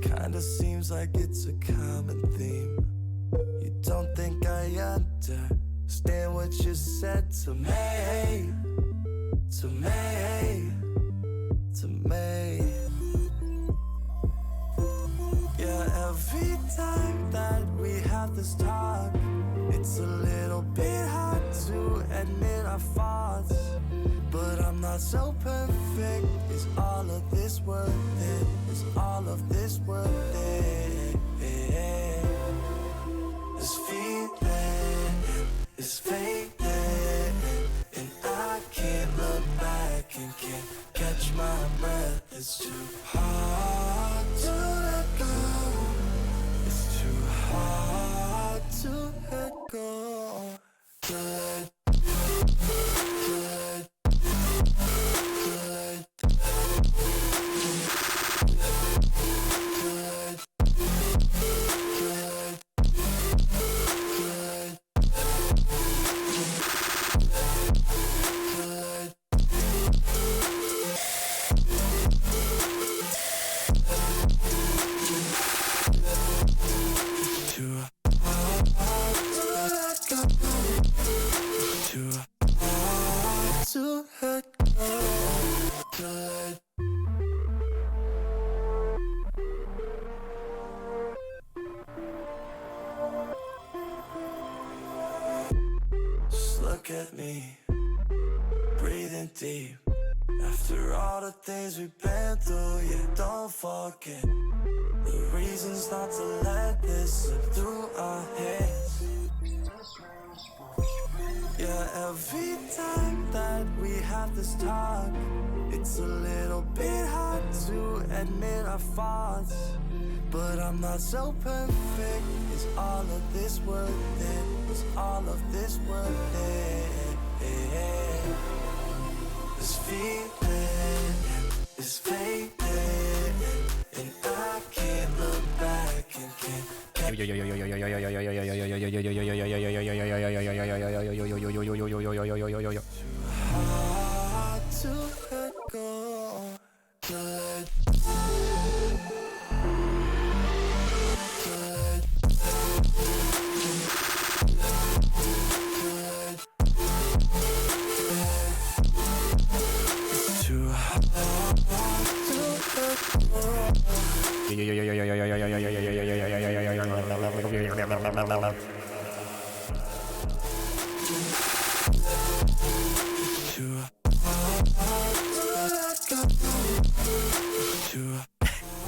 Kinda seems like it's a common theme. You don't think I understand what you said to me, to me, to me. Yeah, every time that we have this talk, it's a little bit hard to admit our faults. But I'm not so perfect. Is all of this worth it? Is all of this worth it? This feeling is fading, and I can't look back and can't catch my breath. It's too hard to let go. It's too hard to let go. Let look at me, breathing deep. After all the things we've been through, yeah, don't forget the reasons not to let this slip through our heads. Yeah, every time that we have this talk, it's a little bit hard to admit our faults. But I'm not so perfect. Is all of this worth it? Is all of this worth it? This feeling is fading, and I can't look back and can't. Hard to let go.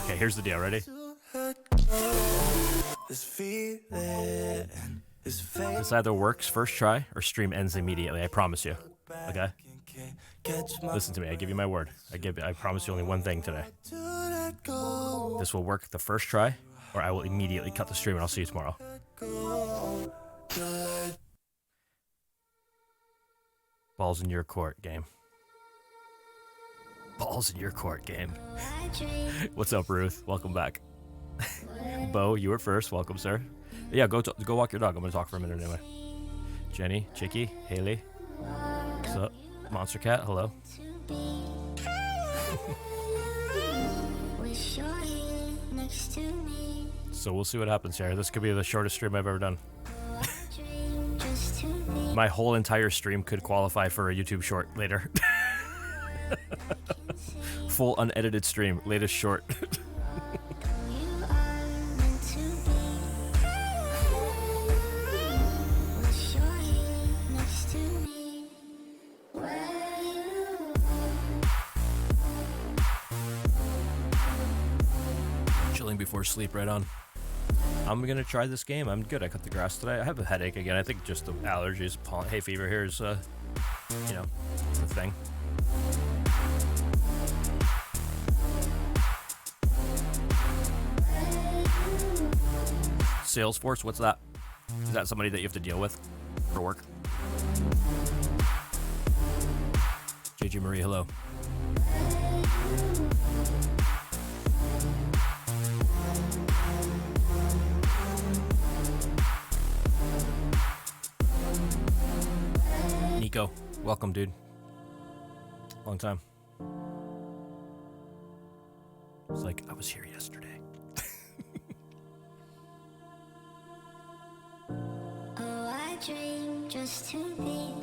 Okay, here's the deal. Ready? This either works first try or stream ends immediately. I promise you. Okay? Listen to me. I give you my word. I promise you only one thing today. This will work the first try, or I will immediately cut the stream and I'll see you tomorrow. Balls in your court, game. Balls in your court, game. What's up, Ruth? Welcome back. Bo, you were first. Welcome, sir. Yeah, go walk your dog. I'm going to talk for a minute anyway. Jenny, Chicky, Haley. What's up? Monster Cat, hello. So we'll see what happens here. This could be the shortest stream I've ever done. My whole entire stream could qualify for a YouTube short later. Full unedited stream, latest short. Chilling before sleep, right on. I'm gonna try this game. I'm good. I cut the grass today. I have a headache again. I think just the allergies, hay fever here is, the thing. Salesforce, what's that? Is that somebody that you have to deal with for work? JG Marie, hello. Nico, welcome, dude. Long time. It's like I was here yesterday. dream just to be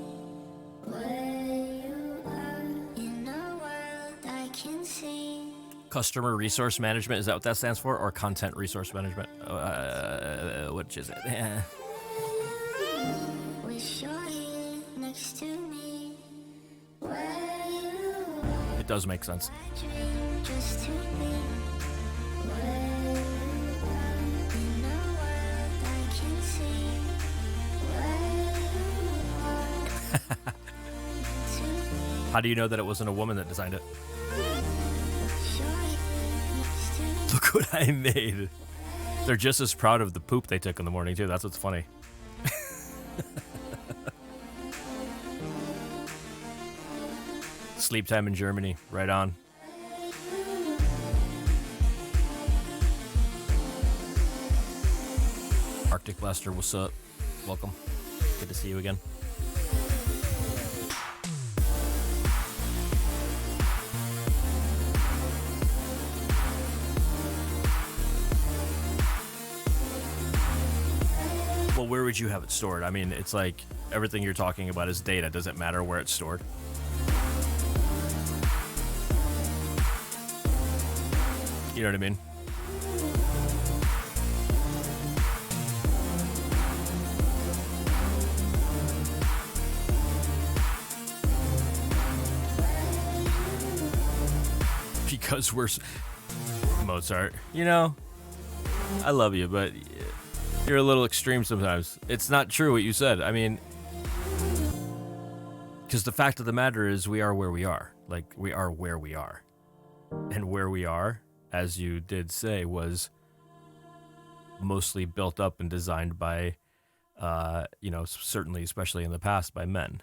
where you are in a world I can see. Customer resource management, is that what that stands for? Or content resource management? Which is it? Wish you're here next to me. Where you are. It does make sense. I dream just to be where you are in a world I can see. Where you are to me. How do you know that it wasn't a woman that designed it? Wish you're here next to me. Look what I made. They're just as proud of the poop they took in the morning, too. That's what's funny. Sleep time in Germany. Right on. Arctic Blaster, what's up? Welcome. Good to see you again. Well, where would you have it stored? I mean, it's like everything you're talking about is data. Does it matter where it's stored? You know what I mean? Because we're Mozart. You know, I love you, but you're a little extreme sometimes. It's not true what you said. I mean, because the fact of the matter is we are where we are. Like, we are where we are. And where we are, as you did say, was mostly built up and designed by, you know, certainly, especially in the past, by men.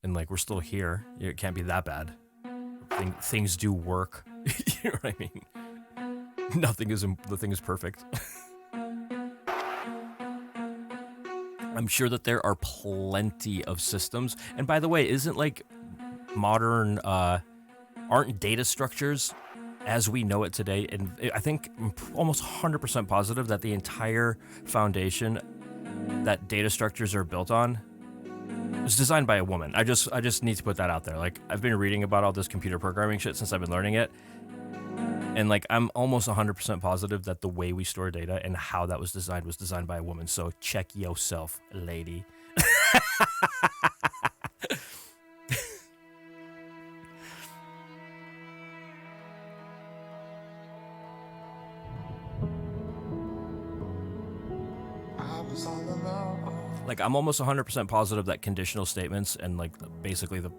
And, like, we're still here. It can't be that bad. Things do work. You know what I mean? Nothing is perfect. I'm sure that there are plenty of systems. And by the way, isn't like modern, aren't data structures as we know it today? And I think I'm almost 100% positive that the entire foundation that data structures are built on was designed by a woman. I just need to put that out there. Like, I've been reading about all this computer programming shit since I've been learning it. And like, I'm almost 100% positive that the way we store data and how that was designed by a woman. So check yourself, lady. Like, I'm almost 100% positive that conditional statements and like basically the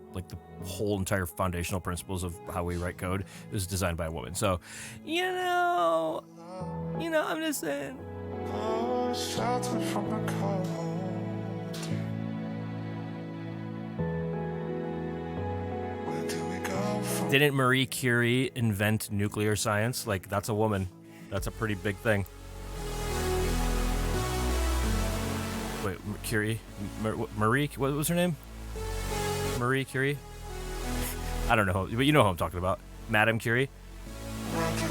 whole entire foundational principles of how we write code is designed by a woman. So, you know, I'm just saying. Didn't Marie Curie invent nuclear science? Like, that's a woman. That's a pretty big thing. Wait, Curie? Marie? What was her name? Marie Curie? I don't know, but you know who I'm talking about. Madame Curie?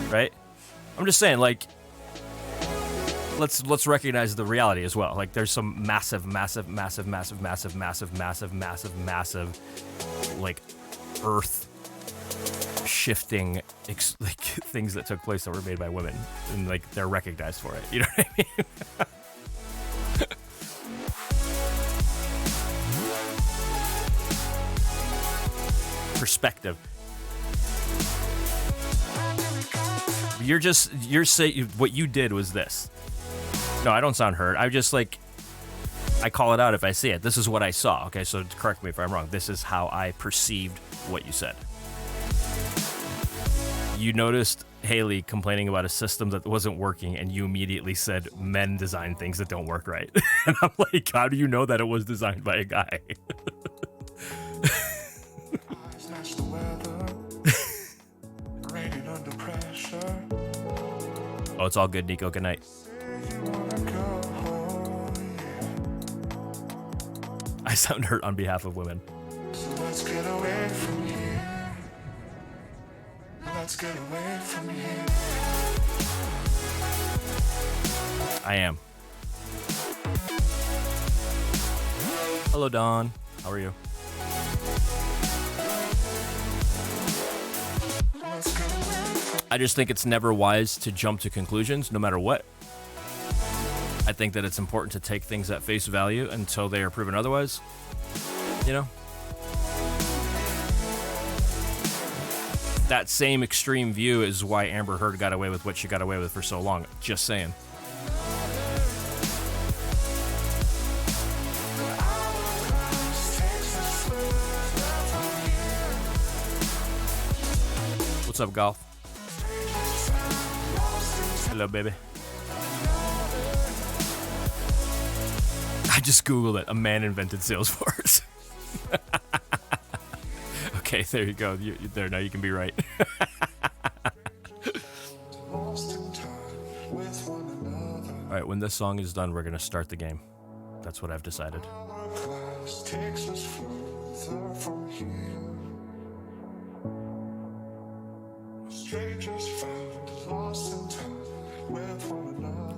Right? I'm just saying, like, let's recognize the reality as well. Like, there's some massive, like, earth shifting like things that took place that were made by women, and like they're recognized for it. You know what I mean? Perspective. You're saying what you did was this. No, I don't sound hurt. I just like, I call it out if I see it. This is what I saw. Okay, so correct me if I'm wrong. This is how I perceived what you said. You noticed Haley complaining about a system that wasn't working, and you immediately said men design things that don't work right. And I'm like, how do you know that it was designed by a guy? Oh, it's all good, Nico. Good night. I sound hurt on behalf of women. So let's get away from here. Let's get away from here. I am. Hello, Don. How are you? I just think it's never wise to jump to conclusions, no matter what. I think that it's important to take things at face value until they are proven otherwise. You know? That same extreme view is why Amber Heard got away with what she got away with for so long. Just saying. What's up, Golf? Hello, baby. I just Googled it. A man invented Salesforce. Okay, there you go. There, now you can be right. Alright, when this song is done, we're going to start the game. That's what I've decided.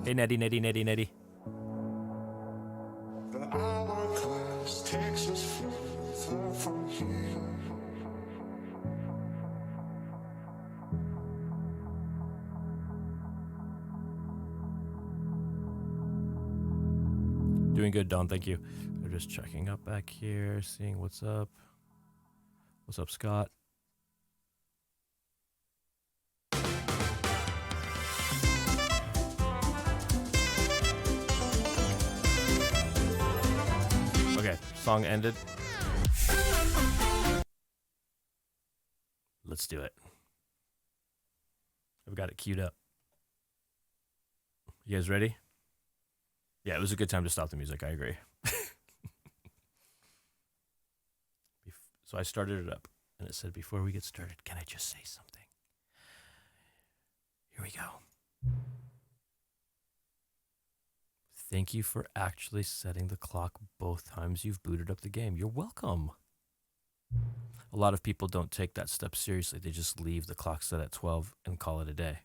Hey, Nettie, Nettie, Nettie, Nettie. Doing good, Don. Thank you. We're just checking up back here, seeing what's up. What's up, Scott? Okay, song ended. Let's do it. I've got it queued up. You guys ready? Yeah, it was a good time to stop the music. I agree. So I started it up, and it said, before we get started, can I just say something? Here we go. Thank you for actually setting the clock both times you've booted up the game. You're welcome. A lot of people don't take that step seriously. They just leave the clock set at 12 and call it a day.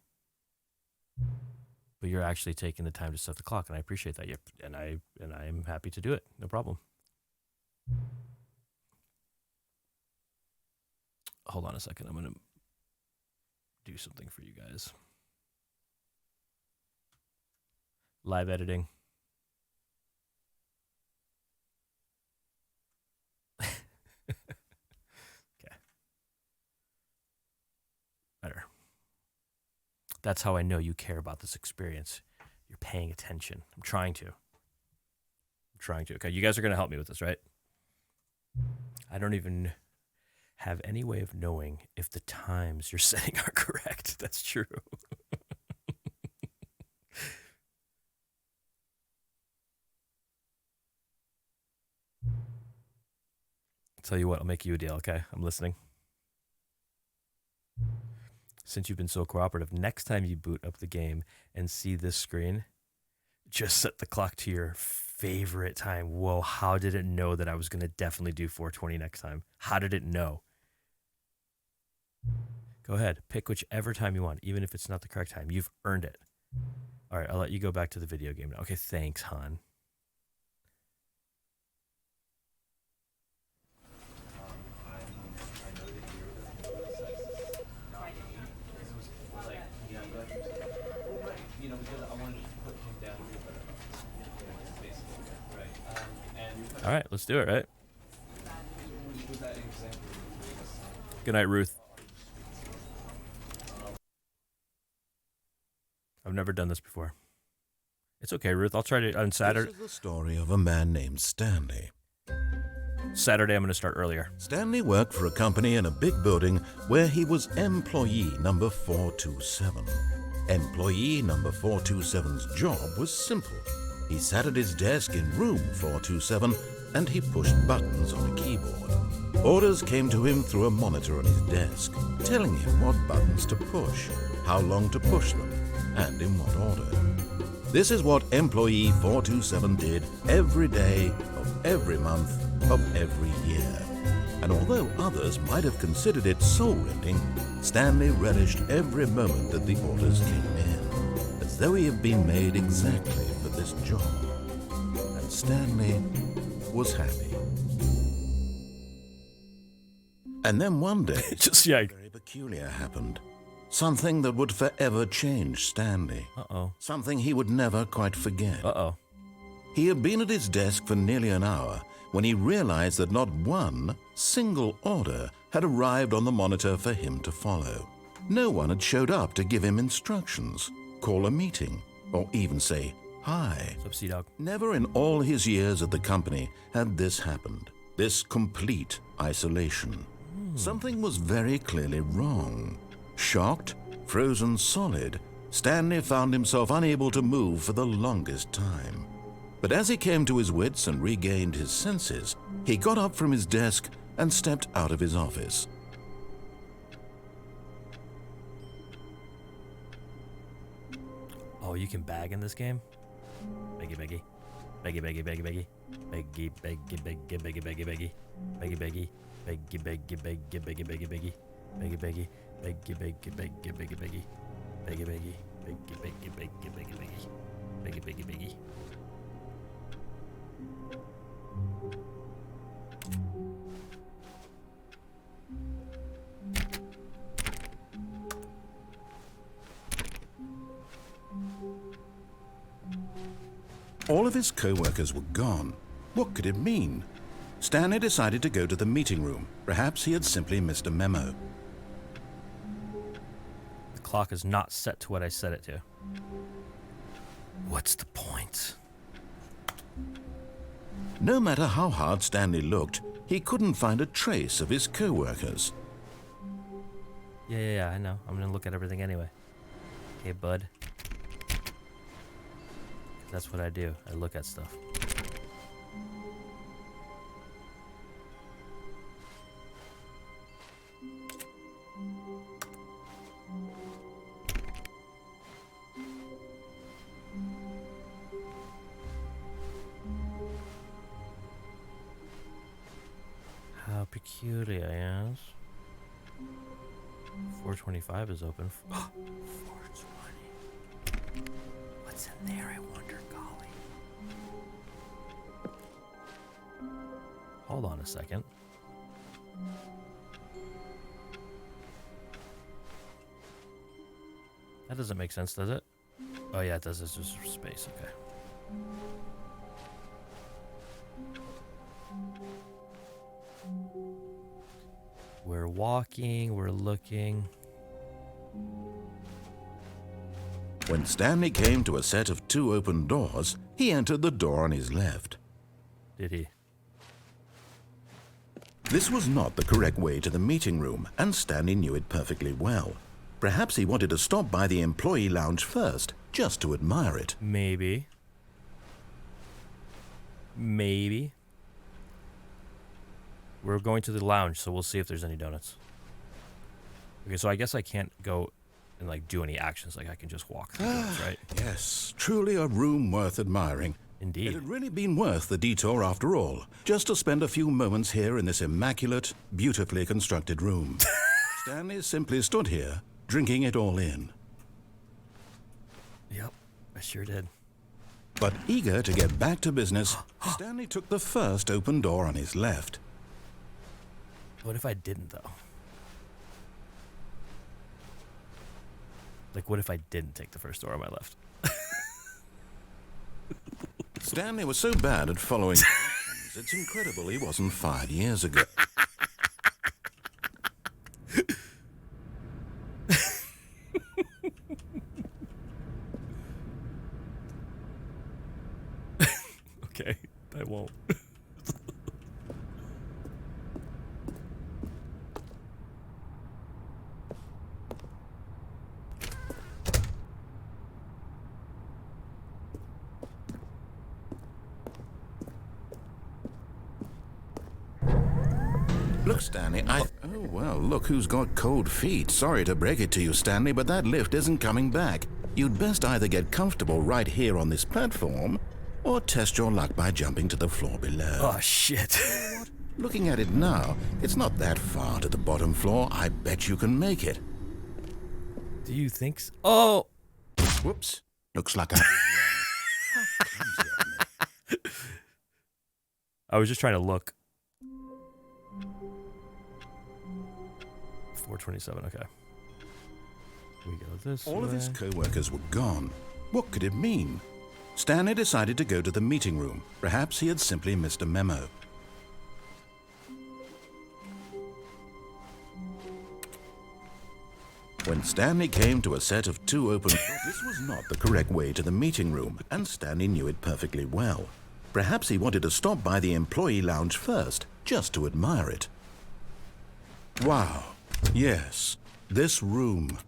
But you're actually taking the time to set the clock, and I appreciate that. Yep, and I'm happy to do it. No problem. Hold on a second. I'm going to do something for you guys. Live editing. Okay. Better. That's how I know you care about this experience. You're paying attention. I'm trying to. Okay, you guys are going to help me with this, right? I don't even have any way of knowing if the times you're setting are correct. That's true. Tell you what, I'll make you a deal, okay? I'm listening. Since you've been so cooperative, next time you boot up the game and see this screen, just set the clock to your favorite time. Whoa, how did it know that I was going to definitely do 4:20 next time? How did it know? Go ahead, pick whichever time you want, even if it's not the correct time. You've earned it. All right, I'll let you go back to the video game now. Okay, thanks, hon. All right, let's do it, right? Good night, Ruth. I've never done this before. It's okay, Ruth. I'll try to on Saturday. This is the story of a man named Stanley. Saturday, I'm going to start earlier. Stanley worked for a company in a big building where he was employee number 427. Employee number 427's job was simple. He sat at his desk in room 427 and he pushed buttons on a keyboard. Orders came to him through a monitor on his desk, telling him what buttons to push, how long to push them, and in what order. This is what employee 427 did every day of every month of every year. And although others might have considered it soul-rending, Stanley relished every moment that the orders came in, as though he had been made exactly for this job. And Stanley was happy. And then one day, Just, yeah. very peculiar happened. Something that would forever change Stanley. Uh-oh. Something he would never quite forget. Uh-oh. He had been at his desk for nearly an hour when he realized that not one single order had arrived on the monitor for him to follow. No one had showed up to give him instructions, call a meeting, or even say hi. What's up, Sea-Dog? Never in all his years at the company had this happened. This complete isolation. Something was very clearly wrong. Shocked, frozen solid, Stanley found himself unable to move for the longest time. But as he came to his wits and regained his senses, he got up from his desk and stepped out of his office. Oh, you can bag in this game? Beggy, beggy. Beggy, beggy, beggy, beggy. Beggy, beggy, beggy, beggy, beggy, beggy. Beggy, beggy. Beggy, beggy, beggy, beggy, beggy, beggy. Beggy, beggy. Beggy, beggy, beggy, beggy, beggy. Beggy, beggy. Beggy, beggy, beggy, beggy, beggy. Beggy, beggy, beggy. All of his co-workers were gone. What could it mean? Stanley decided to go to the meeting room. Perhaps he had simply missed a memo. The clock is not set to what I set it to. What's the point? No matter how hard Stanley looked, he couldn't find a trace of his co-workers. Yeah, I know. I'm gonna look at everything anyway. Okay, bud. That's what I do. I look at stuff. How peculiar, yes. 425 is open. 420. What's in there, I wonder, golly. Hold on a second. That doesn't make sense, does it? Oh yeah, it does. It's just space, okay. We're walking, we're looking. When Stanley came to a set of 2 open doors, he entered the door on his left. Did he? This was not the correct way to the meeting room, and Stanley knew it perfectly well. Perhaps he wanted to stop by the employee lounge first, just to admire it. Maybe. Maybe. We're going to the lounge, so we'll see if there's any donuts. Okay, so I guess I can't go and like do any actions. Like I can just walk through doors, right? Yes, truly a room worth admiring. Indeed. It had really been worth the detour after all, just to spend a few moments here in this immaculate, beautifully constructed room. Stanley simply stood here, drinking it all in. Yep, I sure did. But eager to get back to business, Stanley took the first open door on his left. What if I didn't, though? Like, what if I didn't take the first door on my left? Stanley was so bad at following directions, it's incredible he wasn't 5 years ago. Okay, I won't. Look, Stanley, Oh, well, look who's got cold feet. Sorry to break it to you, Stanley, but that lift isn't coming back. You'd best either get comfortable right here on this platform, or test your luck by jumping to the floor below. Oh, shit. Looking at it now, it's not that far to the bottom floor. I bet you can make it. Do you think so? Oh! Whoops. Looks like I... How clumsy of me. I was just trying to look. 427. Okay. We go this All way. of his co-workers were gone. What could it mean? Stanley decided to go to the meeting room. Perhaps he had simply missed a memo. When Stanley came to a set of 2 open doors, this was not the correct way to the meeting room, and Stanley knew it perfectly well. Perhaps he wanted to stop by the employee lounge first, just to admire it. Wow. Yes, this room.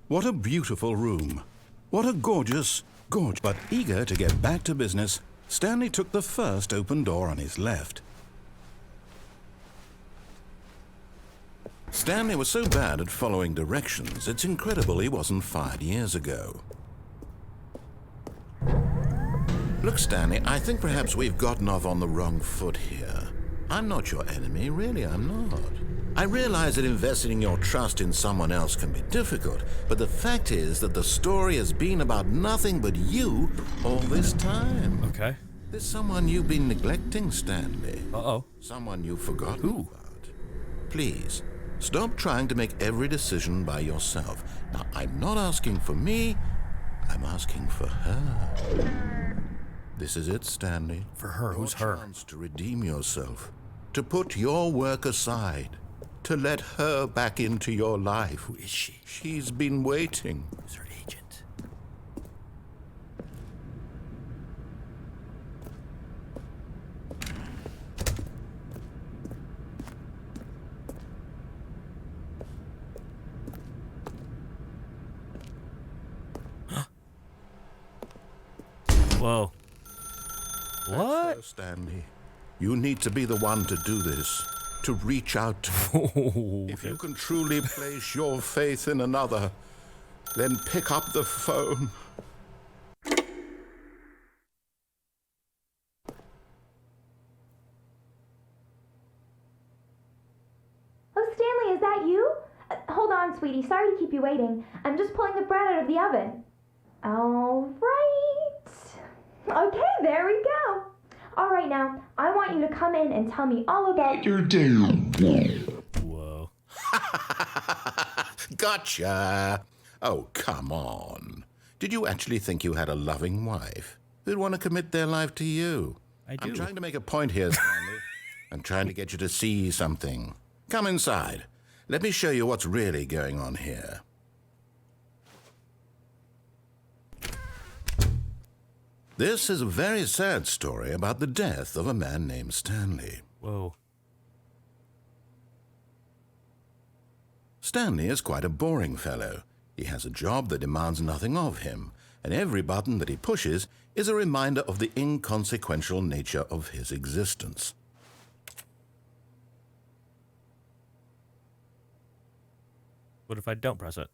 What a beautiful room. What a gorgeous. But eager to get back to business, Stanley took the first open door on his left. Stanley was so bad at following directions, it's incredible he wasn't fired years ago. Look, Stanley, I think perhaps we've gotten off on the wrong foot here. I'm not your enemy, really, I'm not. I realize that investing your trust in someone else can be difficult, but the fact is that the story has been about nothing but you all this time. Okay. There's someone you've been neglecting, Stanley. Uh-oh. Someone you've forgotten about. Please, stop trying to make every decision by yourself. Now, I'm not asking for me, I'm asking for her. This is it, Stanley. For her? Who's her? Your chance to redeem yourself, to put your work aside, to let her back into your life. Who is she? She's been waiting. Who's her agent? Whoa. What? So, Stanley, you need to be the one to do this, to reach out. If you can truly place your faith in another, then pick up the phone. Oh, Stanley, is that you? Hold on, sweetie. Sorry to keep you waiting. I'm just pulling the bread out of the oven. All right. Okay, there we go. All right, now, I want you to come in and tell me all about your day. Whoa. Gotcha. Oh, come on. Did you actually think you had a loving wife who'd want to commit their life to you? I do. I'm trying to make a point here, Stanley. I'm trying to get you to see something. Come inside. Let me show you what's really going on here. This is a very sad story about the death of a man named Stanley. Whoa. Stanley is quite a boring fellow. He has a job that demands nothing of him, and every button that he pushes is a reminder of the inconsequential nature of his existence. What if I don't press it?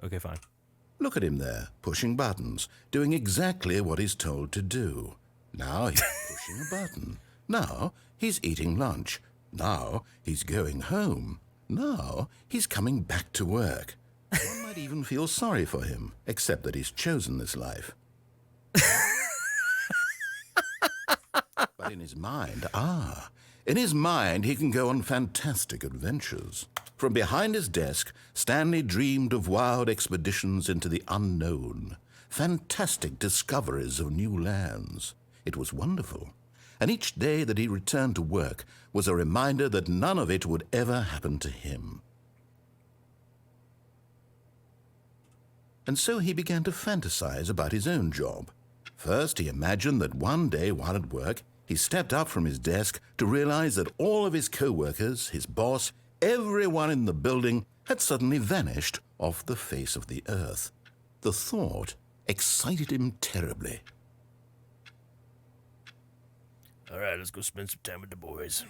Okay, fine. Look at him there, pushing buttons, doing exactly what he's told to do. Now he's pushing a button. Now he's eating lunch. Now he's going home. Now he's coming back to work. One might even feel sorry for him, except that he's chosen this life. But in his mind, he can go on fantastic adventures. From behind his desk, Stanley dreamed of wild expeditions into the unknown, fantastic discoveries of new lands. It was wonderful, and each day that he returned to work was a reminder that none of it would ever happen to him. And so he began to fantasize about his own job. First, he imagined that one day while at work, he stepped up from his desk to realize that all of his co-workers, his boss, everyone in the building had suddenly vanished off the face of the earth. The thought excited him terribly. All right, let's go spend some time with the boys.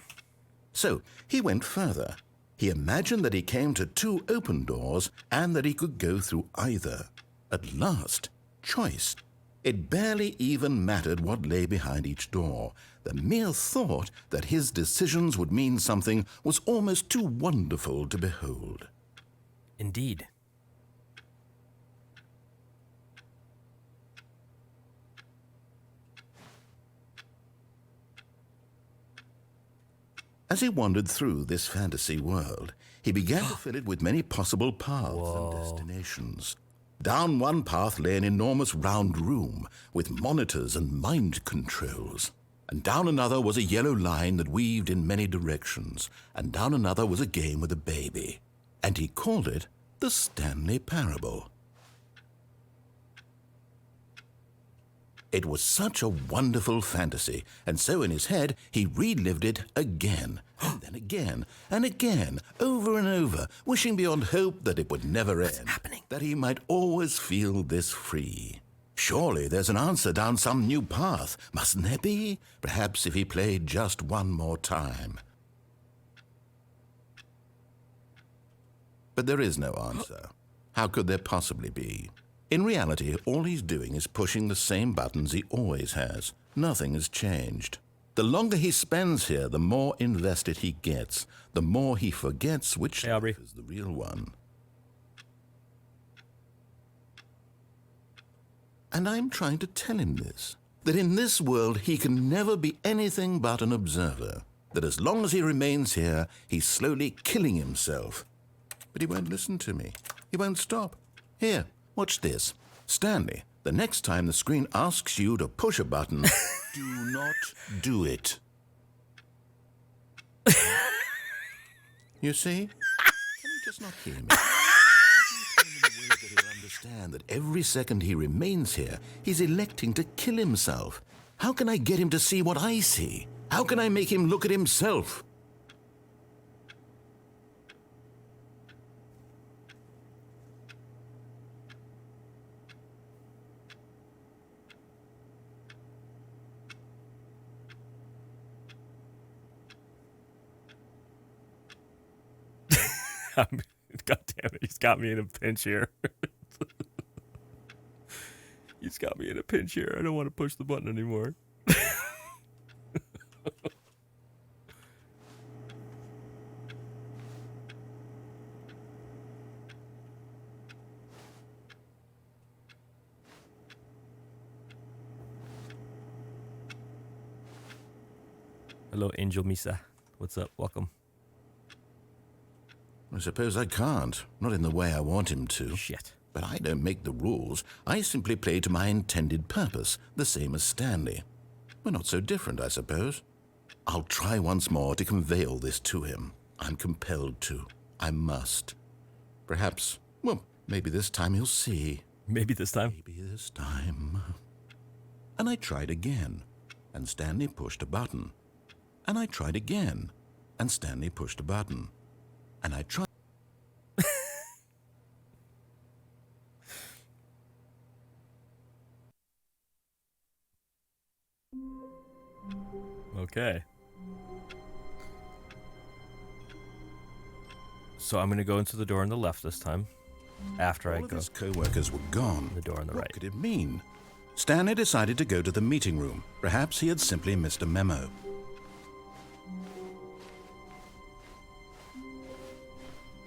So he went further. He imagined that he came to 2 open doors and that he could go through either. At last, choice. It barely even mattered what lay behind each door. The mere thought that his decisions would mean something was almost too wonderful to behold. Indeed. As he wandered through this fantasy world, he began to fill it with many possible paths and destinations. Down one path lay an enormous round room with monitors and mind controls. And down another was a yellow line that weaved in many directions. And down another was a game with a baby. And he called it the Stanley Parable. It was such a wonderful fantasy, and so in his head he relived it again, and then again, and again, over and over, wishing beyond hope that it would never end, that he might always feel this free. Surely there's an answer down some new path, mustn't there be? Perhaps if he played just one more time. But there is no answer. How could there possibly be? In reality, all he's doing is pushing the same buttons he always has. Nothing has changed. The longer he spends here, the more invested he gets, the more he forgets which life is the real one. And I'm trying to tell him this, that in this world he can never be anything but an observer, that as long as he remains here, he's slowly killing himself. But he won't listen to me. He won't stop. Here. Watch this. Stanley, the next time the screen asks you to push a button, do not do it. You see? Can he just not hear me? Can you tell him in a way that he'll understand that every second he remains here, he's electing to kill himself? How can I get him to see what I see? How can I make him look at himself? God damn it, he's got me in a pinch here. He's got me in a pinch here. I don't want to push the button anymore. Hello, Angel Misa. What's up? Welcome. I suppose I can't. Not in the way I want him to. Shit. But I don't make the rules. I simply play to my intended purpose, the same as Stanley. We're not so different, I suppose. I'll try once more to convey all this to him. I'm compelled to. I must. Perhaps, well, maybe this time he'll see. Maybe this time. Maybe this time. And I tried again, and Stanley pushed a button. And I tried again, and Stanley pushed a button. And I tried. Okay. So I'm going to go into the door on the left this time. After I All of go. his co-workers were gone. The door on the What right. could it mean? Stanley decided to go to the meeting room. Perhaps he had simply missed a memo.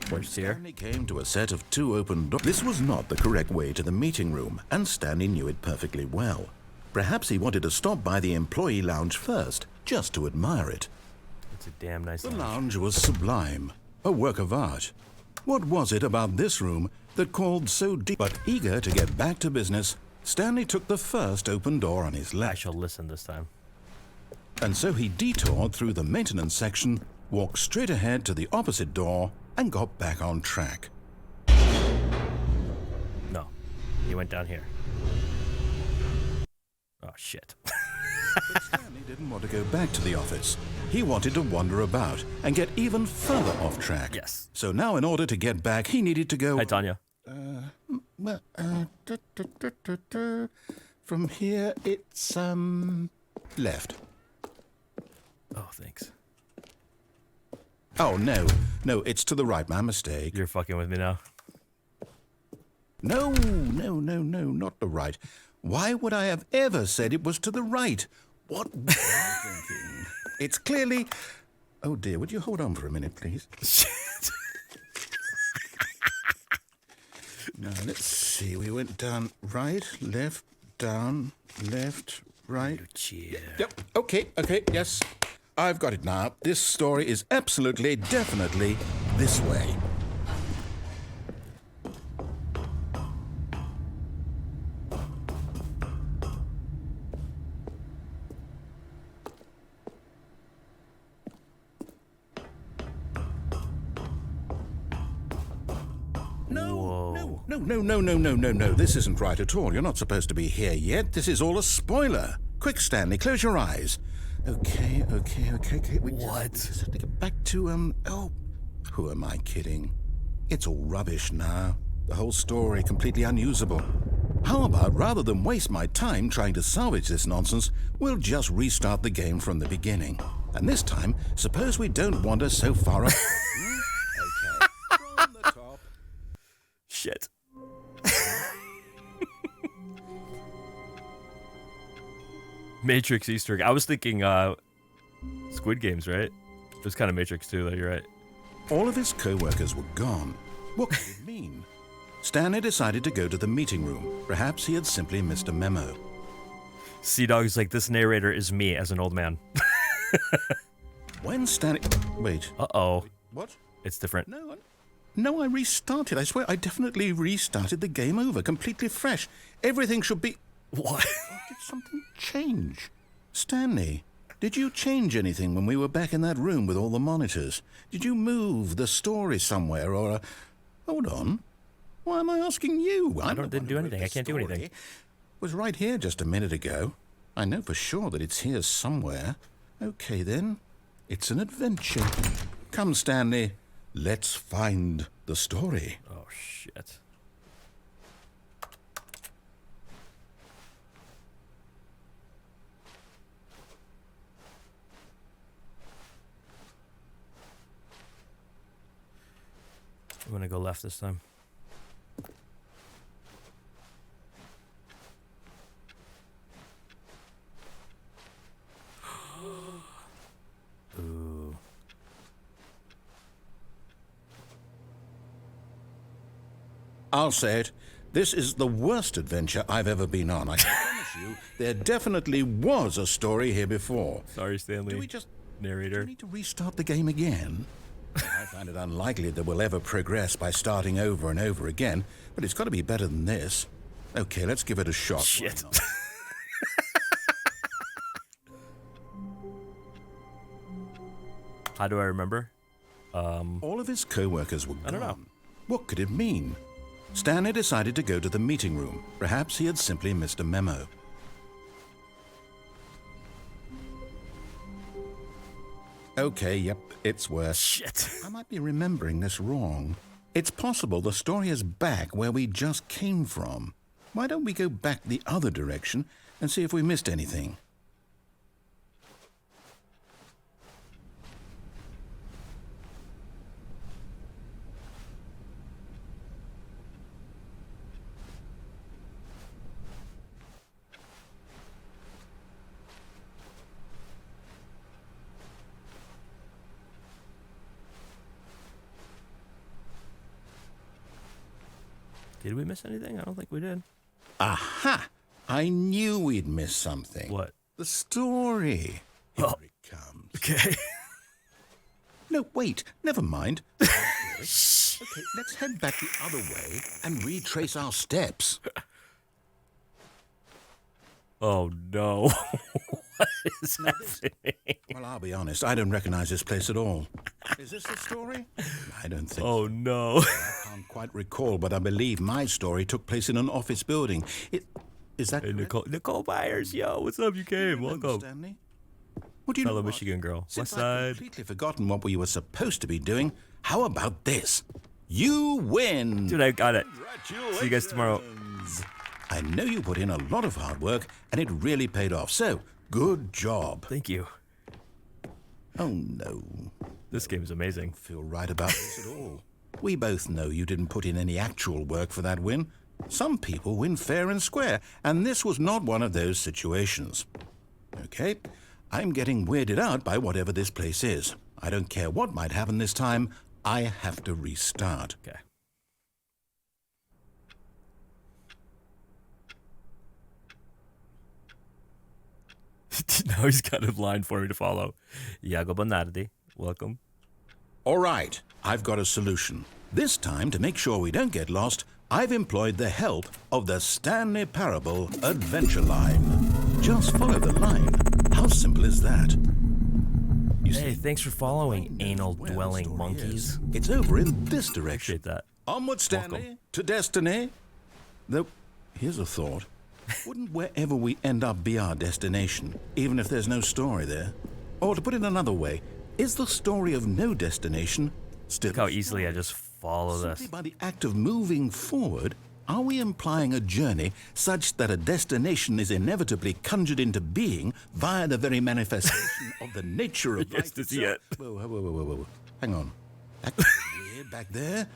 Where's here? Stanley came to a set of 2 open doors. This was not the correct way to the meeting room, and Stanley knew it perfectly well. Perhaps he wanted to stop by the employee lounge first, just to admire it. It's a damn nice The lounge. lounge was sublime, a work of art. What was it about this room that called so deep? But eager to get back to business, Stanley took the first open door on his I left. shall listen this time. And so he detoured through the maintenance section, walked straight ahead to the opposite door, and got back on track. No. He went down here. Oh, shit. But Stanley didn't want to go back to the office. He wanted to wander about and get even further off track. Yes. So now in order to get back, he needed to go... Hi, Tanya. From here, it's, left. Oh, thanks. Oh, no, it's to the right, my mistake. You're fucking with me now. No, not the right. Why would I have ever said it was to the right? What was I thinking? It's clearly... Oh, dear, would you hold on for a minute, please? Shit. Now, let's see. We went down right, left, down, left, right. Cheer. Yep, okay, yes. I've got it now. This story is absolutely, definitely this way. No. This isn't right at all. You're not supposed to be here yet. This is all a spoiler. Quick, Stanley, close your eyes. Okay. What? We just have to get back to, oh, who am I kidding? It's all rubbish now. The whole story completely unusable. How about, rather than waste my time trying to salvage this nonsense, we'll just restart the game from the beginning. And this time, suppose we don't wander so far up. Okay, from the top. Shit. Matrix Easter egg. I was thinking Squid Games, right? It was kind of Matrix too, though. You're right. All of his co-workers were gone. What could it mean? Stanley decided to go to the meeting room. Perhaps he had simply missed a memo. Sea-Dog's like, this narrator is me as an old man. When Stanley... Wait. Uh-oh. What? It's different. No, I restarted. I swear, I definitely restarted the game over, completely fresh. Everything should be... What? Did something change? Stanley, did you change anything when we were back in that room with all the monitors? Did you move the story somewhere or... Hold on. Why am I asking you? I didn't do anything. I can't do anything. It was right here just a minute ago. I know for sure that it's here somewhere. Okay, then. It's an adventure. Come, Stanley. Let's find the story. Oh, shit. I'm gonna go left this time. Ooh. I'll say it. This is the worst adventure I've ever been on. I can promise you, there definitely was a story here before. Sorry, Stanley. Do we just... Narrator. Do we need to restart the game again? I find it unlikely that we'll ever progress by starting over and over again, but it's got to be better than this. Okay, let's give it a shot. Shit. How do I remember? All of his co-workers were gone. I don't know. What could it mean? Stanley decided to go to the meeting room. Perhaps he had simply missed a memo. Okay, yep, it's worse. Shit. I might be remembering this wrong. It's possible the story is back where we just came from. Why don't we go back the other direction and see if we missed anything? Did we miss anything? I don't think we did. Aha! I knew we'd miss something. What? The story. Here it comes. Okay. No, wait. Never mind. Okay, let's head back the other way and retrace our steps. Oh, no. What is happening? Well, I'll be honest. I don't recognize this place at all. Is this the story? I don't think Oh, so. no. I can't quite recall, but I believe my story took place in an office building. Is that Hey, correct? Nicole Byers, yo, what's up? You came. Remember, Welcome. Stanley? What do you Fellow know what? Michigan girl. Since West I've Side. completely forgotten what we were supposed to be doing, how about this? You win! Dude, I got it. See you guys tomorrow. I know you put in a lot of hard work, and it really paid off. So, good job. Thank you. Oh, no. This game is amazing. Feel right about this at all. We both know you didn't put in any actual work for that win. Some people win fair and square, and this was not one of those situations. Okay, I'm getting weirded out by whatever this place is. I don't care what might happen this time. I have to restart. Okay. Now he's got a line for me to follow. Iago Bonardi, welcome. All right, I've got a solution. This time, to make sure we don't get lost, I've employed the help of the Stanley Parable Adventure Line. Just follow the line. How simple is that? You Hey, see, thanks for following, I know where the anal-dwelling story monkeys. is. It's over in this direction. Appreciate that. Onward, Stanley, to destiny. Though, here's a thought. Wouldn't wherever we end up be our destination, even if there's no story there? Or to put it another way, is the story of no destination still... Look how easily I just follow Simply this. by the act of moving forward, are we implying a journey such that a destination is inevitably conjured into being via the very manifestation of the nature of Yes, life to see itself? it. Whoa. Hang on. That was weird back there.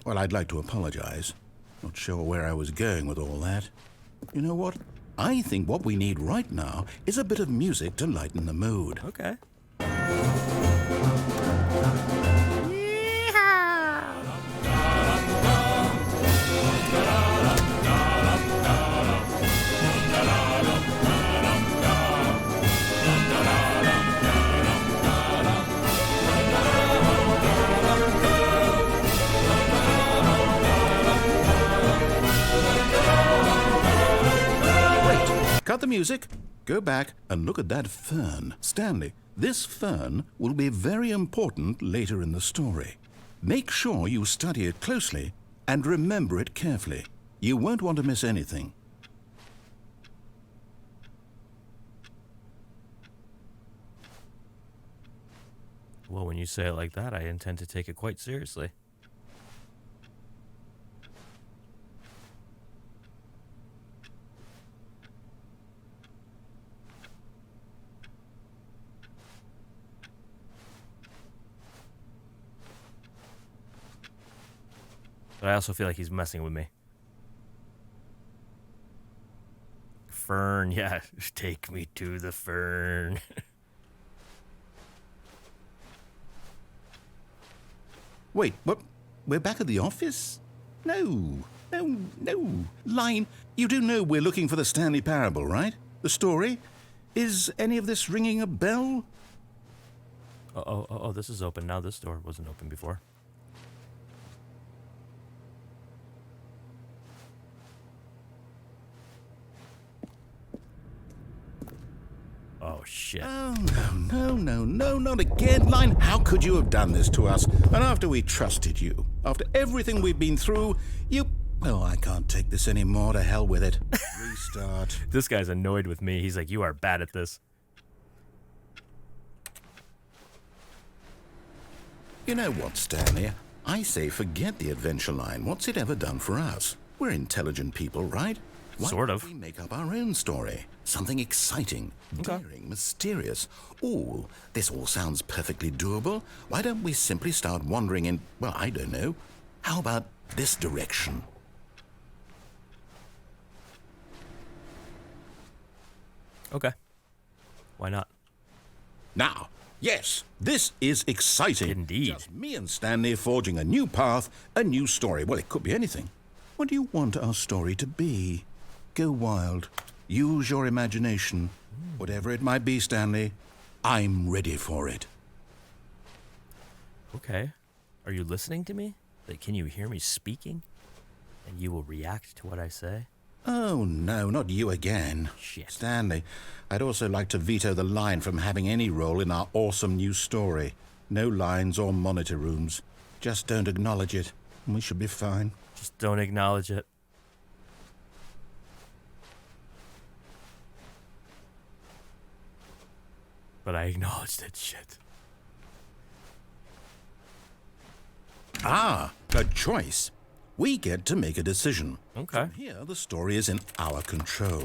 Well, I'd like to apologize. Not sure where I was going with all that. You know what? I think what we need right now is a bit of music to lighten the mood. Okay. Cut the music. Go back and look at that fern. Stanley, this fern will be very important later in the story. Make sure you study it closely and remember it carefully. You won't want to miss anything. Well, when you say it like that, I intend to take it quite seriously. But I also feel like he's messing with me. Fern, yeah. Take me to the fern. Wait, what? We're back at the office? No. Line, you do know we're looking for the Stanley Parable, right? The story? Is any of this ringing a bell? Oh, this is open now. This door wasn't open before. Oh, shit. Oh, no, not again. Line, how could you have done this to us? And after we trusted you, after everything we've been through, you... Oh, I can't take this anymore. To hell with it. Restart. This guy's annoyed with me. He's like, you are bad at this. You know what, Stanley? I say forget the adventure line. What's it ever done for us? We're intelligent people, right? Why Sort of. don't we make up our own story? Something exciting, daring, mysterious. Ooh, this all sounds perfectly doable. Why don't we simply start wandering in, well, I don't know. How about this direction? Okay. Why not? Now, yes, this is exciting. Indeed. Just me and Stanley forging a new path, a new story. Well, it could be anything. What do you want our story to be? Go wild. Use your imagination. Whatever it might be, Stanley, I'm ready for it. Okay. Are you listening to me? Like, can you hear me speaking? And you will react to what I say? Oh, no, not you again. Shit. Stanley, I'd also like to veto the line from having any role in our awesome new story. No lines or monitor rooms. Just don't acknowledge it, and we should be fine. Just don't acknowledge it. But I acknowledged it, shit. Ah, a choice. We get to make a decision. Okay. From here, the story is in our control.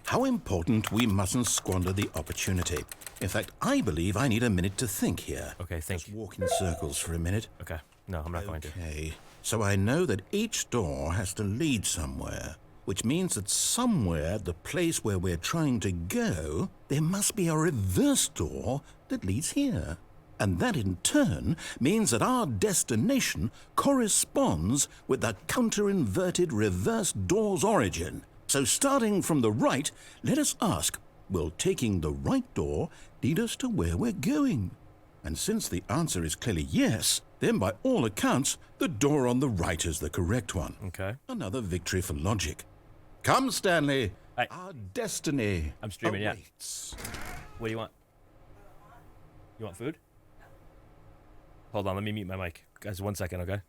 How important we mustn't squander the opportunity. In fact, I believe I need a minute to think here. Okay, think. Just walk in circles for a minute. Okay. No, I'm not going to. Okay, so I know that each door has to lead somewhere, which means that somewhere at the place where we're trying to go, there must be a reverse door that leads here. And that in turn means that our destination corresponds with the counter-inverted reverse door's origin. So starting from the right, let us ask, Will taking the right door lead us to where we're going? And since the answer is clearly yes, then by all accounts, the door on the right is the correct one. Okay. Another victory for logic. Come, Stanley. Hey. Our destiny I'm streaming, awaits. What do you want? You want food? Hold on, let me mute my mic. Guys, 1 second, okay?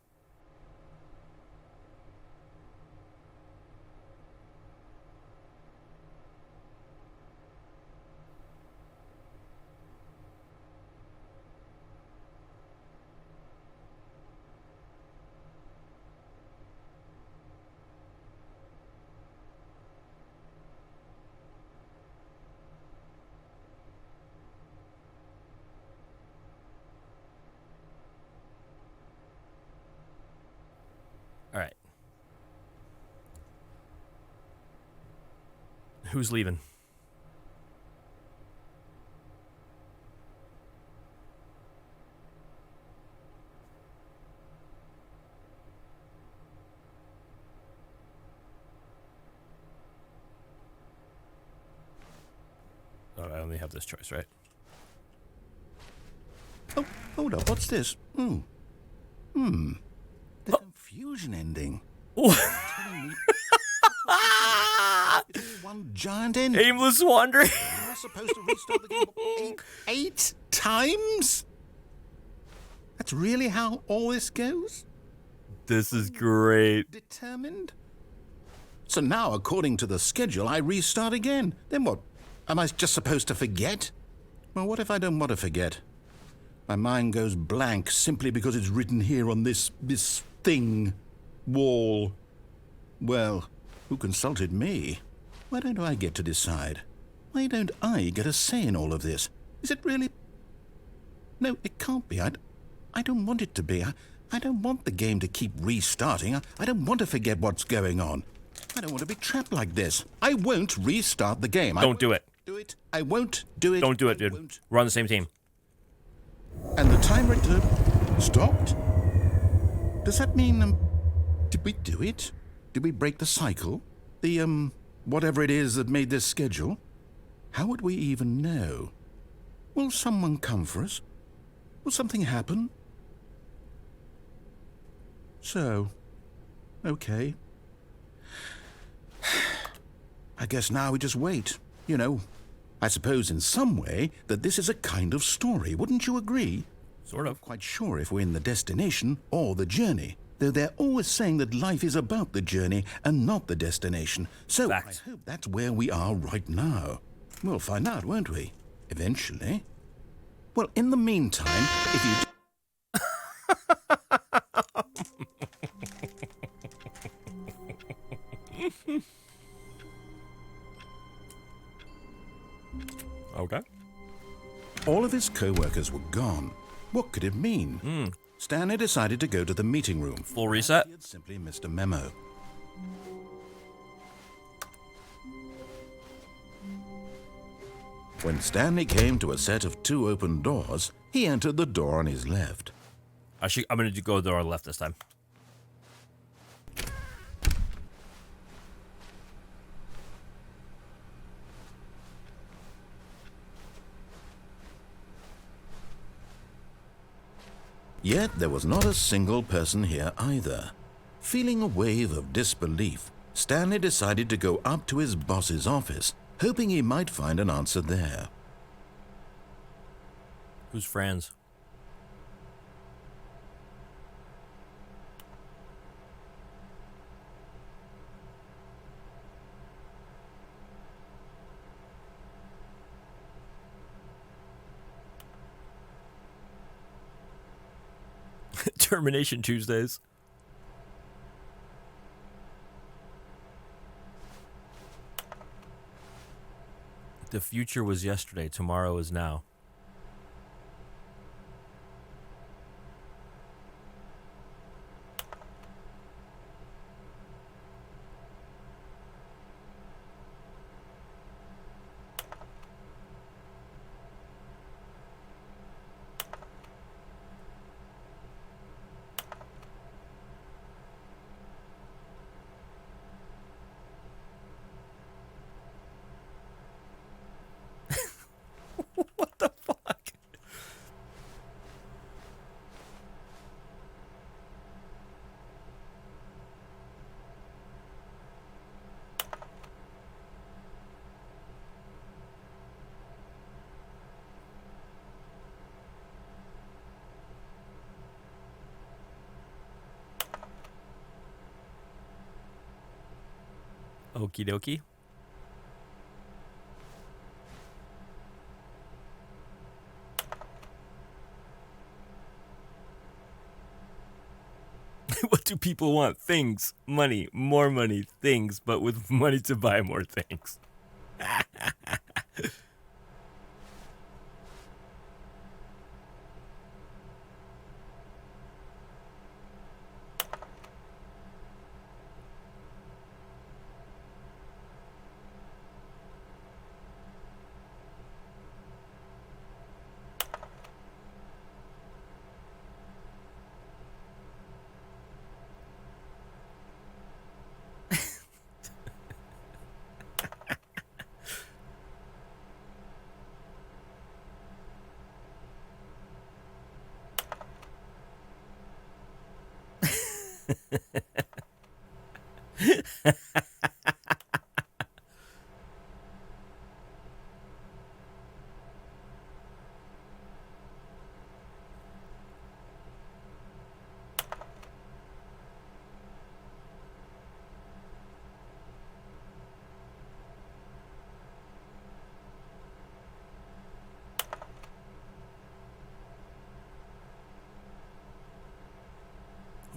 All right. Who's leaving? Oh, I only have this choice, right? Oh, hold up. What's this? The confusion ending. It's one giant end. Aimless wandering. You're supposed to restart the game eight times? That's really how all this goes? This is great. Determined? So now, according to the schedule, I restart again. Then what? Am I just supposed to forget? Well, what if I don't want to forget? My mind goes blank simply because it's written here on this thing. Wall. Well, who consulted me? Why don't I get to decide? Why don't I get a say in all of this? Is it really? No, it can't be. I don't want it to be. I don't want the game to keep restarting. I don't want to forget what's going on. I don't want to be trapped like this. I won't restart the game. Don't do it. Do it. I won't do it. Don't do it, dude. We're on the same team. And the timer stopped? Does that mean, did we do it? Did we break the cycle? The, whatever it is that made this schedule? How would we even know? Will someone come for us? Will something happen? So, okay. I guess now we just wait. You know, I suppose in some way that this is a kind of story. Wouldn't you agree? Sort of. Quite sure if we're in the destination or the journey. Though they're always saying that life is about the journey and not the destination. So Fact. I hope that's where we are right now. We'll find out, won't we? Eventually. Well, in the meantime, if you... Okay. All of his co-workers were gone. What could it mean? Stanley decided to go to the meeting room. Full reset. He had simply missed a memo. When Stanley came to a set of 2 open doors, he entered the door on his left. I'm gonna go to the door on the left this time. Yet there was not a single person here either. Feeling a wave of disbelief, Stanley decided to go up to his boss's office, hoping he might find an answer there. Who's Franz? Termination Tuesdays. The future was yesterday, tomorrow is now. Okie dokie. What do people want? Things, money, more money, things, but with money to buy more things.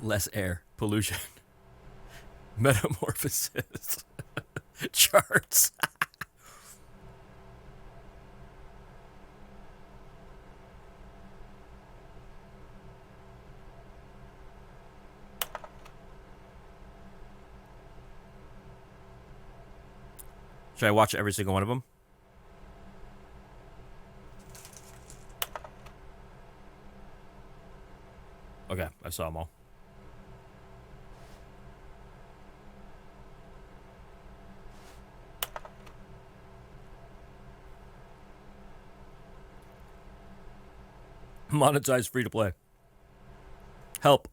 Less air, pollution, metamorphosis, charts. Should I watch every single one of them? Okay, I saw them all. Monetize free to play. Help.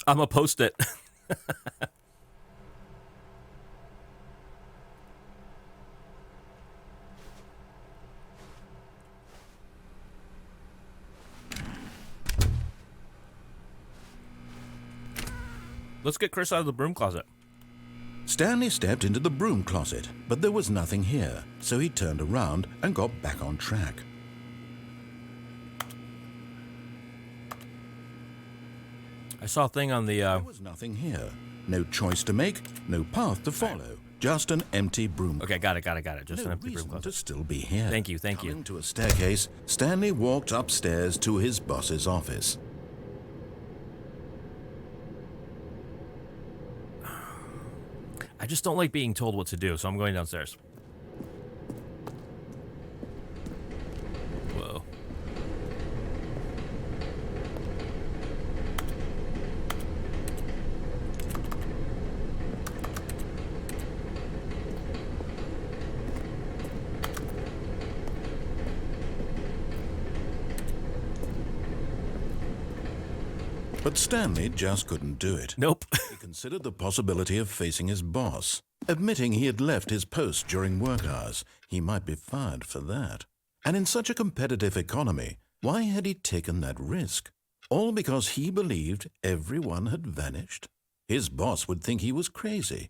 I'm a post-it. Let's get Chris out of the broom closet. Stanley stepped into the broom closet, but there was nothing here, so he turned around and got back on track. I saw a thing on the, There was nothing here. No choice to make, no path to follow. Just an empty broom. Okay, got it. Just an No empty broom reason closet. to still be here. Thank you. Coming to a staircase, Stanley walked upstairs to his boss's office. I just don't like being told what to do, so I'm going downstairs. Whoa. But Stanley just couldn't do it. Nope. He considered the possibility of facing his boss. Admitting he had left his post during work hours, he might be fired for that. And in such a competitive economy, why had he taken that risk? All because he believed everyone had vanished? His boss would think he was crazy.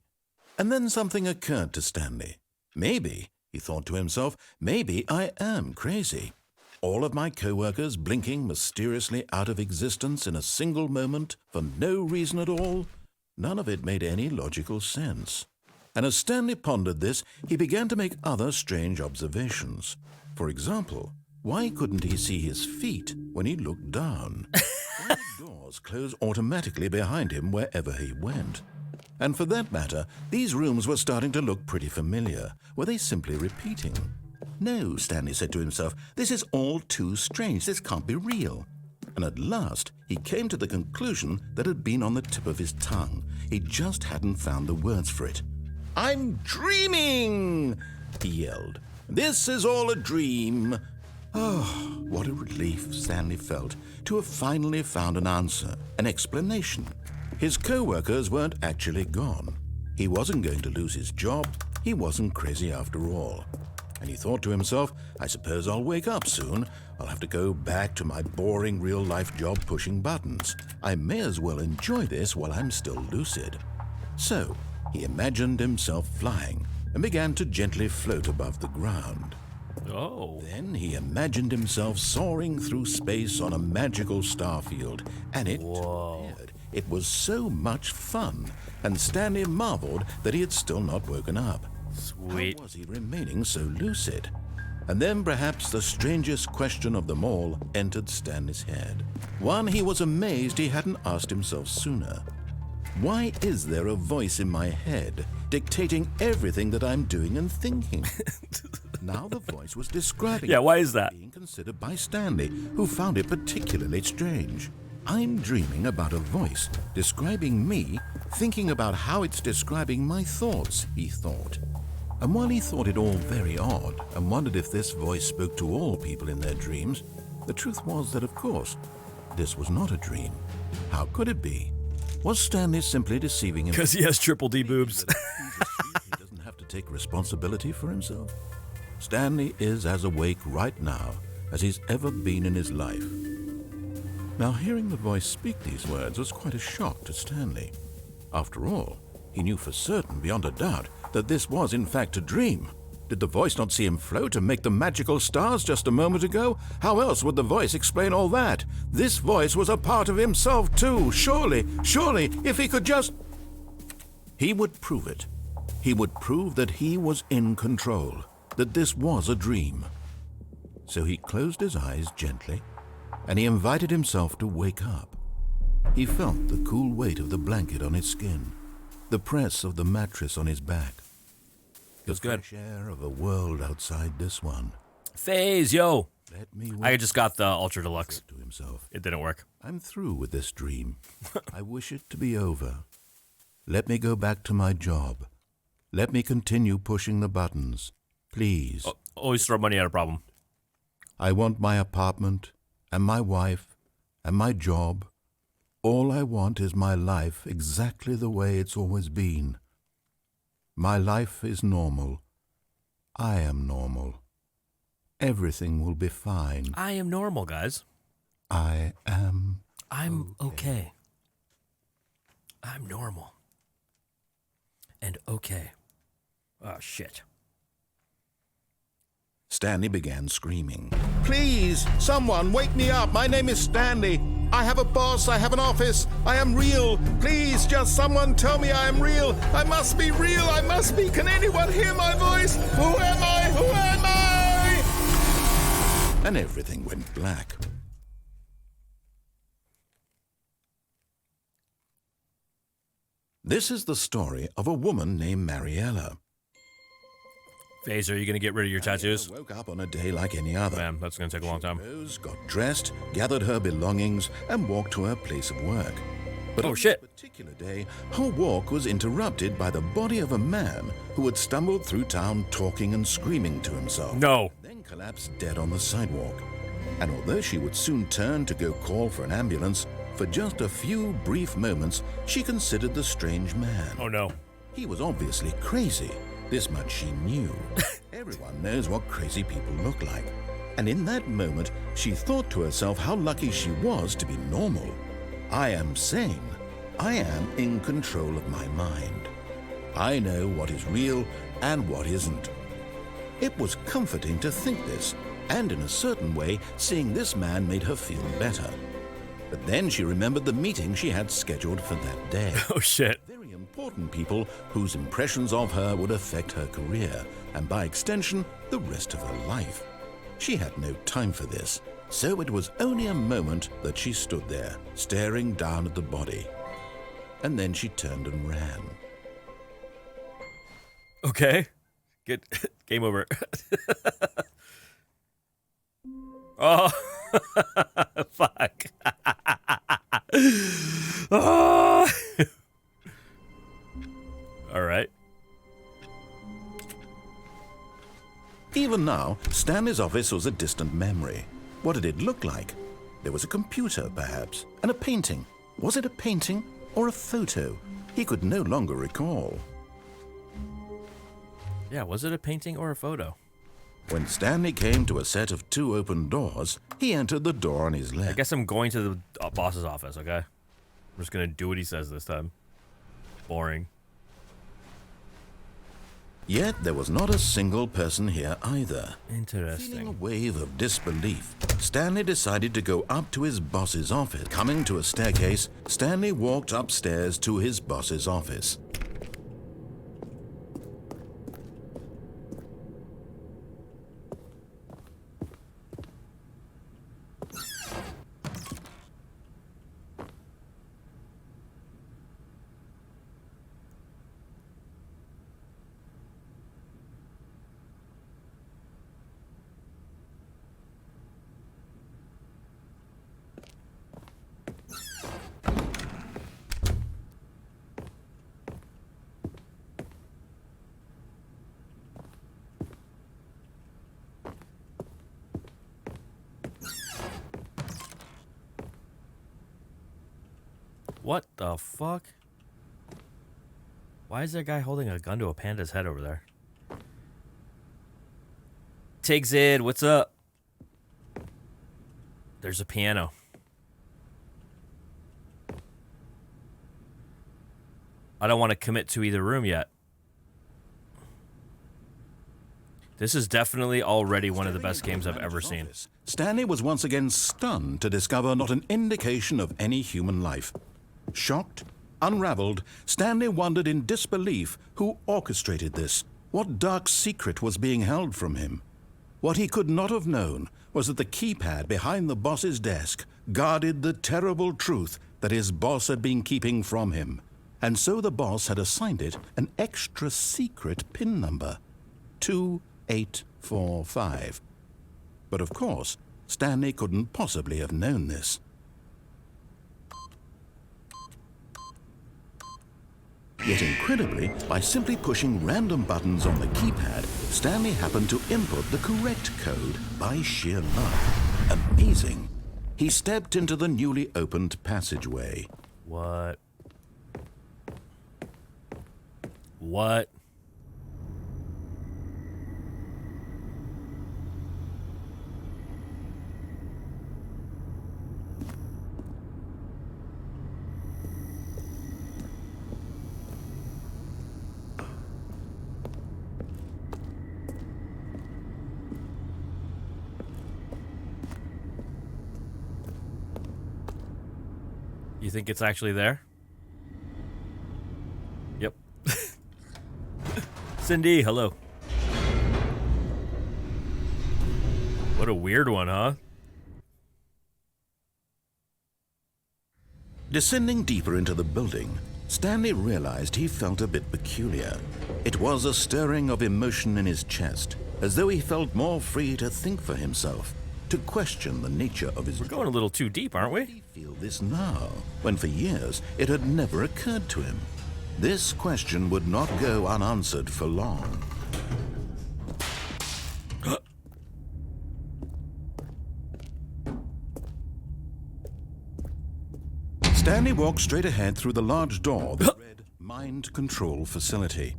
And then something occurred to Stanley. Maybe, he thought to himself, maybe I am crazy. All of my co-workers blinking mysteriously out of existence in a single moment for no reason at all? None of it made any logical sense. And as Stanley pondered this, he began to make other strange observations. For example, why couldn't he see his feet when he looked down? Why did doors close automatically behind him wherever he went? And for that matter, these rooms were starting to look pretty familiar. Were they simply repeating? No, Stanley said to himself, this is all too strange. This can't be real. And at last, he came to the conclusion that had been on the tip of his tongue. He just hadn't found the words for it. I'm dreaming, he yelled. This is all a dream. Oh, what a relief Stanley felt to have finally found an answer, an explanation. His co-workers weren't actually gone. He wasn't going to lose his job. He wasn't crazy after all. And he thought to himself, I suppose I'll wake up soon. I'll have to go back to my boring real-life job pushing buttons. I may as well enjoy this while I'm still lucid. So, He imagined himself flying and began to gently float above the ground. Oh. Then he imagined himself soaring through space on a magical starfield, and it appeared. It was so much fun, and Stanley marveled that he had still not woken up. Sweet. How was he remaining so lucid? And then perhaps the strangest question of them all entered Stanley's head. One he was amazed he hadn't asked himself sooner. Why is there a voice in my head dictating everything that I'm doing and thinking? Now the voice was describing Yeah, why is that? being considered by Stanley, who found it particularly strange. I'm dreaming about a voice describing me, thinking about how it's describing my thoughts, he thought. And while he thought it all very odd and wondered if this voice spoke to all people in their dreams, the truth was that, of course, this was not a dream. How could it be? Was Stanley simply deceiving him? Because he has triple D boobs. He doesn't have to take responsibility for himself. Stanley is as awake right now as he's ever been in his life. Now, hearing the voice speak these words was quite a shock to Stanley. After all, he knew for certain, beyond a doubt, that this was in fact a dream. Did the voice not see him float and make the magical stars just a moment ago? How else would the voice explain all that? This voice was a part of himself too. Surely, if he could just... He would prove it. He would prove that he was in control, that this was a dream. So he closed his eyes gently, and he invited himself to wake up. He felt the cool weight of the blanket on his skin, the press of the mattress on his back. Feels good. Fresh air of a world outside this one. Phase, yo. Let me I just got the Ultra Deluxe. to himself. It didn't work. I'm through with this dream. I wish it to be over. Let me go back to my job. Let me continue pushing the buttons. Please. Always throw money at a problem. I want my apartment and my wife and my job. All I want is my life exactly the way it's always been. My life is normal. I am normal. Everything will be fine. I am normal, guys. I'm okay. I'm normal. And okay. Oh, shit. Stanley began screaming. Please, someone, wake me up. My name is Stanley. I have a boss. I have an office. I am real. Please, just someone tell me I am real. I must be real. I must be. Can anyone hear my voice? Who am I? Who am I? And everything went black. This is the story of a woman named Mariella. Phase, are you going to get rid of your tattoos? Mariella woke up on a day like any other. Man, that's going to take a long time. Rose, got dressed, gathered her belongings, and walked to her place of work. But Oh, on shit. this particular day, her walk was interrupted by the body of a man who had stumbled through town talking and screaming to himself. No. Then collapsed dead on the sidewalk. And although she would soon turn to go call for an ambulance, for just a few brief moments, she considered the strange man. Oh, no. He was obviously crazy. This much she knew. Everyone knows what crazy people look like. And in that moment, she thought to herself how lucky she was to be normal. I am sane. I am in control of my mind. I know what is real and what isn't. It was comforting to think this, and in a certain way, seeing this man made her feel better. But then she remembered the meeting she had scheduled for that day. Oh, shit. Very important people whose impressions of her would affect her career, and by extension, the rest of her life. She had no time for this, so it was only a moment that she stood there, staring down at the body. And then she turned and ran. Okay. Good. Game over. Oh. Fuck. Oh. All right. Even now, Stanley's office was a distant memory. What did it look like? There was a computer, perhaps, and a painting. Was it a painting or a photo? He could no longer recall. Yeah, was it a painting or a photo? When Stanley came to a set of 2 open doors, he entered the door on his left. I guess I'm going to the boss's office, okay? I'm just gonna do what he says this time. Boring. Yet there was not a single person here either. Feeling a Interesting. wave of disbelief, Stanley decided to go up to his boss's office. Coming to a staircase, Stanley walked upstairs to his boss's office. What the fuck? Why is that guy holding a gun to a panda's head over there? Take Zid, what's up? There's a piano. I don't want to commit to either room yet. This is definitely already one of the best games I've ever seen. Stanley was once again stunned to discover not an indication of any human life. Shocked, unraveled, Stanley wondered in disbelief who orchestrated this. What dark secret was being held from him? What he could not have known was that the keypad behind the boss's desk guarded the terrible truth that his boss had been keeping from him. And so the boss had assigned it an extra secret PIN number, 2845. But of course, Stanley couldn't possibly have known this. Yet incredibly, by simply pushing random buttons on the keypad, Stanley happened to input the correct code by sheer luck. Amazing. He stepped into the newly opened passageway. What? What? You think it's actually there? Yep. Cindy, hello. What a weird one, huh? Descending deeper into the building, Stanley realized he felt a bit peculiar. It was a stirring of emotion in his chest, as though he felt more free to think for himself, to question the nature of his... We're going a little too deep, aren't we? Why did he feel this now, when for years it had never occurred to him? This question would not go unanswered for long. Stanley walked straight ahead through the large door that read Mind Control Facility.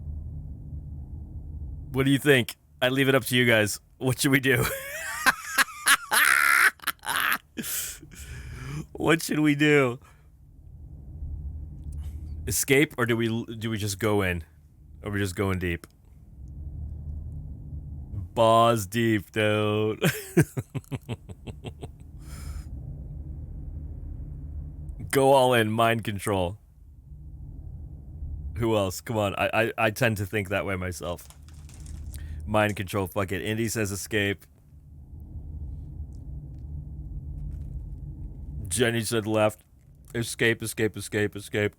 What do you think? I leave it up to you guys. What should we do? What should we do? Escape, or do we just go in? Or we just going deep? Balls deep, dude. Go all in, mind control. Who else? Come on, I tend to think that way myself. Mind control, fuck it. Indy says escape. Jenny said left. Escape, escape, escape, escape.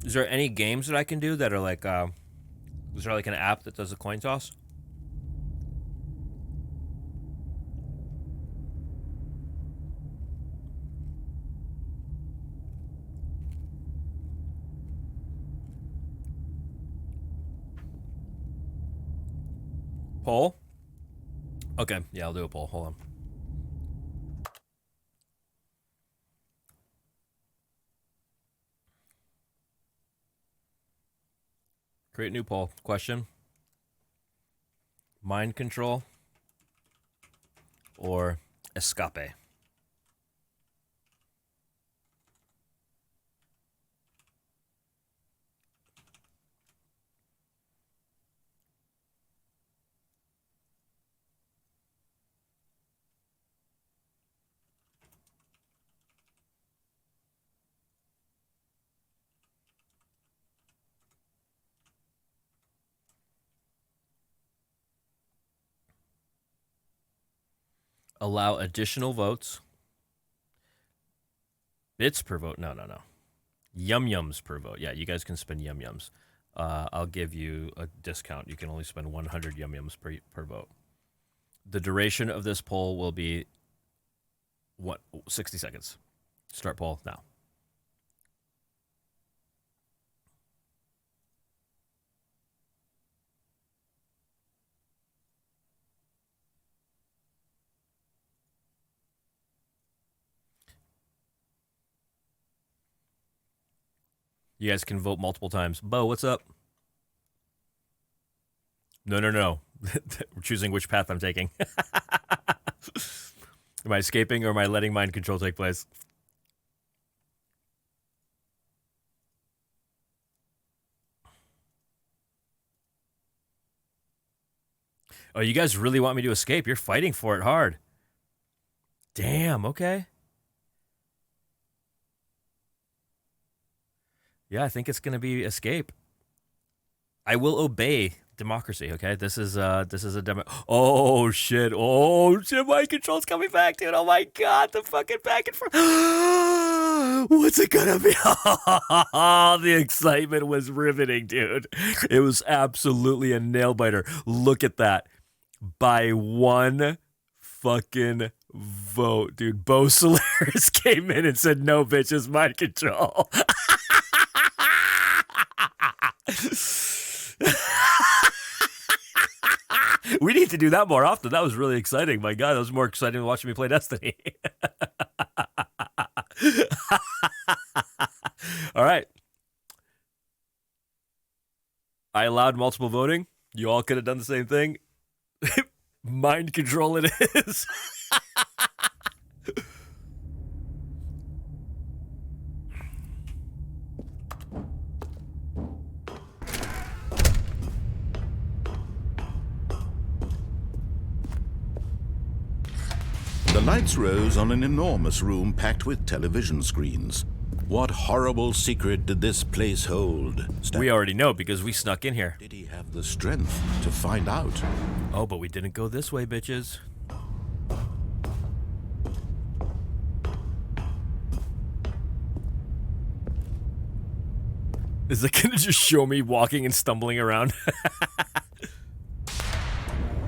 Is there any games that I can do that are like, is there like an app that does a coin toss? Poll? Okay, yeah, I'll do a poll. Hold on. Create new poll. Question. Mind control or escape? Allow additional votes. Bits per vote. No. Yum-yums per vote. Yeah, you guys can spend yum-yums. I'll give you a discount. You can only spend 100 yum-yums per vote. The duration of this poll will be, 60 seconds. Start poll now. You guys can vote multiple times. Bo, what's up? No. We're choosing which path I'm taking. Am I escaping or am I letting mind control take place? Oh, you guys really want me to escape? You're fighting for it hard. Damn, okay. Yeah, I think it's going to be escape. I will obey democracy, okay? This is a demo. Oh shit, mind control's coming back, dude. Oh my god, the fucking back and forth. What's it gonna be? The excitement was riveting, dude. It was absolutely a nail biter. Look at that. By one fucking vote, dude. Bo Solaris came in and said, no, bitches, mind control. We need to do that more often. That was really exciting. My God, that was more exciting than watching me play Destiny. All right. I allowed multiple voting. You all could have done the same thing. Mind control it is. The lights rose on an enormous room packed with television screens. What horrible secret did this place hold? We already know because we snuck in here. Did he have the strength to find out? Oh, but we didn't go this way, bitches. Is it gonna just show me walking and stumbling around?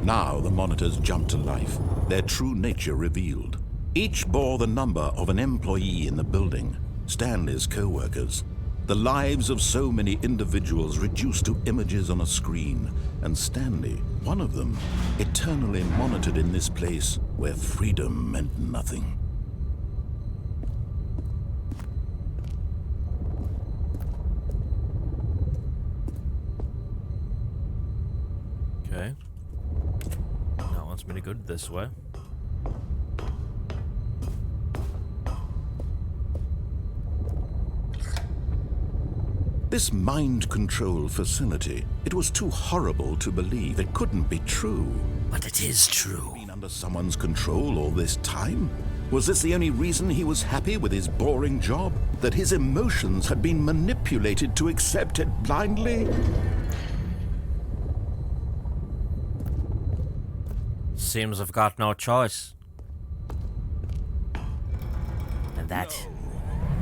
Now the monitors jumped to life, their true nature revealed. Each bore the number of an employee in the building, Stanley's co-workers. The lives of so many individuals reduced to images on a screen, and Stanley, one of them, eternally monitored in this place where freedom meant nothing. Okay. Now it wants me to go this way. This mind control facility, it was too horrible to believe. It couldn't be true. But it is true. Been under someone's control all this time? Was this the only reason he was happy with his boring job? That his emotions had been manipulated to accept it blindly? Seems I've got no choice. And that...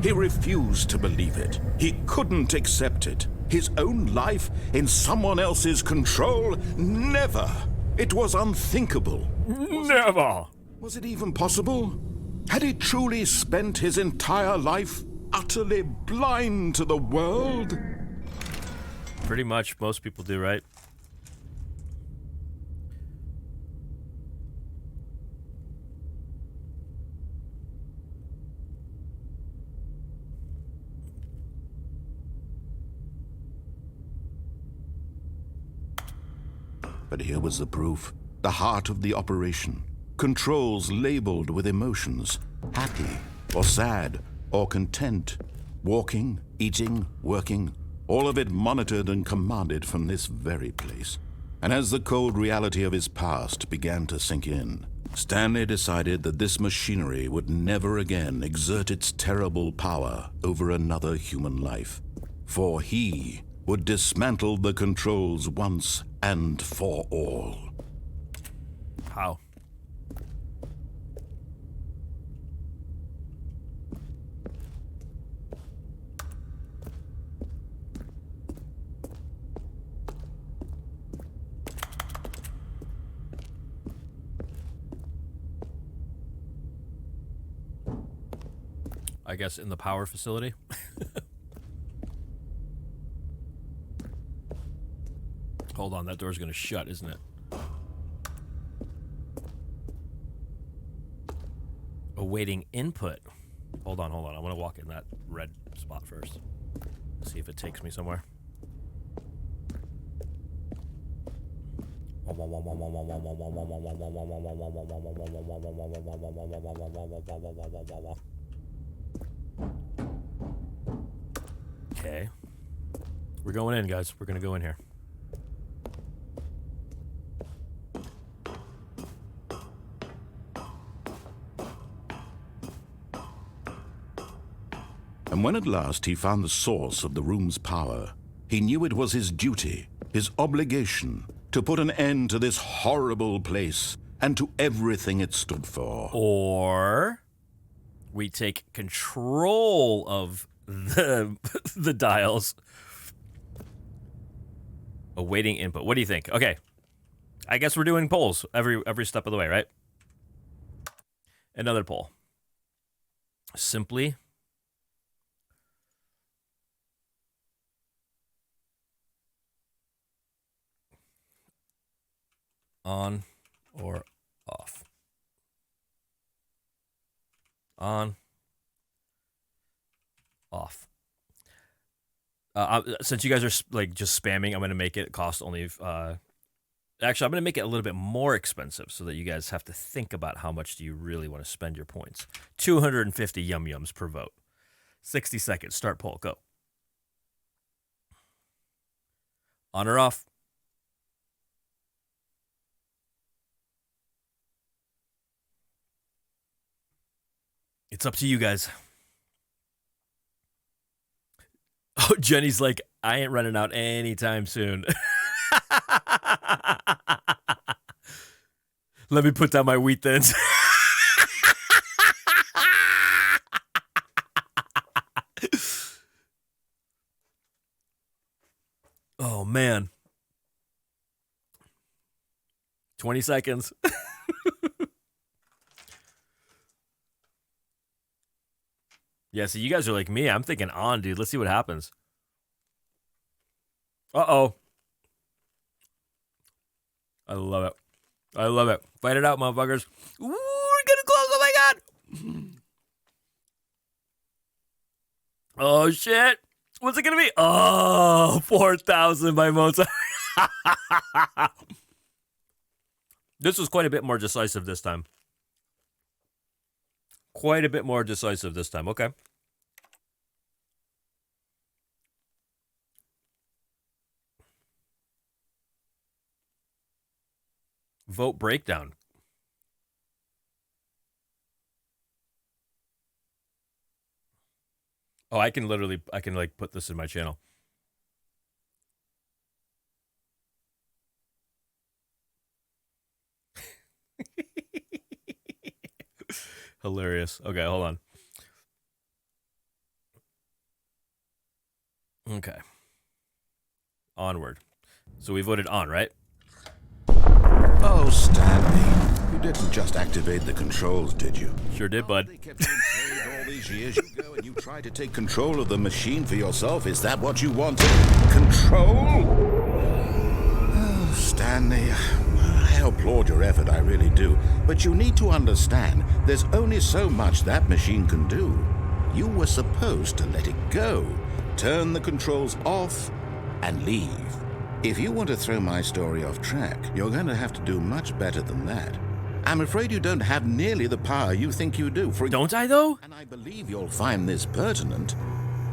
He refused to believe it. He couldn't accept it. His own life in someone else's control? Never! It was unthinkable. Never! Was it even possible? Had he truly spent his entire life utterly blind to the world? Pretty much, most people do, right? But here was the proof. The heart of the operation. Controls labeled with emotions. Happy, or sad, or content. Walking, eating, working. All of it monitored and commanded from this very place. And as the cold reality of his past began to sink in, Stanley decided that this machinery would never again exert its terrible power over another human life. For he would dismantle the controls once and for all. How? I guess in the power facility. Hold on, that door's gonna shut, isn't it? Awaiting input. Hold on. I want to walk in that red spot first. See if it takes me somewhere. Okay. We're going in, guys. We're gonna go in here. And when at last he found the source of the room's power, he knew it was his duty, his obligation, to put an end to this horrible place and to everything it stood for. Or we take control of the dials. Awaiting input. What do you think? Okay. I guess we're doing polls every step of the way, right? Another poll. Simply on or off? On. Off. Since you guys are like just spamming, I'm going to make it cost only... Actually, I'm going to make it a little bit more expensive so that you guys have to think about how much do you really want to spend your points. 250 yum-yums per vote. 60 seconds. Start poll. Go. On or off? It's up to you guys. Oh, Jenny's like, I ain't running out anytime soon. Let me put down my wheat thins. Oh, man. 20 seconds. Yeah, so you guys are like me. I'm thinking on, dude. Let's see what happens. Uh-oh. I love it. I love it. Fight it out, motherfuckers. Ooh, we're getting close. Oh, my God. Oh, shit. What's it going to be? Oh, 4,000 by Mozart. This was quite a bit more decisive this time. Quite a bit more decisive this time. Okay. Vote breakdown. Oh, I can like put this in my channel. Hilarious. Okay, hold on. Okay. Onward. So we voted on, right? Oh, Stanley, you didn't just activate the controls, did you? Sure did, bud. They kept you enslaved all these years. You go and you try to take control of the machine for yourself. Is that what you wanted? Control? Oh, Stanley, I applaud your effort, I really do. But you need to understand, there's only so much that machine can do. You were supposed to let it go, turn the controls off, and leave. If you want to throw my story off track, you're going to have to do much better than that. I'm afraid you don't have nearly the power you think you do. Don't I, though? And I believe you'll find this pertinent.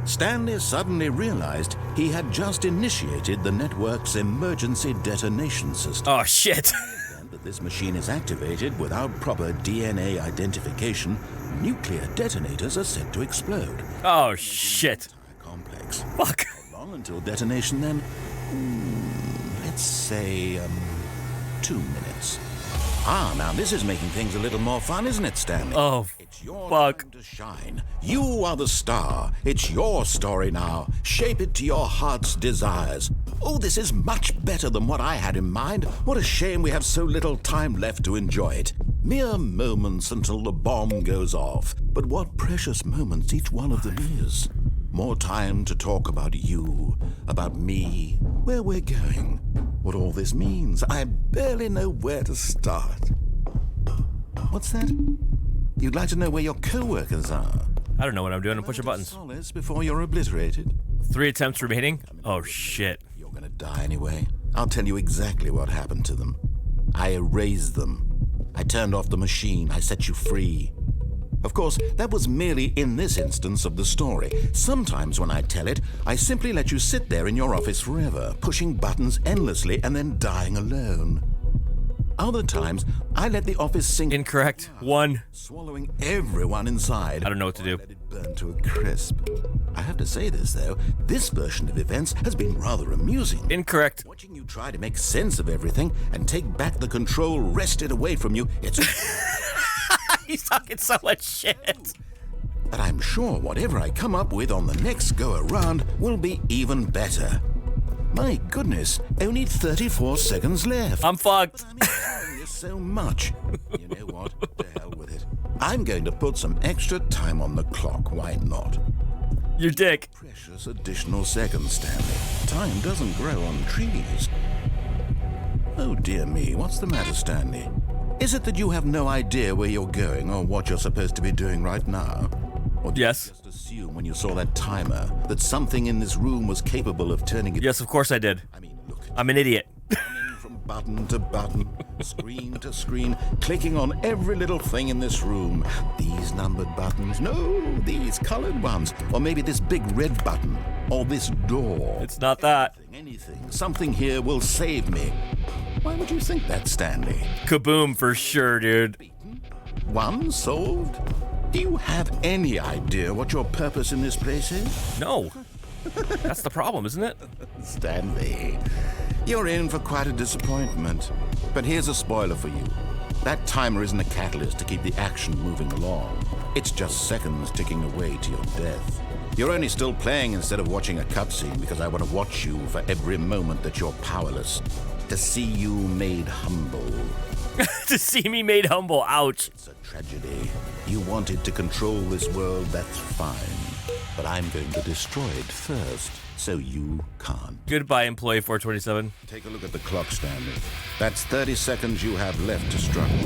Stanley suddenly realized he had just initiated the network's emergency detonation system. Oh, shit. And that this machine is activated without proper DNA identification, nuclear detonators are set to explode. Oh, shit. Complex. Fuck. How long until detonation then? Let's say, 2 minutes. Ah, now this is making things a little more fun, isn't it, Stanley? Oh, it's your fuck. time to shine. You are the star. It's your story now. Shape it to your heart's desires. Oh, this is much better than what I had in mind. What a shame we have so little time left to enjoy it. Mere moments until the bomb goes off. But what precious moments each one of them is. More time to talk about you, about me, where we're going, what all this means. I barely know where to start. What's that? You'd like to know where your co-workers are? I don't know what I'm doing. I'm pushing buttons. Solace before you're obliterated. 3 attempts remaining? Oh, shit. You're gonna die anyway. I'll tell you exactly what happened to them. I erased them. I turned off the machine. I set you free. Of course, that was merely in this instance of the story. Sometimes when I tell it, I simply let you sit there in your office forever, pushing buttons endlessly and then dying alone. Other times, I let the office sink... Incorrect. 1. Swallowing everyone inside. I don't know what to do. Let it burn to a crisp. I have to say this, though. This version of events has been rather amusing. Incorrect. Watching you try to make sense of everything and take back the control wrested away from you, it's... He's talking so much shit. But I'm sure whatever I come up with on the next go-around will be even better. My goodness, only 34 seconds left. I'm fucked. I'm enjoying this so much. You know what? To hell with it. I'm going to put some extra time on the clock. Why not? Your dick. Precious additional seconds, Stanley. Time doesn't grow on trees. Oh dear me, what's the matter, Stanley? Is it that you have no idea where you're going or what you're supposed to be doing right now? Or did Yes. you just assume when you saw that timer that something in this room was capable of turning it... Yes, of course I did. I mean, look. I'm an idiot. Running from button to button, screen to screen, clicking on every little thing in this room. These numbered buttons. No, these colored ones. Or maybe this big red button. Or this door. It's not that. Anything. Something here will save me. Why would you think that, Stanley? Kaboom for sure, dude. One solved? Do you have any idea what your purpose in this place is? No. That's the problem, isn't it? Stanley, you're in for quite a disappointment. But here's a spoiler for you. That timer isn't a catalyst to keep the action moving along. It's just seconds ticking away to your death. You're only still playing instead of watching a cutscene because I want to watch you for every moment that you're powerless. To see you made humble. To see me made humble. Ouch. It's a tragedy. You wanted to control this world, that's fine. But I'm going to destroy it first, so you can't. Goodbye, employee 427. Take a look at the clock, Stanley. That's 30 seconds you have left to struggle.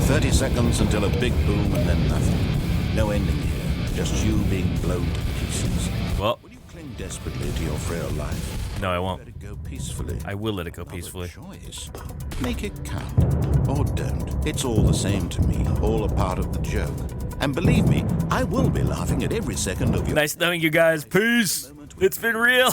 30 seconds until a big boom and then nothing. No ending here, just you being blown to pieces. Well, Will you cling desperately to your frail life? no, I won't. Let it go peacefully. I will let it go Another peacefully. choice. Make it count. Or don't. It's all the same to me. All a part of the joke. And believe me, I will be laughing at every second of your... Nice knowing you guys. Peace. It's been real.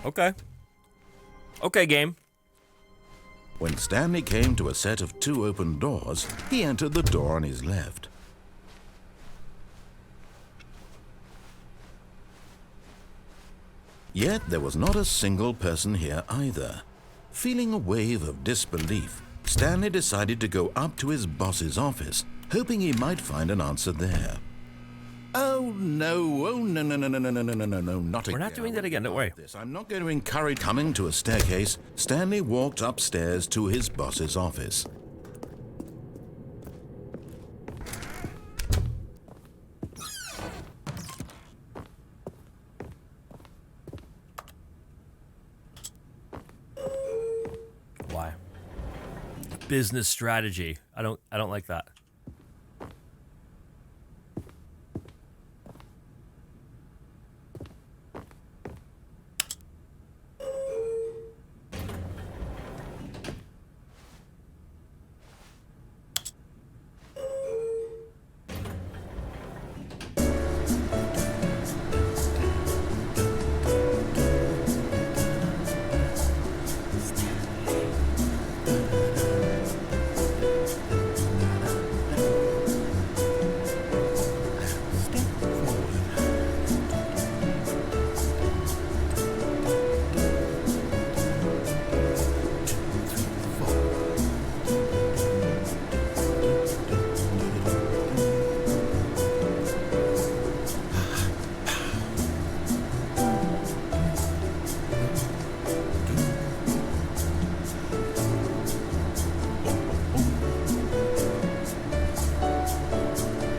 Okay. Okay, game. When Stanley came to a set of 2 open doors, he entered the door on his left. Yet there was not a single person here either. Feeling a wave of disbelief, Stanley decided to go up to his boss's office, hoping he might find an answer there. Oh no, no, not again. We're not doing that again, don't worry. I'm not going to encourage coming to a staircase. Stanley walked upstairs to his boss's office. business strategy. I don't like that.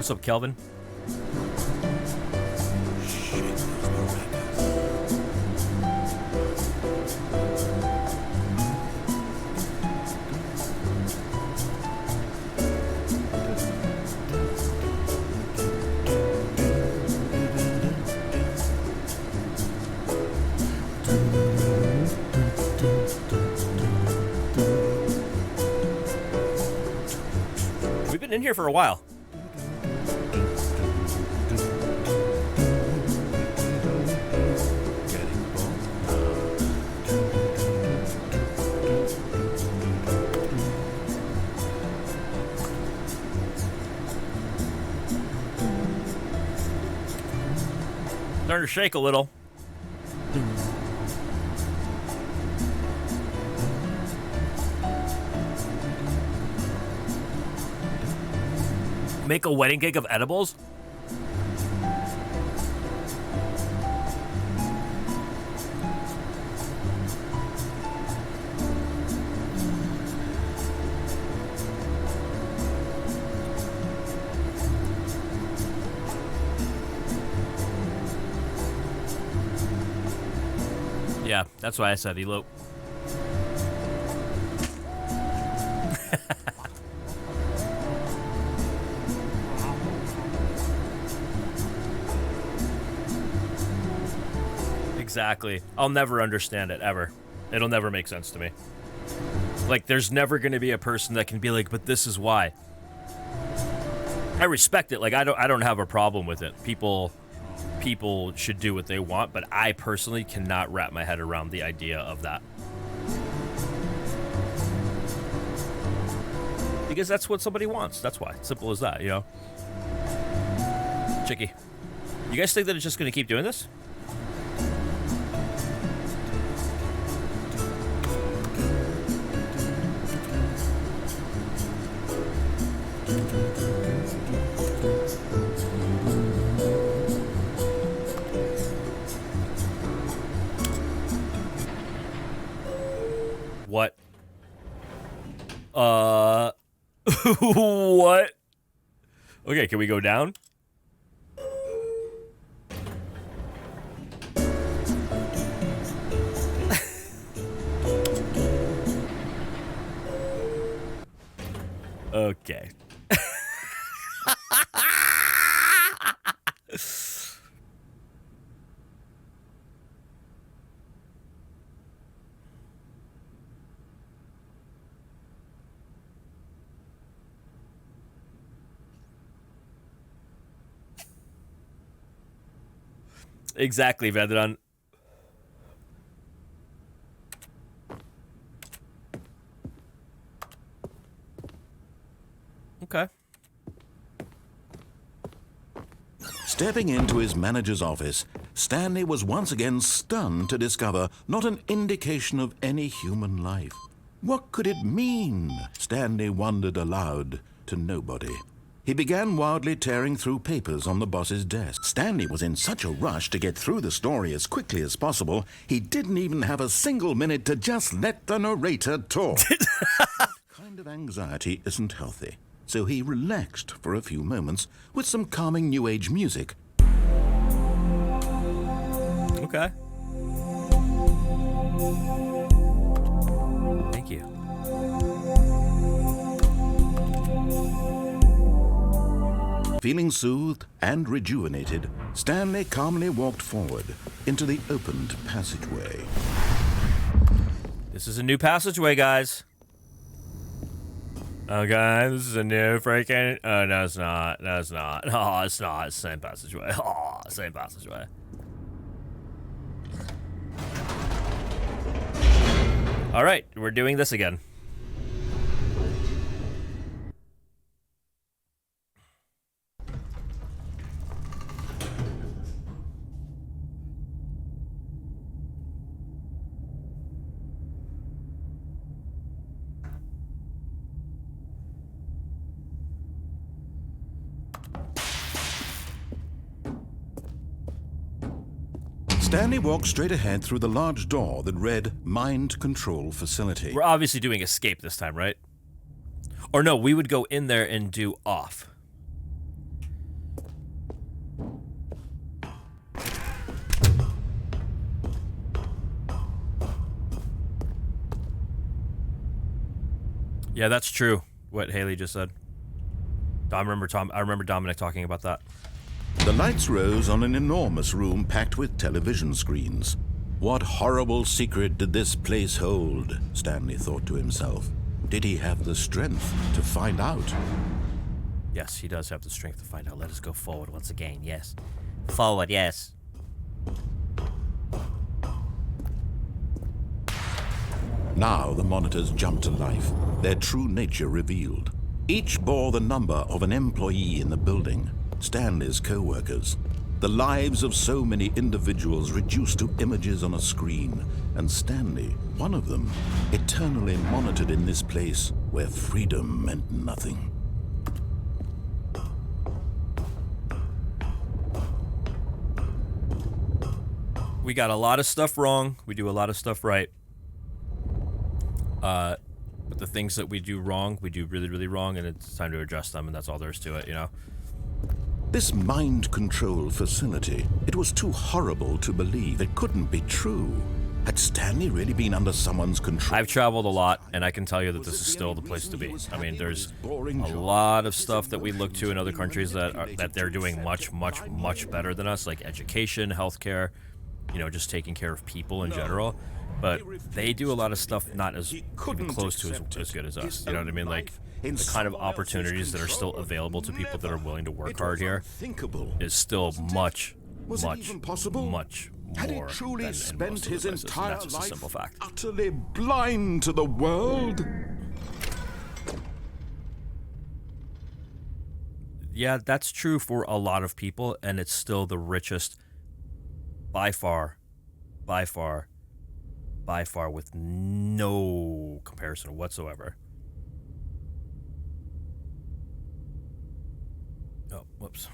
What's up, Kelvin? We've been in here for a while. Starting to shake a little. Make a wedding cake of edibles? Yeah, that's why I said elope. Exactly. I'll never understand it, ever. It'll never make sense to me. Like, there's never going to be a person that can be like, but this is why. I respect it. Like, I don't have a problem with it. People should do what they want, but I personally cannot wrap my head around the idea of that. Because that's what somebody wants. That's why. Simple as that, you know? Chicky, you guys think that it's just going to keep doing this? What? What? Okay, can we go down? Okay. Exactly, Vedran. Okay. Stepping into his manager's office, Stanley was once again stunned to discover not an indication of any human life. What could it mean? Stanley wondered aloud to nobody. He began wildly tearing through papers on the boss's desk. Stanley was in such a rush to get through the story as quickly as possible, he didn't even have a single minute to just let the narrator talk. Kind of anxiety isn't healthy, so he relaxed for a few moments with some calming New Age music. Okay. Thank you. Feeling soothed and rejuvenated, Stanley calmly walked forward into the opened passageway. This is a new passageway, guys. Okay, this is a new freaking... Oh, no, it's not. No, it's not. Oh, it's not. It's the same passageway. Oh, same passageway. All right, we're doing this again. Stanley walked straight ahead through the large door that read Mind Control Facility. We're obviously doing escape this time, right? Or no, we would go in there and do off. Yeah, that's true, what Haley just said. I remember Dominic talking about that. The lights rose on an enormous room packed with television screens. What horrible secret did this place hold? Stanley thought to himself. Did he have the strength to find out? Yes, he does have the strength to find out. Let us go forward once again, yes. Forward, yes. Now the monitors jumped to life, their true nature revealed. Each bore the number of an employee in the building, Stanley's co-workers. The lives of so many individuals reduced to images on a screen, and Stanley, one of them, eternally monitored in this place where freedom meant nothing. We got a lot of stuff wrong. We do a lot of stuff right. But the things that we do wrong, we do really, really wrong, and it's time to address them, and that's all there is to it, you know? This mind control facility, it was too horrible to believe. It couldn't be true. Had Stanley really been under someone's control? I've traveled a lot, and I can tell you that this is still the place to be. I mean, there's a lot of stuff that we look to in other countries that they're doing much, much, much better than us, like education, healthcare, you know, just taking care of people in general. But they do a lot of stuff not as even close to as good as us. You know what I mean? Like, the kind of opportunities that are still available to people that are willing to work hard here is still much, much more Had he truly than spent most of his the places, and entire that's just a life simple fact. utterly blind to the world? Yeah, that's true for a lot of people, and it's still the richest by far, with no comparison whatsoever. Oh, whoops.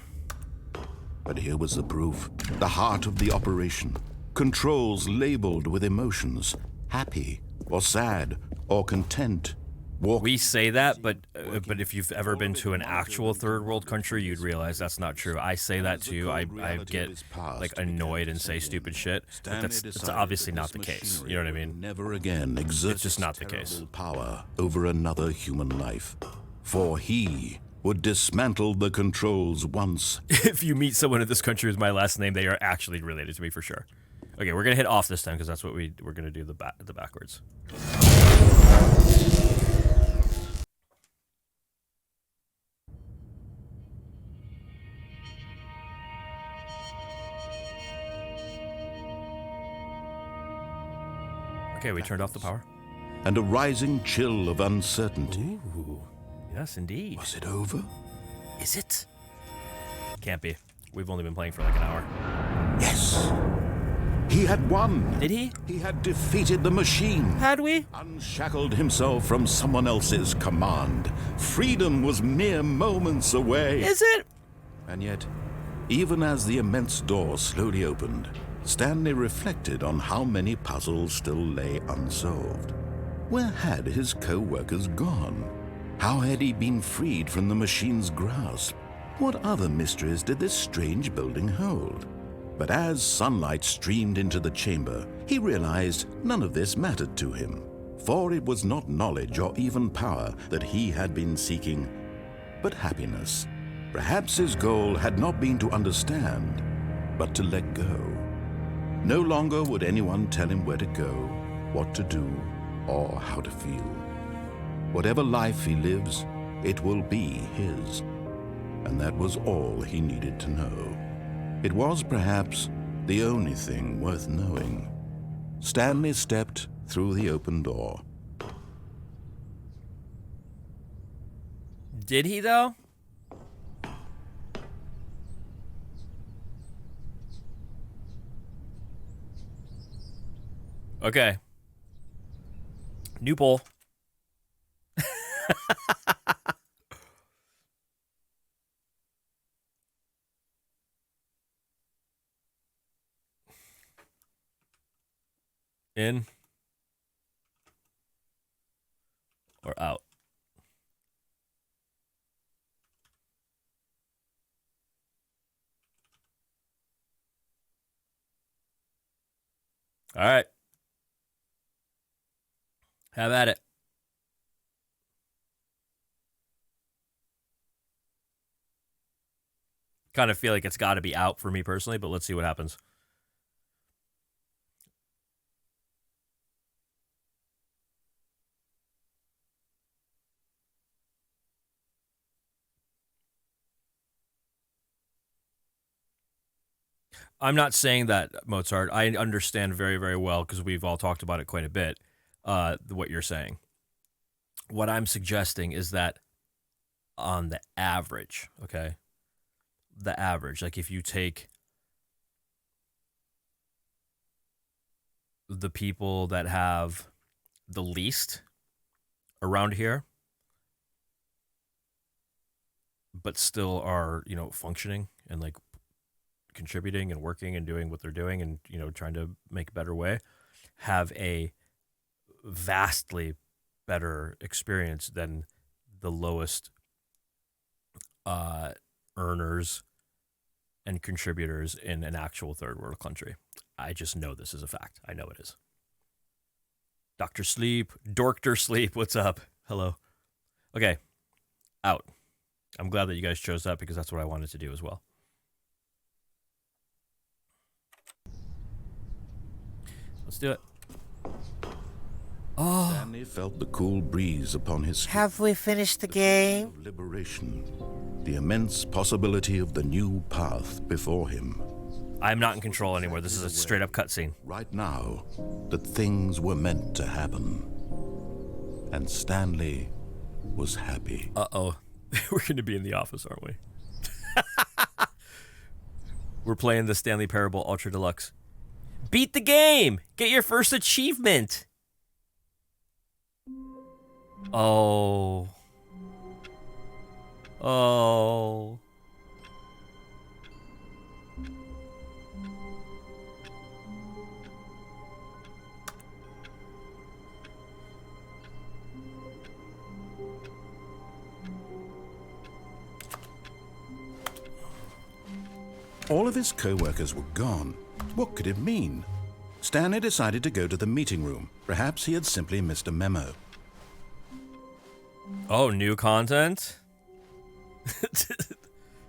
But here was the proof. The heart of the operation. Controls labeled with emotions. Happy, or sad, or content. We say that, but if you've ever been to an actual third world country, you'd realize that's not true. I say that too. I get like annoyed and say stupid shit, but that's obviously not the case. You know what I mean? Never again exert It's just not the case. power over another human life. For he would dismantle the controls once. If you meet someone in this country with my last name, they are actually related to me for sure. Okay, we're gonna hit off this time because that's what we're gonna do the backwards. Okay, we turned off the power. And a rising chill of uncertainty. Ooh, yes, indeed. Was it over? Is it? Can't be. We've only been playing for like an hour. Yes. He had won. Did he? He had defeated the machine. Had we? Unshackled himself from someone else's command. Freedom was mere moments away. Is it? And yet, even as the immense door slowly opened, Stanley reflected on how many puzzles still lay unsolved. Where had his co-workers gone? How had he been freed from the machine's grasp? What other mysteries did this strange building hold? But as sunlight streamed into the chamber, he realized none of this mattered to him, for it was not knowledge or even power that he had been seeking, but happiness. Perhaps his goal had not been to understand, but to let go. No longer would anyone tell him where to go, what to do, or how to feel. Whatever life he lives, it will be his. And that was all he needed to know. It was perhaps the only thing worth knowing. Stanley stepped through the open door. Did he, though? Okay. New poll. In or out? All right. Have at it. Kind of feel like it's got to be out for me personally, but let's see what happens. I'm not saying that, Mozart. I understand very, very well because we've all talked about it quite a bit, what you're saying. What I'm suggesting is that on the average, okay, the average, like if you take the people that have the least around here, but still are, functioning and like contributing and working and doing what they're doing and, trying to make a better way, have a vastly better experience than the lowest earners and contributors in an actual third world country. I just know this is a fact. I know it is. Dr. Sleep, Dorkter Sleep, what's up? Hello. Okay, out. I'm glad that you guys chose that because that's what I wanted to do as well. Let's do it. Oh. Stanley felt the cool breeze upon his skin. Have we finished the game? Liberation, the immense possibility of the new path before him. I'm not in control anymore. This is a straight up cutscene. Right now, that things were meant to happen. And Stanley was happy. Uh-oh. We're going to be in the office, aren't we? We're playing the Stanley Parable Ultra Deluxe. Beat the game! Get your first achievement! Oh. Oh. All of his co-workers were gone. What could it mean? Stanley decided to go to the meeting room. Perhaps he had simply missed a memo. Oh, new content?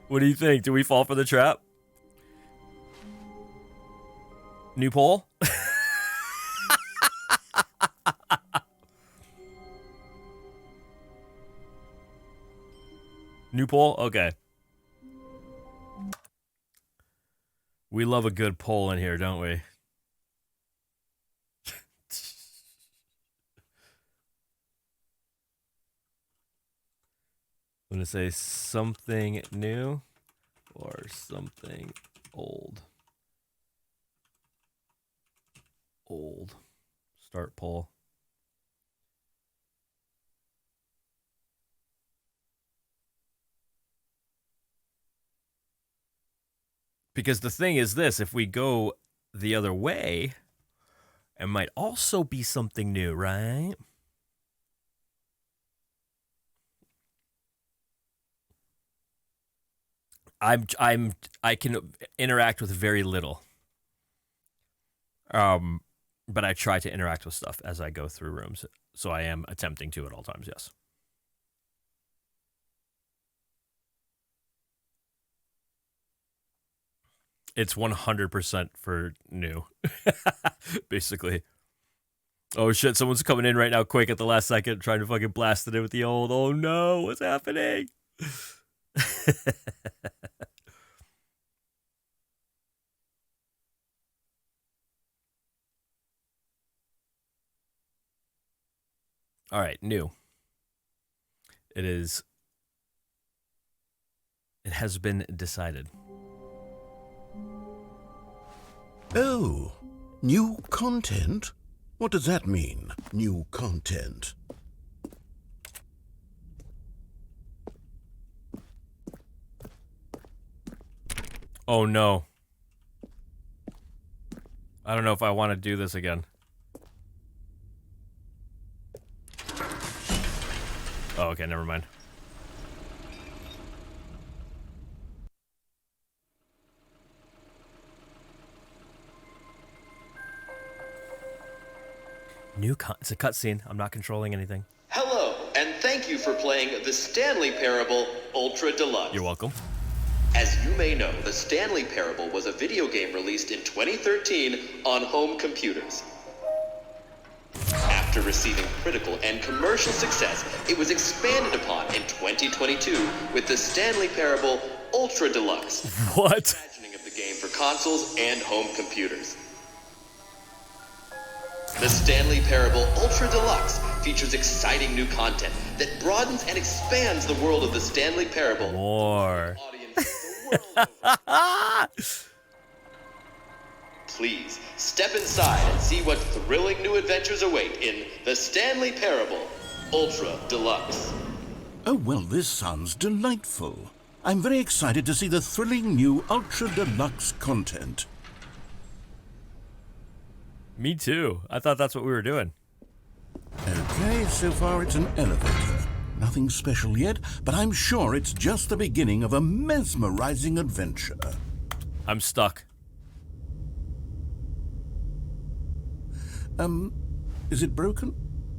What do you think? Do we fall for the trap? New poll? New poll? Okay. We love a good poll in here, don't we? I'm going to say something new or something old. Old. Start poll. Because the thing is this, if we go the other way, it might also be something new, right? I can interact with very little. But I try to interact with stuff as I go through rooms. So I am attempting to at all times, yes. It's 100% for new. Basically. Oh shit, someone's coming in right now quick at the last second trying to fucking blast it in with the old. Oh no, what's happening? All right, new. It has been decided. Oh, new content? What does that mean, new content? Oh no. I don't know if I want to do this again. Oh, okay, never mind. It's a cutscene. I'm not controlling anything. Hello, and thank you for playing the Stanley Parable Ultra Deluxe. You're welcome. As you may know, the Stanley Parable was a video game released in 2013 on home computers. After receiving critical and commercial success, it was expanded upon in 2022 with the Stanley Parable Ultra Deluxe. What? Reimagining of the game for consoles and home computers. The Stanley Parable Ultra Deluxe features exciting new content that broadens and expands the world of the Stanley Parable. More. Audiences the world over. Please step inside and see what thrilling new adventures await in the Stanley Parable Ultra Deluxe. Oh, well, this sounds delightful. I'm very excited to see the thrilling new Ultra Deluxe content. Me too. I thought that's what we were doing. Okay, so far it's an elevator. Nothing special yet, but I'm sure it's just the beginning of a mesmerizing adventure. I'm stuck. Is it broken?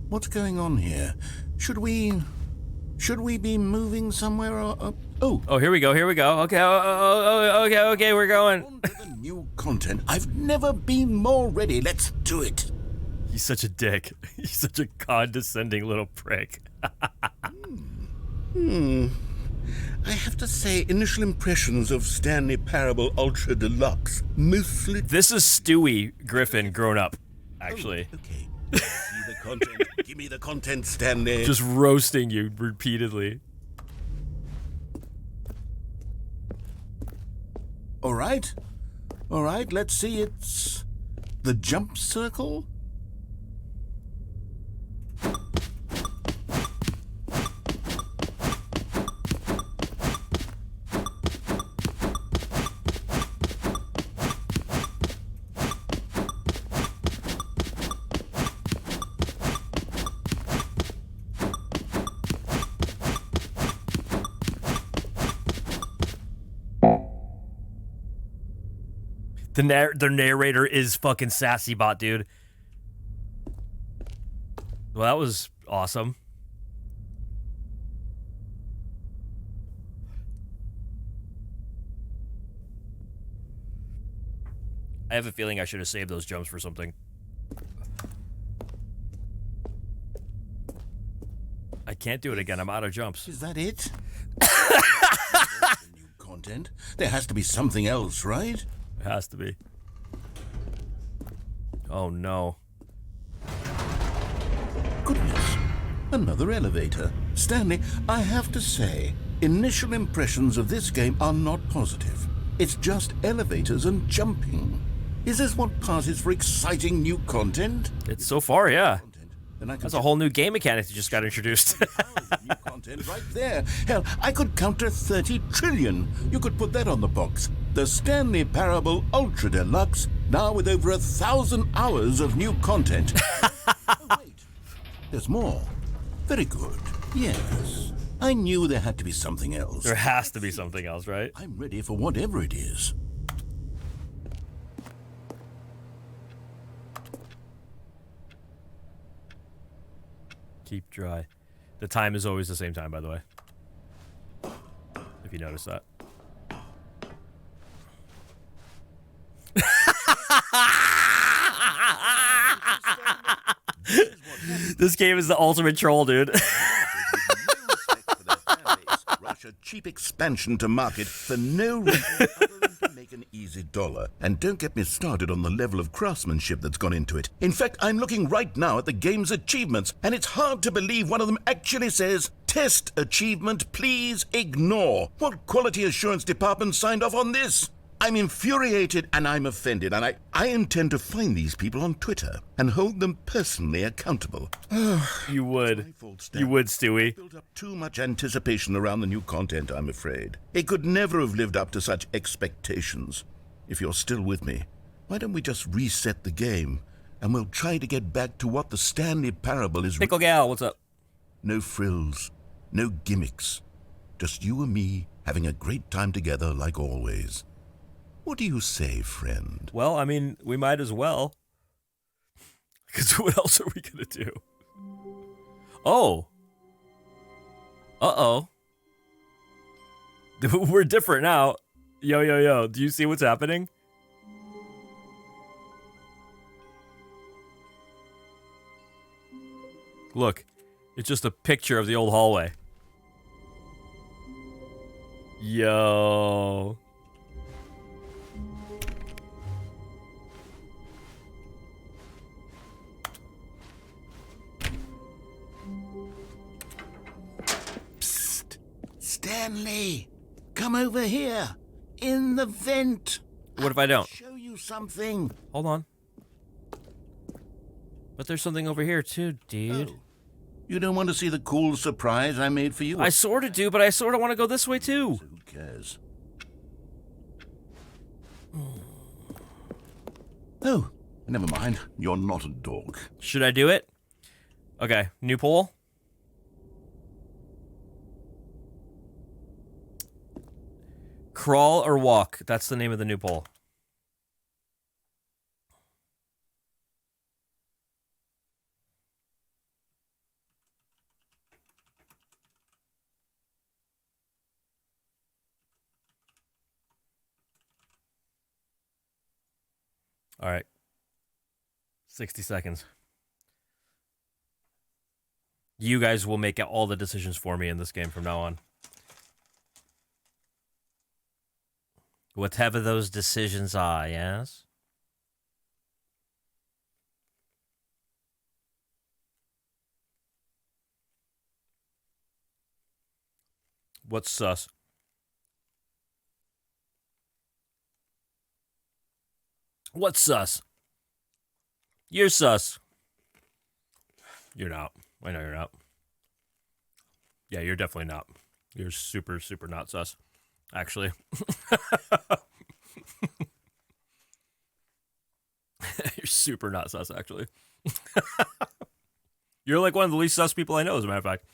What's going on here? Should we be moving somewhere or... Oh, here we go. Okay, okay, we're going. On to the new content. I've never been more ready. Let's do it. He's such a dick. He's such a condescending little prick. I have to say, initial impressions of Stanley Parable Ultra Deluxe mostly... This is Stewie Griffin grown up, actually. Oh, okay. See the content. Give me the content, Stanley. Just roasting you repeatedly. All right, let's see. It's the jump circle. The narrator is fucking sassy bot, dude. Well, that was awesome. I have a feeling I should have saved those jumps for something. I can't do it again. I'm out of jumps. Is that it? New content? There has to be something else, right? It has to be. Oh no. Goodness. Another elevator. Stanley, I have to say, initial impressions of this game are not positive. It's just elevators and jumping. Is this what passes for exciting new content? It's so far, yeah. Then I can That's a whole new game mechanic that just got introduced. new content right there. Hell, I could count to 30 trillion. You could put that on the box. The Stanley Parable Ultra Deluxe, now with over 1,000 hours of new content. Oh, wait. There's more. Very good. Yes. I knew there had to be something else. There has to be something else, right? I'm ready for whatever it is. Keep dry. The time is always the same time, by the way. If you notice that. This game is the ultimate troll, dude. Rush a cheap expansion to market for no reason other than to make an easy dollar. And don't get me started on the level of craftsmanship that's gone into it. In fact, I'm looking right now at the game's achievements, and it's hard to believe one of them actually says, "Test achievement, please ignore." What quality assurance department signed off on this? I'm infuriated and I'm offended, and I intend to find these people on Twitter and hold them personally accountable. You would. Stan. You would, Stewie. Built up too much anticipation around the new content, I'm afraid. It could never have lived up to such expectations. If you're still with me, why don't we just reset the game, and we'll try to get back to what the Stanley Parable is. Pickle Gal, what's up? No frills, no gimmicks. Just you and me having a great time together like always. What do you say, friend? Well, I mean, we might as well. Because what else are we going to do? Oh. Uh-oh. We're different now. Yo, yo, yo. Do you see what's happening? Look. It's just a picture of the old hallway. Yo. Stanley, come over here. In the vent. What if I don't? Show you something. Hold on. But there's something over here too, dude. Oh. You don't want to see the cool surprise I made for you? I sort of do, but I sort of want to go this way too. So who cares? Oh, never mind. You're not a dog. Should I do it? Okay, new poll. Crawl or walk? That's the name of the new poll. All right. 60 seconds. You guys will make all the decisions for me in this game from now on. Whatever those decisions are, yes? What's sus? What's sus? You're sus. You're not. I know you're not. Yeah, you're definitely not. You're super, super not sus. Actually. You're super not sus, actually. You're like one of the least sus people I know, as a matter of fact.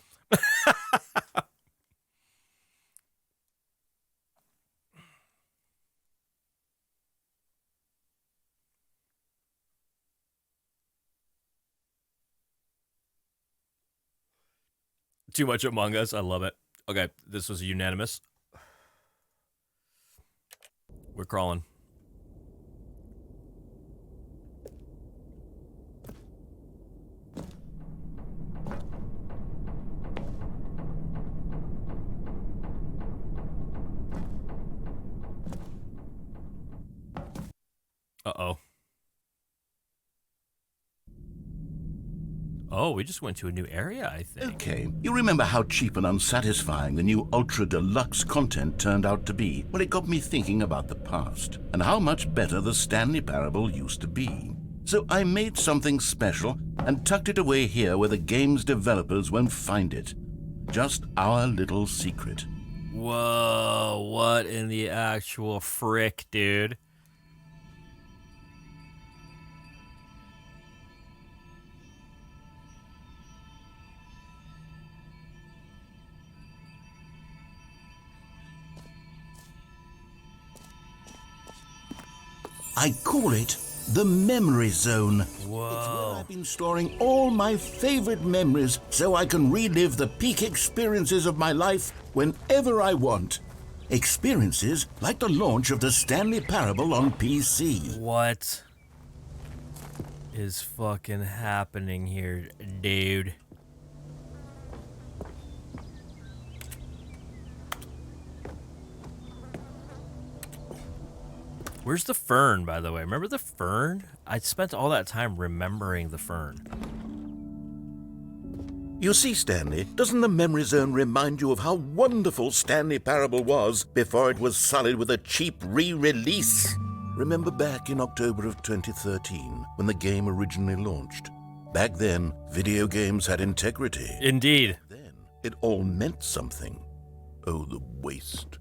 Too much Among Us. I love it. Okay, this was unanimous. We're crawling. Uh-oh. Oh, we just went to a new area, I think. Okay, you remember how cheap and unsatisfying the new Ultra Deluxe content turned out to be? Well, it got me thinking about the past and how much better the Stanley Parable used to be. So I made something special and tucked it away here where the game's developers won't find it. Just our little secret. Whoa, what in the actual frick, dude? I call it the Memory Zone. Whoa. It's where I've been storing all my favorite memories so I can relive the peak experiences of my life whenever I want. Experiences like the launch of the Stanley Parable on PC. What? is fucking happening here, dude? Where's the fern, by the way? Remember the fern? I spent all that time remembering the fern. You see, Stanley, doesn't the memory zone remind you of how wonderful Stanley Parable was before it was sullied with a cheap re-release? Remember back in October of 2013, when the game originally launched? Back then, video games had integrity. Indeed. Then, it all meant something. Oh, the waste.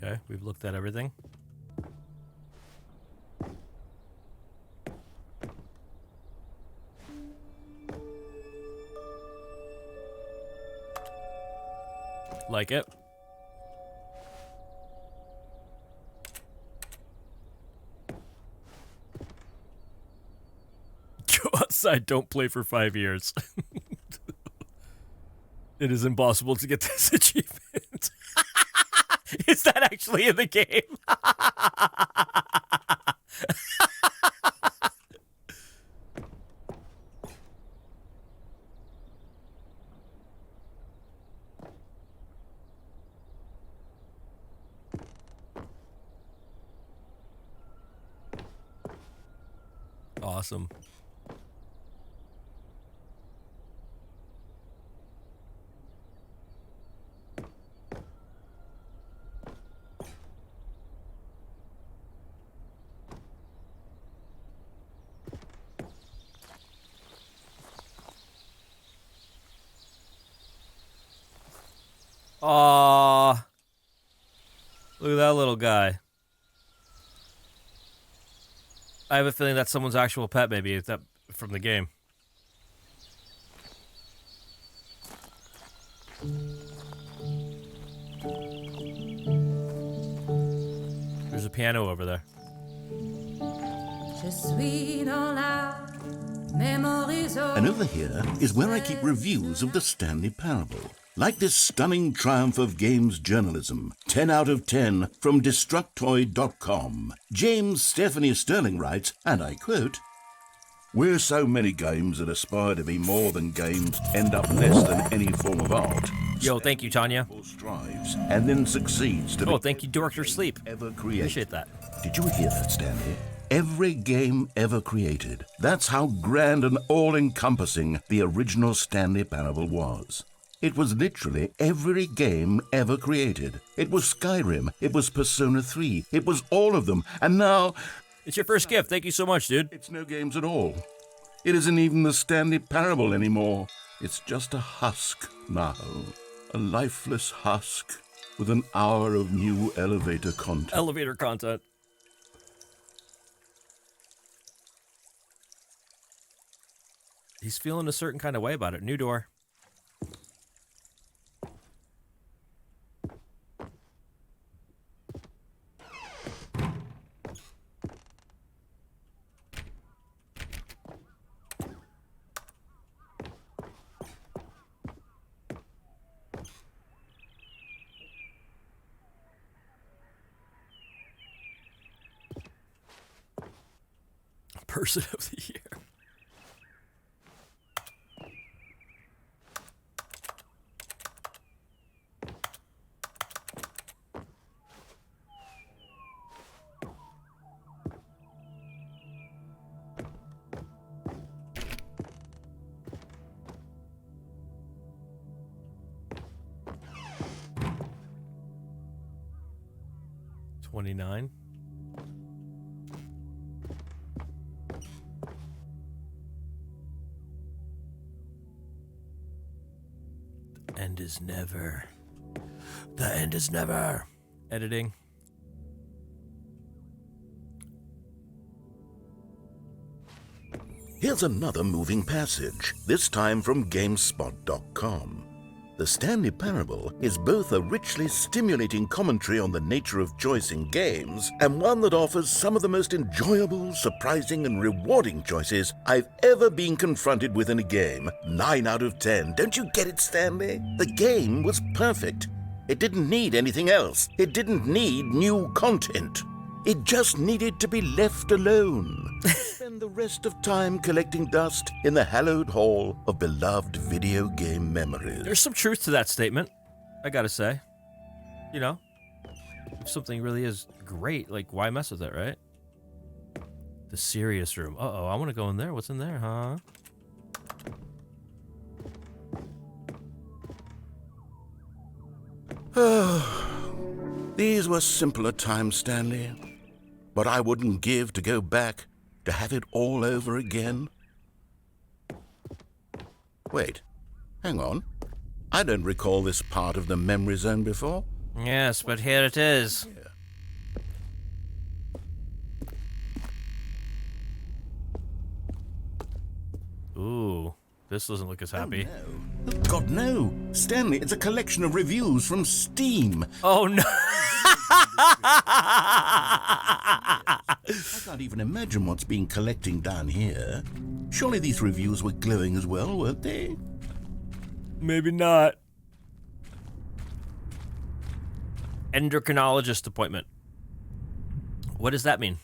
Okay, we've looked at everything. Like it. Go outside, don't play for 5 years. It is impossible to get this achievement. Is that actually in the game? Awesome. Aww. Look at that little guy. I have a feeling that's someone's actual pet, maybe, if that from the game. There's a piano over there. And over here is where I keep reviews of the Stanley Parable. Like this stunning triumph of games journalism, 10 out of 10 from Destructoid.com. James Stephanie Sterling writes, and I quote, "Where so many games that aspire to be more than games end up less than any form of art." Yo, thank you, Tanya. Strives and then succeeds to Oh, thank you, Director Sleep. ever created. Appreciate that. Did you hear that, Stanley? Every game ever created. That's how grand and all-encompassing the original Stanley Parable was. It was literally every game ever created. It was Skyrim. It was Persona 3. It was all of them. And now, It's your first gift. Thank you so much, dude. it's no games at all. It isn't even the Stanley Parable anymore. It's just a husk now. A lifeless husk with an hour of new elevator content. Elevator content. He's feeling a certain kind of way about it. New door. Person of the year. $29. End is never. The end is never. Editing. Here's another moving passage, this time from GameSpot.com. The Stanley Parable is both a richly stimulating commentary on the nature of choice in games and one that offers some of the most enjoyable, surprising, and rewarding choices I've ever been confronted with in a game. 9 out of 10. Don't you get it, Stanley? The game was perfect. It didn't need anything else. It didn't need new content. It just needed to be left alone. Spend the rest of time collecting dust in the hallowed hall of beloved video game memories. There's some truth to that statement, I gotta say. You know, if something really is great, like, why mess with it, right? The serious room. Uh-oh, I want to go in there. What's in there, huh? These were simpler times, Stanley. But I wouldn't give to go back to have it all over again. Wait, hang on. I don't recall this part of the memory zone before. Yes, but here it is. Ooh, this doesn't look as happy. Oh, no. God, no. Stanley, it's a collection of reviews from Steam. Oh, no. I can't even imagine what's been collecting down here. Surely these reviews were glowing as well, weren't they? Maybe not. Endocrinologist appointment. What does that mean?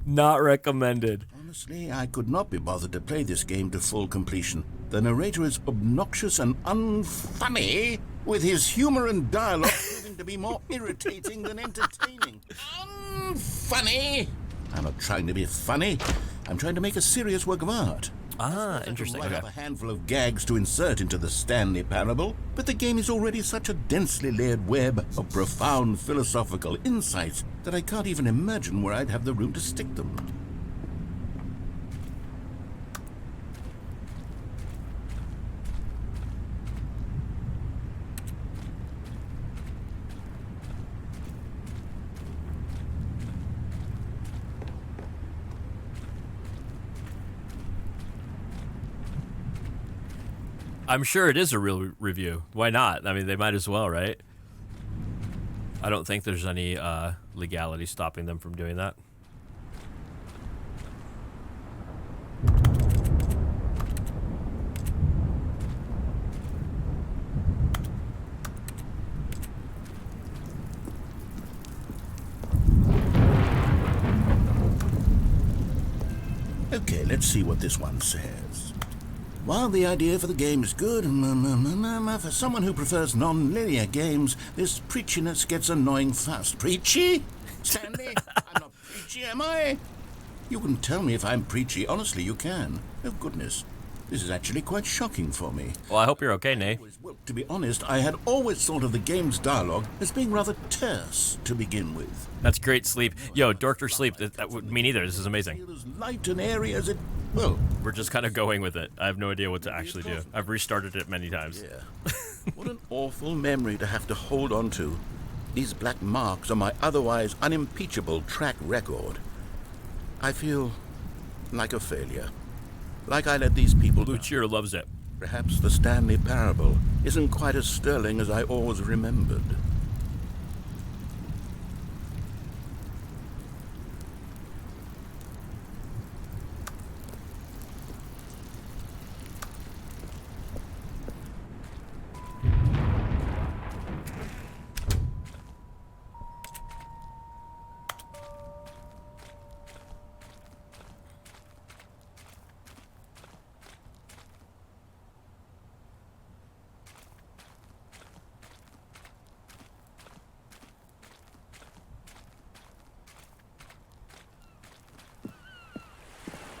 Not recommended. Honestly, I could not be bothered to play this game to full completion. The narrator is obnoxious and unfunny, with his humor and dialogue proving to be more irritating than entertaining. Unfunny! I'm not trying to be funny. I'm trying to make a serious work of art. Ah, interesting. I Okay. have a handful of gags to insert into the Stanley Parable, but the game is already such a densely layered web of profound philosophical insights that I can't even imagine where I'd have the room to stick them. I'm sure it is a real review. Why not? I mean, they might as well, right? I don't think there's any legality stopping them from doing that. Okay, let's see what this one says. While the idea for the game is good, for someone who prefers non-linear games, this preachiness gets annoying fast. Preachy? Stanley, I'm not preachy, am I? You can tell me if I'm preachy. Honestly, you can. Oh, goodness. This is actually quite shocking for me. Well, I hope you're okay, Nay. Well, to be honest, I had always thought of the game's dialogue as being rather terse to begin with. That's great sleep. Yo, Dork or sleep. That would me neither. This is amazing. Feel as light and airy as it... Well, We're just kind of going with it. I have no idea what to actually do. I've restarted it many times. yeah. What an awful memory to have to hold on to. These black marks on my otherwise unimpeachable track record. I feel like a failure. Like I let these people down. Lucier loves it. Perhaps the Stanley Parable isn't quite as sterling as I always remembered.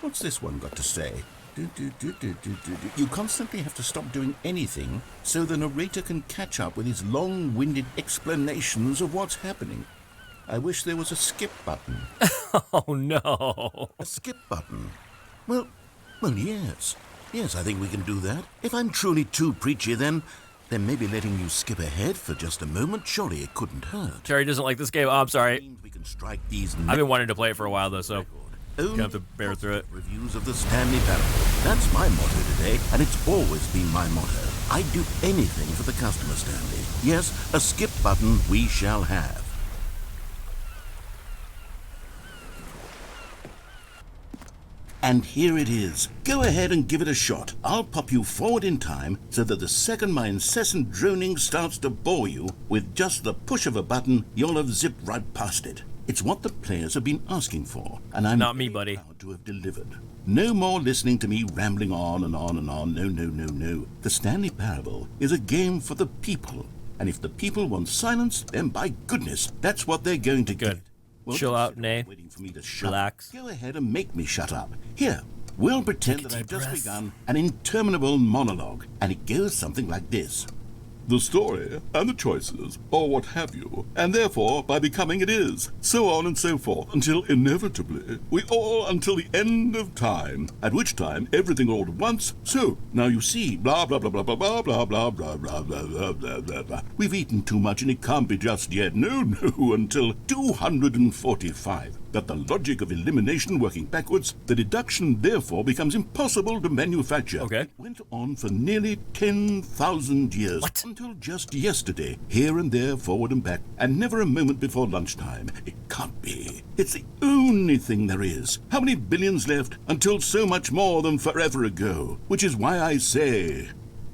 What's this one got to say? You constantly have to stop doing anything so the narrator can catch up with his long-winded explanations of what's happening. I wish there was a skip button. Oh, no. A skip button? Well, yes. Yes, I think we can do that. If I'm truly too preachy, then maybe letting you skip ahead for just a moment, surely it couldn't hurt. Terry doesn't like this game. Oh, I'm sorry. We can strike these I've been wanting to play it for a while, though, so you have to bear through it. Reviews of the Stanley Parable. That's my motto today, and it's always been my motto. I'd do anything for the customer, Stanley. Yes, a skip button we shall have. And here it is. Go ahead and give it a shot. I'll pop you forward in time so that the second my incessant droning starts to bore you, with just the push of a button, you'll have zipped right past it. It's what the players have been asking for, and I'm Not me, buddy. proud to have delivered. No more listening to me rambling on and on and on. No, no, no, no. The Stanley Parable is a game for the people. And if the people want silence, then by goodness, that's what they're going to Good. get. Well, Chill don't out, sit there Nay. waiting for me to shut Relax. up. Go ahead and make me shut up. Here, we'll pretend Take a that I've deep just breath. begun an interminable monologue, and it goes something like this. The story and the choices, or what have you, and therefore by becoming it is, so on and so forth, until inevitably we all until the end of time, at which time everything all at once, so now you see, blah blah blah blah blah blah blah blah blah blah blah blah blah blah blah. We've eaten too much and it can't be just yet, no, until 245. That the logic of elimination working backwards, the deduction therefore becomes impossible to manufacture. Okay. It went on for nearly 10,000 years. What? Until just yesterday, here and there, forward and back, and never a moment before lunchtime. It can't be. It's the only thing there is. How many billions left until so much more than forever ago? Which is why I say...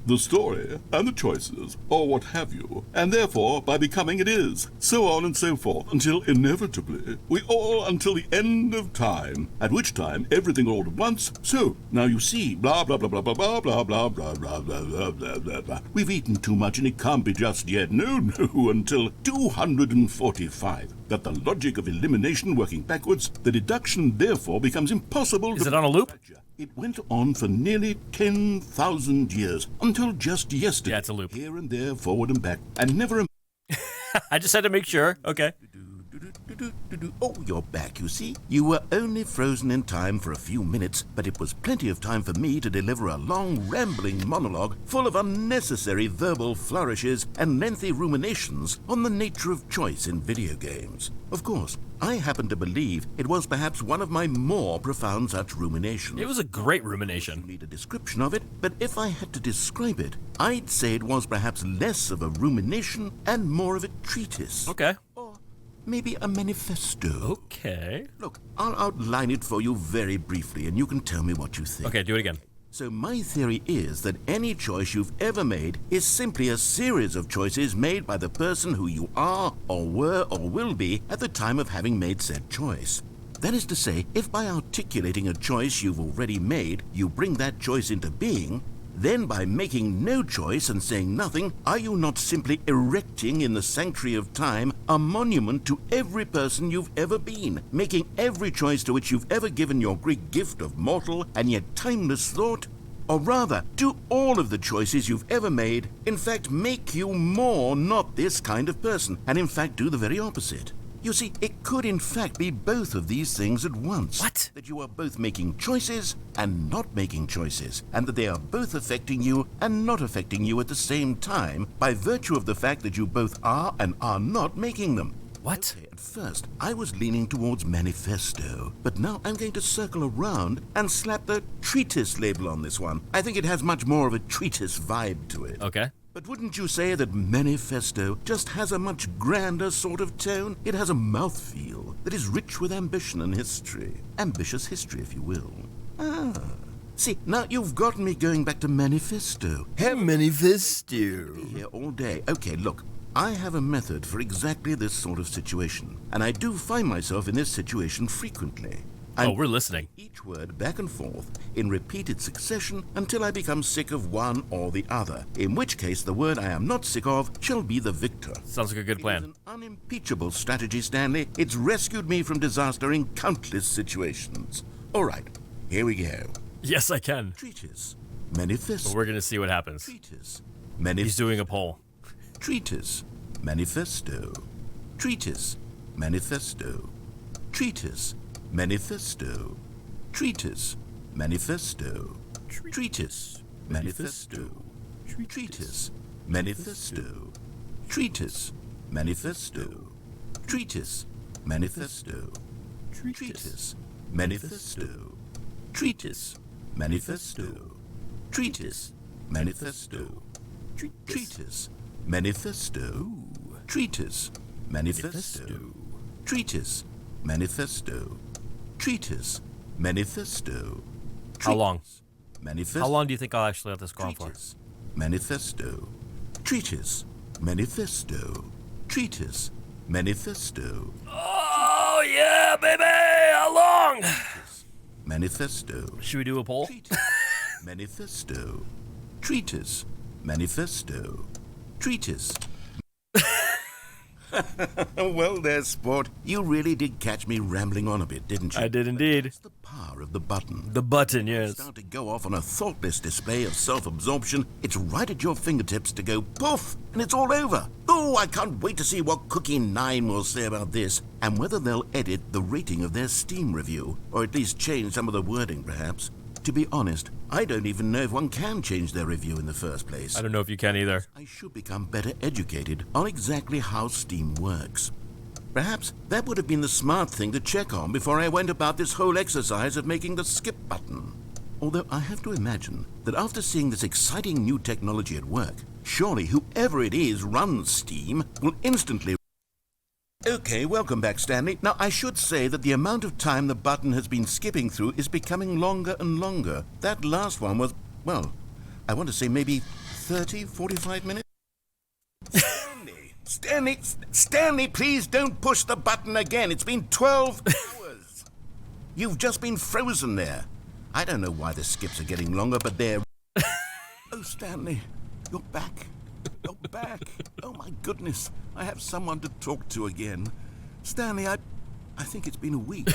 the story and the choices, or what have you, and therefore by becoming it is, so on and so forth, until inevitably we all until the end of time, at which time everything all at once, so now you see, blah blah blah blah blah blah blah blah blah blah blah blah blah blah blah. We've eaten too much and it can't be just yet, no, until 245. That the logic of elimination working backwards, the deduction therefore becomes impossible. Is it on a loop? It went on for nearly 10,000 years, until just yesterday. Yeah, it's a loop. Here and there, forward and back, and never a... I just had to make sure. Okay. Oh, you're back, you see. You were only frozen in time for a few minutes, but it was plenty of time for me to deliver a long, rambling monologue full of unnecessary verbal flourishes and lengthy ruminations on the nature of choice in video games. Of course, I happen to believe it was perhaps one of my more profound such ruminations. It was a great I rumination. need a description of it, but if I had to describe it, I'd say it was perhaps less of a rumination and more of a treatise. Okay. Or maybe a manifesto. Okay. Look, I'll outline it for you very briefly, and you can tell me what you think. Okay, do it again. So my theory is that any choice you've ever made is simply a series of choices made by the person who you are, or were, or will be at the time of having made said choice. That is to say, if by articulating a choice you've already made, you bring that choice into being, then by making no choice and saying nothing, are you not simply erecting in the sanctuary of time a monument to every person you've ever been, making every choice to which you've ever given your great gift of mortal and yet timeless thought? Or rather, do all of the choices you've ever made, in fact, make you more not this kind of person, and in fact do the very opposite? You see, it could in fact be both of these things at once. What? That you are both making choices and not making choices, and that they are both affecting you and not affecting you at the same time by virtue of the fact that you both are and are not making them. What? Okay, at first, I was leaning towards manifesto, but now I'm going to circle around and slap the treatise label on this one. I think it has much more of a treatise vibe to it. Okay. But wouldn't you say that manifesto just has a much grander sort of tone? It has a mouthfeel that is rich with ambition and history. Ambitious history, if you will. Ah. See, now you've got me going back to manifesto. Manifesto. Here all day. Okay, look. I have a method for exactly this sort of situation, and I do find myself in this situation frequently. Oh, we're listening. Each word back and forth in repeated succession until I become sick of one or the other, in which case the word I am not sick of shall be the victor. Sounds like a good It is plan. an unimpeachable strategy, Stanley. It's rescued me from disaster in countless situations. All right, here we go. Yes, I can. Treatise, manifesto. But we're gonna see what happens. Treatise, He's manifesto. doing a poll. Treatise, manifesto. Treatise, manifesto. Treatise, manifesto. Treatise, manifesto. Treatise, manifesto. Treatise, manifesto. Treatise, manifesto. Treatise, manifesto. Treatise, manifesto. Treatise, manifesto. Treatise, manifesto. Treatise. Manifesto. Treatise. Manifesto. Treatise. Manifesto. Treatise. Manifesto. How long? Manifesto. How long do you think I'll actually let this go on for? Treatise. Manifesto. Treatise. Manifesto. Treatise. Manifesto. Oh, yeah, baby! How long? Manifesto. Should we do a poll? Treatise. Manifesto. Treatise. Manifesto. Treatise. Well there, sport. You really did catch me rambling on a bit, didn't you? I did indeed. It's the power of the button. The button, yes. Start to go off on a thoughtless display of self-absorption. It's right at your fingertips to go poof, and it's all over. Oh, I can't wait to see what Cookie 9 will say about this, and whether they'll edit the rating of their Steam review, or at least change some of the wording, perhaps. To be honest, I don't even know if one can change their review in the first place. I don't know if you can either. I should become better educated on exactly how Steam works. Perhaps that would have been the smart thing to check on before I went about this whole exercise of making the skip button. Although I have to imagine that after seeing this exciting new technology at work, surely whoever it is runs Steam will instantly... Okay, welcome back, Stanley. Now, I should say that the amount of time the button has been skipping through is becoming longer and longer. That last one was, well, I want to say maybe 30, 45 minutes? Stanley, please don't push the button again. It's been 12 hours. You've just been frozen there. I don't know why the skips are getting longer, but they're... Oh, Stanley, you're back. You're back. Oh, my goodness. I have someone to talk to again. Stanley, I think it's been a week.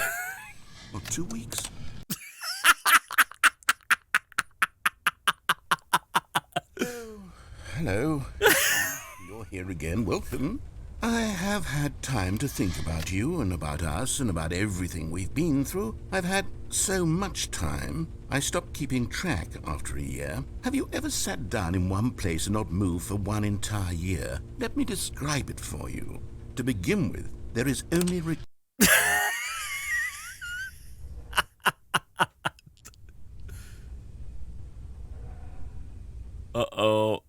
Or 2 weeks. Oh, hello. You're here again. Welcome. I have had time to think about you and about us and about everything we've been through. I've had so much time. I stopped keeping track after a year. Have you ever sat down in one place and not moved for one entire year? Let me describe it for you. To begin with, there is only... Uh-oh.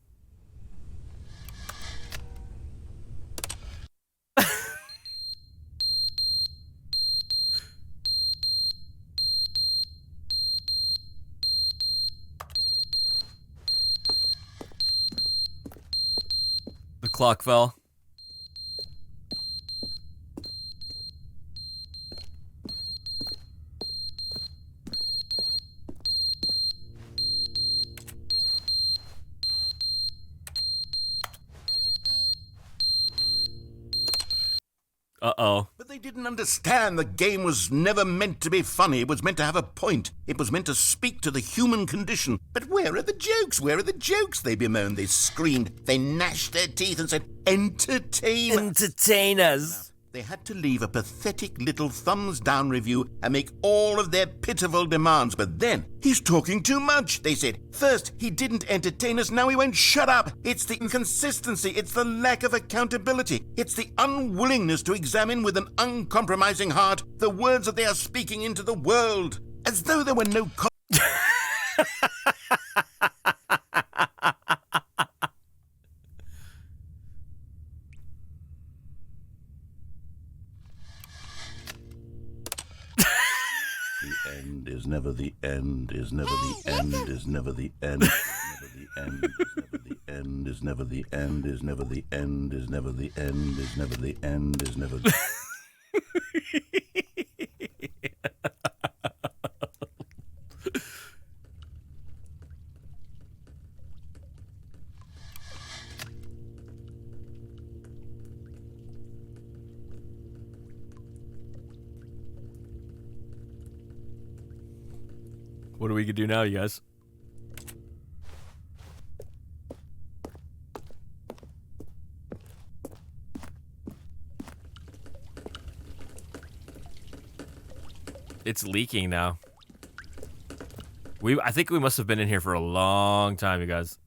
The clock fell. Uh-oh. But they didn't understand the game was never meant to be funny. It was meant to have a point. It was meant to speak to the human condition. But where are the jokes? Where are the jokes? They bemoaned, they screamed, they gnashed their teeth and said, entertain us. Entertain us. They had to leave a pathetic little thumbs-down review and make all of their pitiful demands. But then, he's talking too much, they said. First, he didn't entertain us, now he won't shut up. It's the inconsistency, it's the lack of accountability. It's the unwillingness to examine with an uncompromising heart the words that they are speaking into the world. As though there were no... The end is never the end, is never the end, is never the end, is never the end, is never the end, is never the end, is never the end, is never the end, is never the... What are we gonna do now, you guys? It's leaking now. I think we must have been in here for a long time, you guys.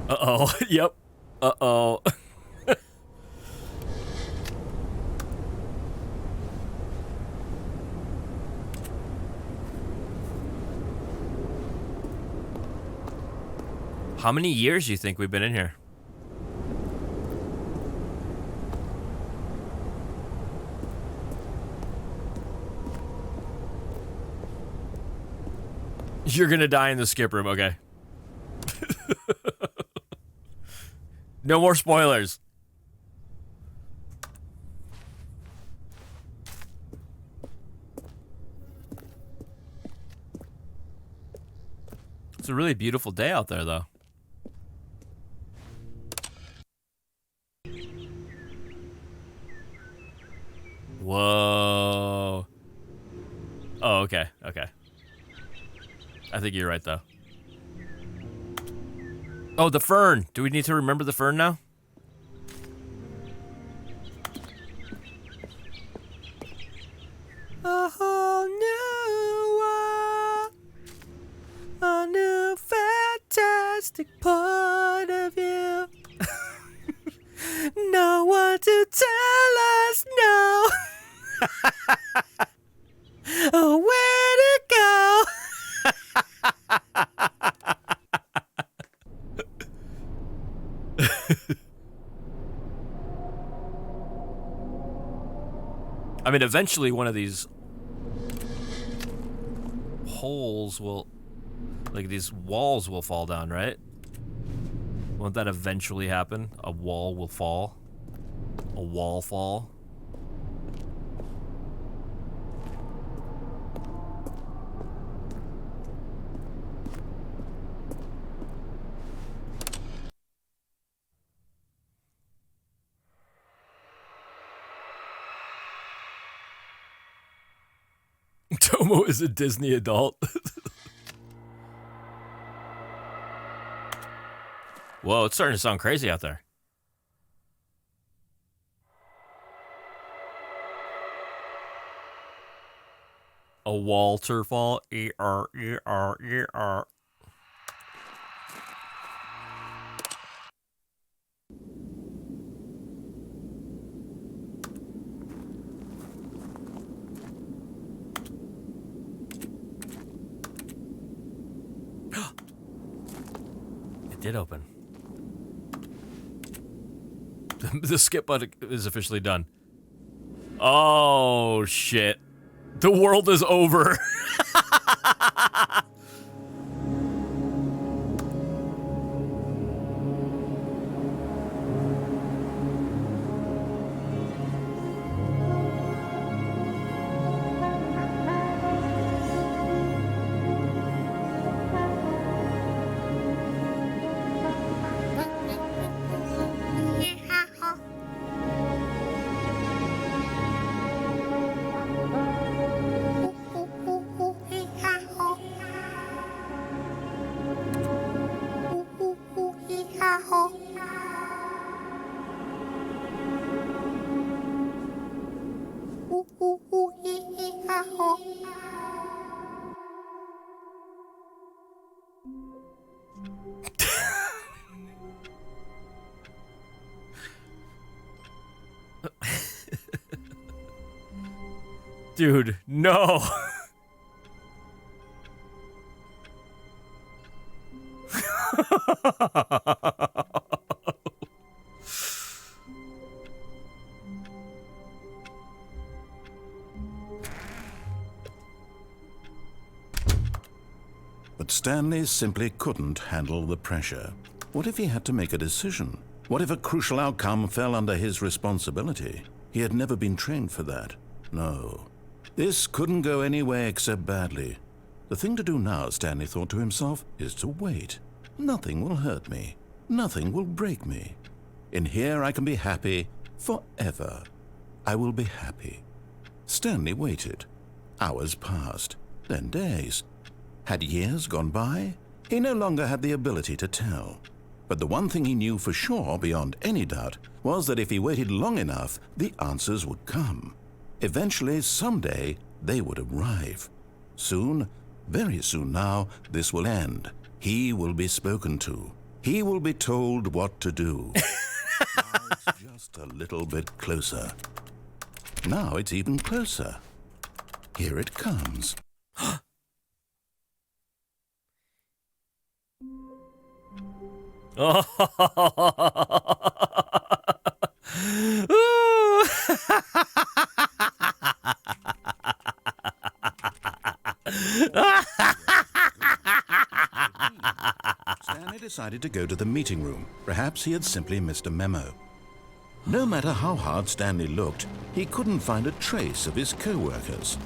Uh-oh. Yep. Uh-oh. How many years do you think we've been in here? You're gonna die in the skip room, okay. No more spoilers. It's a really beautiful day out there, though. Whoa. Oh, okay, okay. I think you're right, though. Oh, the fern. Do we need to remember the fern now? A whole new world. A new fantastic point of view. No one to tell us no. Oh, where to go? I mean, eventually one of these holes will, like these walls will fall down, right? Won't that eventually happen? A wall will fall? A wall fall? Tomo is a Disney adult. Whoa, it's starting to sound crazy out there. A waterfall. E-R-E-R-E-R. It did open. The skip button is officially done. Oh, shit. The world is over. Dude, no. But Stanley simply couldn't handle the pressure. What if he had to make a decision? What if a crucial outcome fell under his responsibility? He had never been trained for that. No. This couldn't go any way except badly. The thing to do now, Stanley thought to himself, is to wait. Nothing will hurt me. Nothing will break me. In here I can be happy forever. I will be happy. Stanley waited. Hours passed, then days. Had years gone by? He no longer had the ability to tell. But the one thing he knew for sure, beyond any doubt, was that if he waited long enough, the answers would come. Eventually, someday, they would arrive. Soon, very soon now, this will end. He will be spoken to. He will be told what to do. Now it's just a little bit closer. Now it's even closer. Here it comes. Oh. Stanley decided to go to the meeting room. Perhaps he had simply missed a memo. No matter how hard Stanley looked, he couldn't find a trace of his co-workers.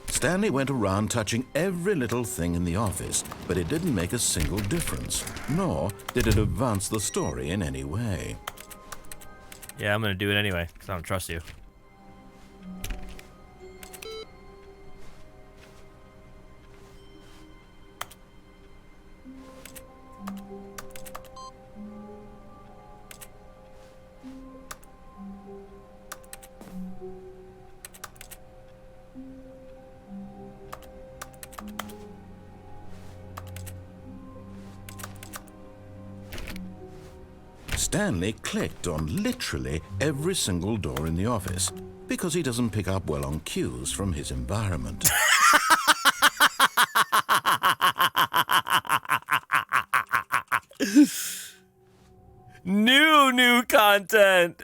Stanley went around touching every little thing in the office, but it didn't make a single difference, nor did it advance the story in any way. Yeah, I'm gonna do it anyway, because I don't trust you. Stanley clicked on literally every single door in the office because he doesn't pick up well on cues from his environment. New content.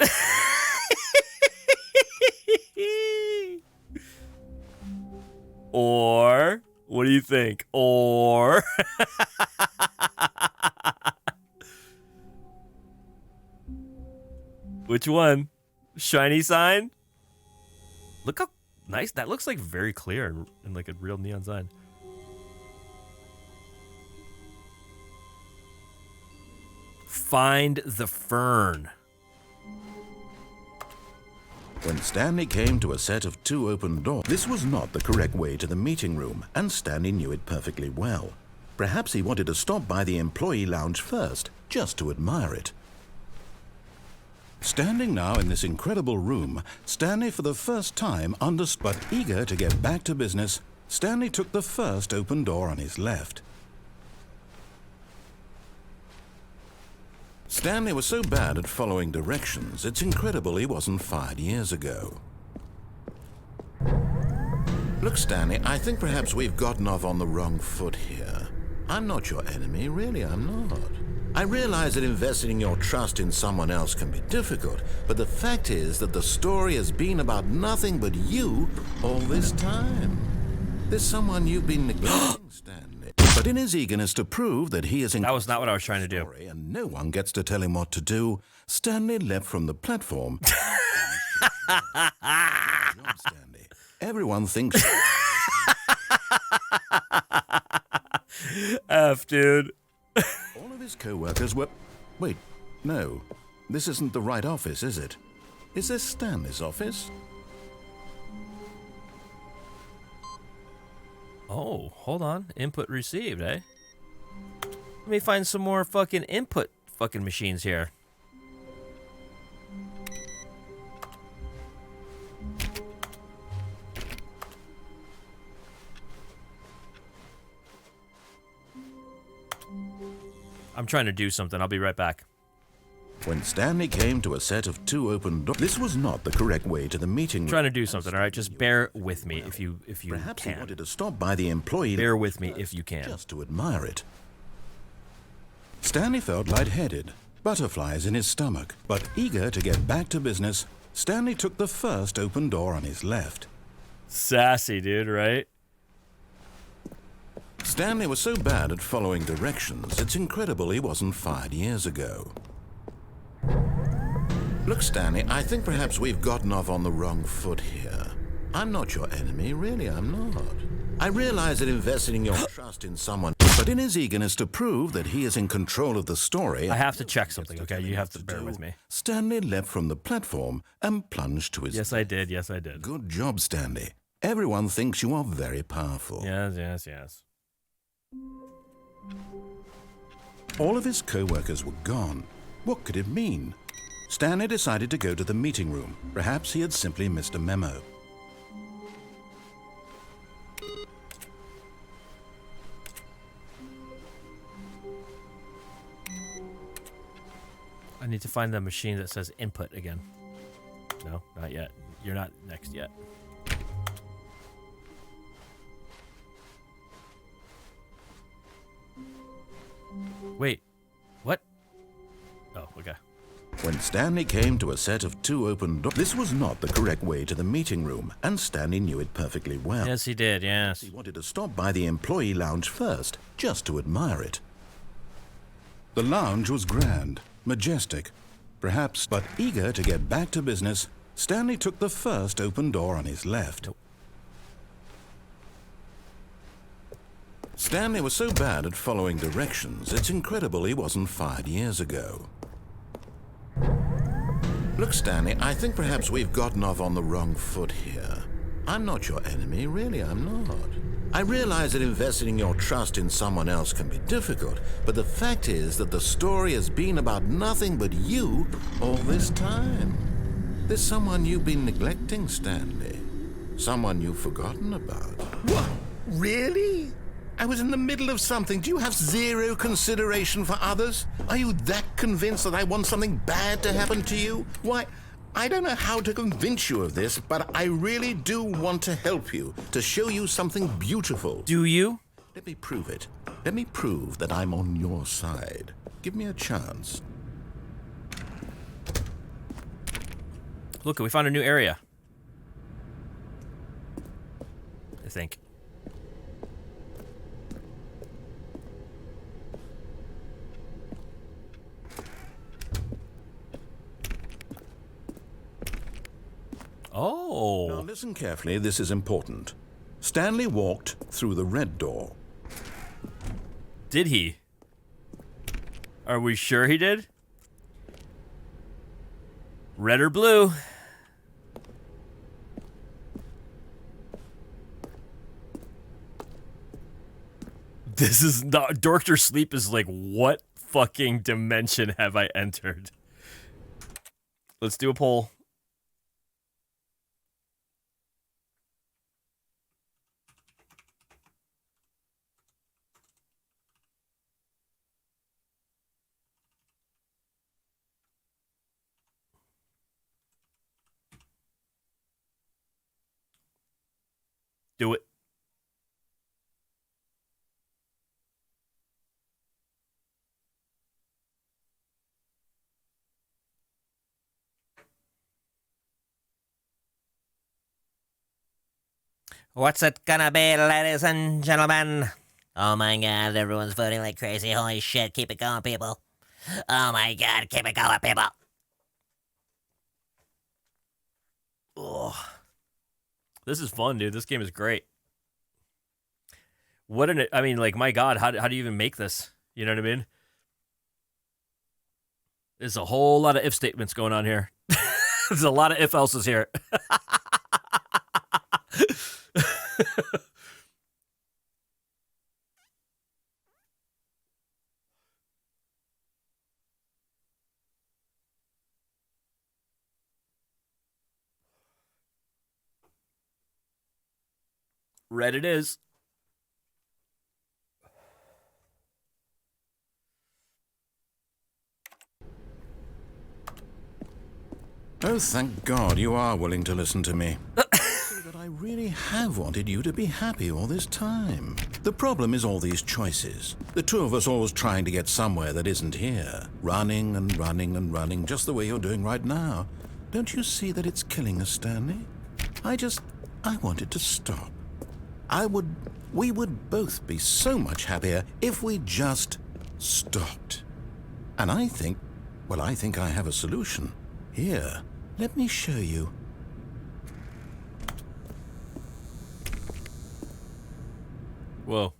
Or what do you think? Or which one? Shiny sign? Look how nice that looks, like very clear and like a real neon sign. Find the fern. When Stanley came to a set of 2 open doors, this was not the correct way to the meeting room, and Stanley knew it perfectly well. Perhaps he wanted to stop by the employee lounge first, just to admire it. Standing now in this incredible room, Stanley for the first time understood, but eager to get back to business, Stanley took the first open door on his left. Stanley was so bad at following directions, it's incredible he wasn't fired years ago. Look, Stanley, I think perhaps we've gotten off on the wrong foot here. I'm not your enemy, really, I'm not. I realize that investing your trust in someone else can be difficult, but the fact is that the story has been about nothing but you all this time. There's someone you've been neglecting, Stanley. But in his eagerness to prove that he is in That was not what I was trying to do. and no one gets to tell him what to do, Stanley leapt from the platform. Good job, Stanley. Everyone thinks. F, dude. All of his co-workers were... Wait, no. This isn't the right office, is it? Is this Stanley's office? Oh, hold on. Input received, eh? Let me find some more fucking input fucking machines here. I'm trying to do something. I'll be right back. When Stanley came to a set of 2 open doors, this was not the correct way to the meeting room. I'm trying to do something, all right? Just bear with me if you Perhaps he can. wanted to stop by the employee. Bear with me if you can. Just to admire it. Stanley felt lightheaded, butterflies in his stomach, but eager to get back to business, Stanley took the first open door on his left. Sassy, dude, right? Stanley was so bad at following directions, it's incredible he wasn't fired years ago. Look, Stanley, I think perhaps we've gotten off on the wrong foot here. I'm not your enemy, really, I'm not. I realize that investing your trust in someone, but in his eagerness to prove that he is in control of the story... I have to check something, okay? You have to bear with me. Stanley leapt from the platform and plunged to his... Yes, I did. Yes, I did. Good job, Stanley. Everyone thinks you are very powerful. Yes. All of his co-workers were gone. What could it mean? Stanley decided to go to the meeting room. Perhaps he had simply missed a memo. I need to find the machine that says input again. No, not yet. You're not next yet. Wait. What? Oh, okay. When Stanley came to a set of 2 open doors, this was not the correct way to the meeting room, and Stanley knew it perfectly well. Yes, he did, yes. He wanted to stop by the employee lounge first, just to admire it. The lounge was grand, majestic, perhaps, but eager to get back to business, Stanley took the first open door on his left. Stanley was so bad at following directions, it's incredible he wasn't fired years ago. Look, Stanley, I think perhaps we've gotten off on the wrong foot here. I'm not your enemy, really, I'm not. I realize that investing your trust in someone else can be difficult, but the fact is that the story has been about nothing but you all this time. There's someone you've been neglecting, Stanley. Someone you've forgotten about. What? Really? I was in the middle of something. Do you have zero consideration for others? Are you that convinced that I want something bad to happen to you? Why, I don't know how to convince you of this, but I really do want to help you, to show you something beautiful. Do you? Let me prove it. Let me prove that I'm on your side. Give me a chance. Look, we found a new area. I think. Oh. Now listen carefully, this is important. Stanley walked through the red door. Did he? Are we sure he did? Red or blue? This is not... Doctor Sleep is like, what fucking dimension have I entered? Let's do a poll. Do it. What's it gonna be, ladies and gentlemen? Oh my god, everyone's voting like crazy. Holy shit, keep it going, people. Oh my god, keep it going, people. Ugh. This is fun, dude. This game is great. What an... I mean, like, my god, how do you even make this? You know what I mean? There's a whole lot of if statements going on here. There's a lot of if-elses here. Red it is. Oh, thank God you are willing to listen to me. See that I really have wanted you to be happy all this time. The problem is all these choices. The two of us always trying to get somewhere that isn't here. Running and running and running, just the way you're doing right now. Don't you see that it's killing us, Stanley? I wanted to stop. We would both be so much happier if we just stopped. And I think I have a solution. Here, let me show you. Whoa.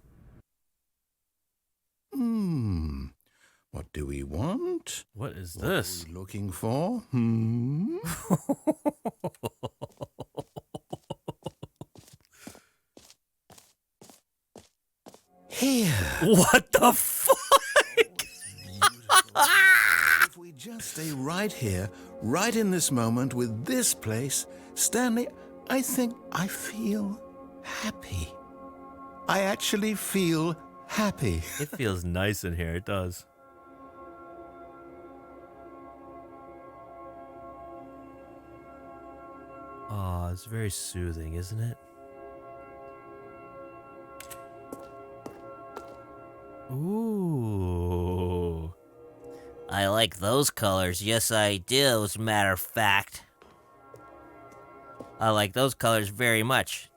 What do we want? What is this? What are we looking for? Here. What the fuck? If we just stay right here, right in this moment with this place, Stanley, I think I feel happy. I actually feel happy. It feels nice in here. It does. Oh, it's very soothing, isn't it? Ooh. like those colors. Yes, I do, as a matter of fact. I like those colors very much.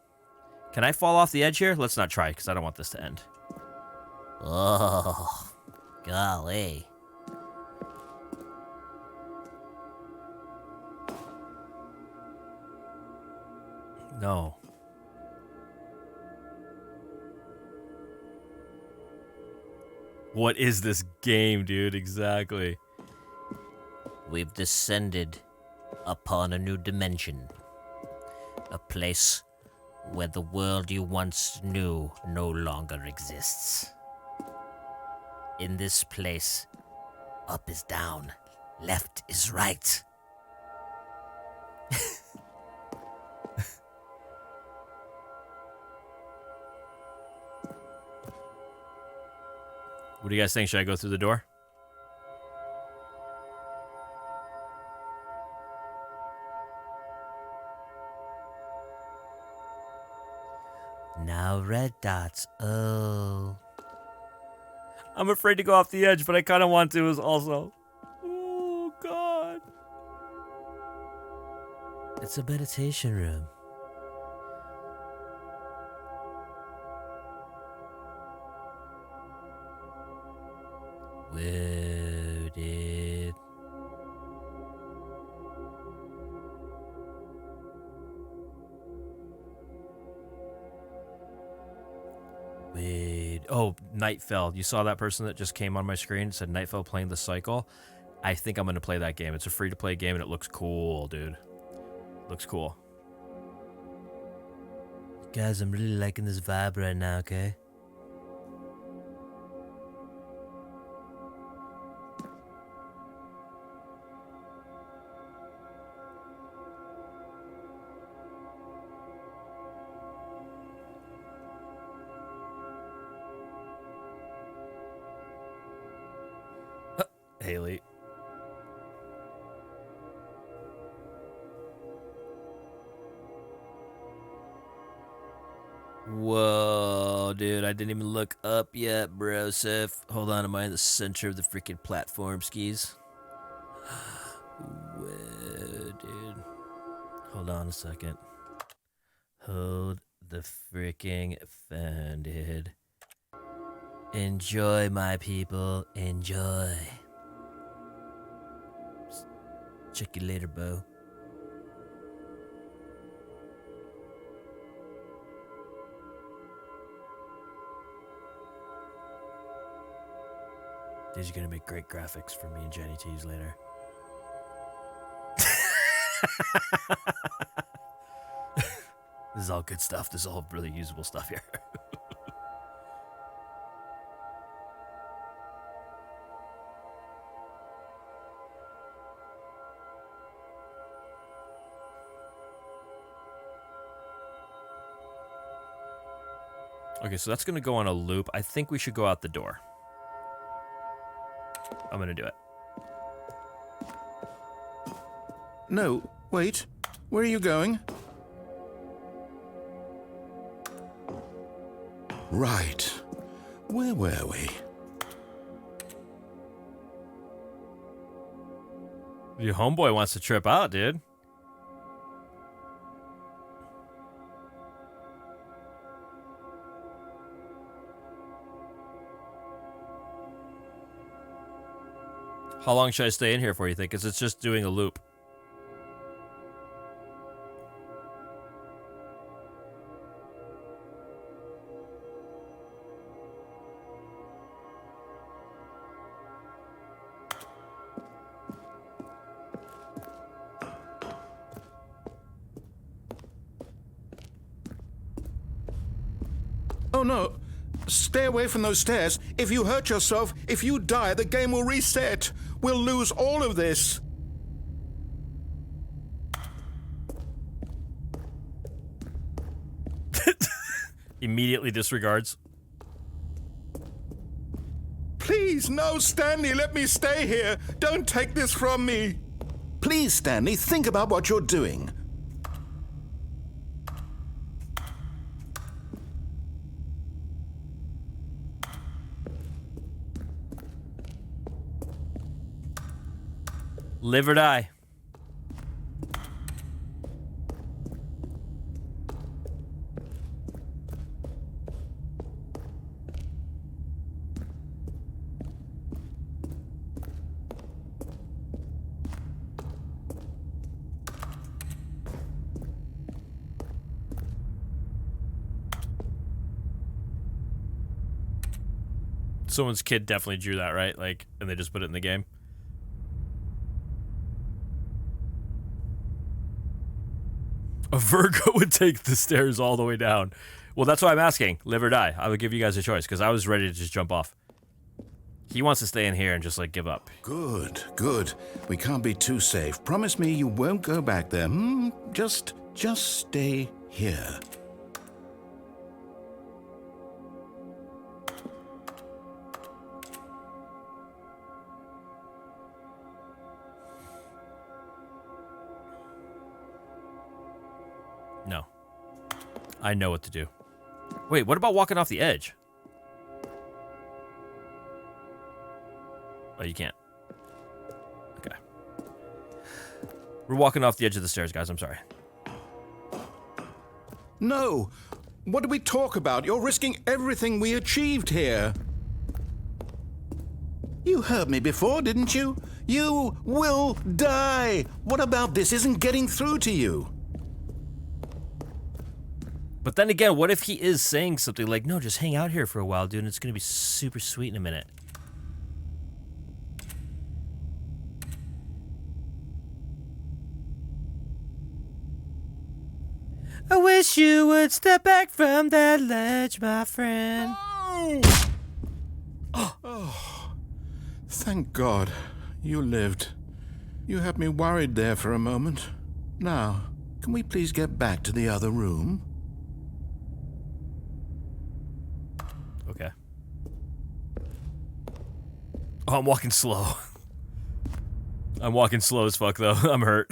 Can I fall off the edge here? Let's not try, because I don't want this to end. Oh, golly. No. What is this game, dude? Exactly. We've descended upon a new dimension. A place where the world you once knew no longer exists. In this place, up is down, left is right. What do you guys think? Should I go through the door? Now red dots, oh. I'm afraid to go off the edge, but I kind of want to as also. Oh, God. It's a meditation room. Whoa, dude. Wait. Oh, Night Fell. You saw that person that just came on my screen? It said Night Fell playing the cycle. I think I'm going to play that game. It's a free-to-play game, and it looks cool, dude. Looks cool. Guys, I'm really liking this vibe right now, okay? Haley. Whoa, dude, I didn't even look up yet, bro. Sif. Hold on, am I in the center of the freaking platform skis? Whoa, dude. Hold on a second. Hold the freaking phone, dude. Enjoy, my people. Enjoy. Check you later, Bo. These are gonna make great graphics for me and Jenny to use later. This is all good stuff. This is all really usable stuff here. Okay, so that's gonna go on a loop. I think we should go out the door. I'm gonna do it. No, wait. Where are you going? Right. Where were we? Your homeboy wants to trip out, dude. How long should I stay in here for, you think? Because it's just doing a loop. Oh no! Stay away from those stairs. If you hurt yourself, if you die, the game will reset. We'll lose all of this. Immediately disregards. Please, no, Stanley, let me stay here. Don't take this from me. Please, Stanley, think about what you're doing. Live or die. Someone's kid definitely drew that, right? Like, and they just put it in the game. A Virgo would take the stairs all the way down. Well, that's why I'm asking. Live or die. I would give you guys a choice, because I was ready to just jump off. He wants to stay in here and just, like, give up. Good, good. We can't be too safe. Promise me you won't go back there, Just stay here. No. I know what to do. Wait, what about walking off the edge? Oh, you can't. Okay. We're walking off the edge of the stairs, guys. I'm sorry. No! What do we talk about? You're risking everything we achieved here. You heard me before, didn't you? You will die! What about this isn't getting through to you? But then again, what if he is saying something like, no, just hang out here for a while, dude, and it's going to be super sweet in a minute? I wish you would step back from that ledge, my friend. Oh, thank God you lived. You had me worried there for a moment. Now, can we please get back to the other room? Okay. Oh, I'm walking slow. I'm walking slow as fuck, though. I'm hurt.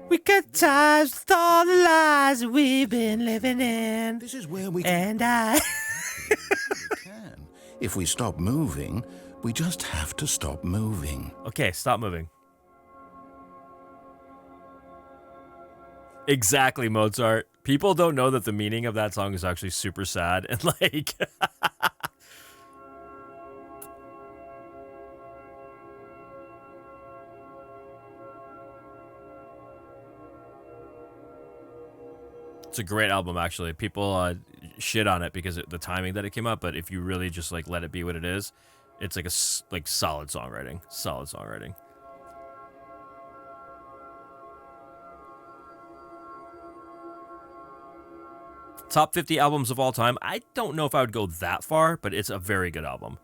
We got ties with all the lies we've been living in. This is where we And I... we can. If we stop moving, we just have to stop moving. Okay, stop moving. Exactly, Mozart. People don't know that the meaning of that song is actually super sad and like... It's a great album, actually. People shit on it because of the timing that it came out, but if you really just like let it be what it is, it's like a solid songwriting. Solid songwriting. Top 50 albums of all time. I don't know if I would go that far, but it's a very good album.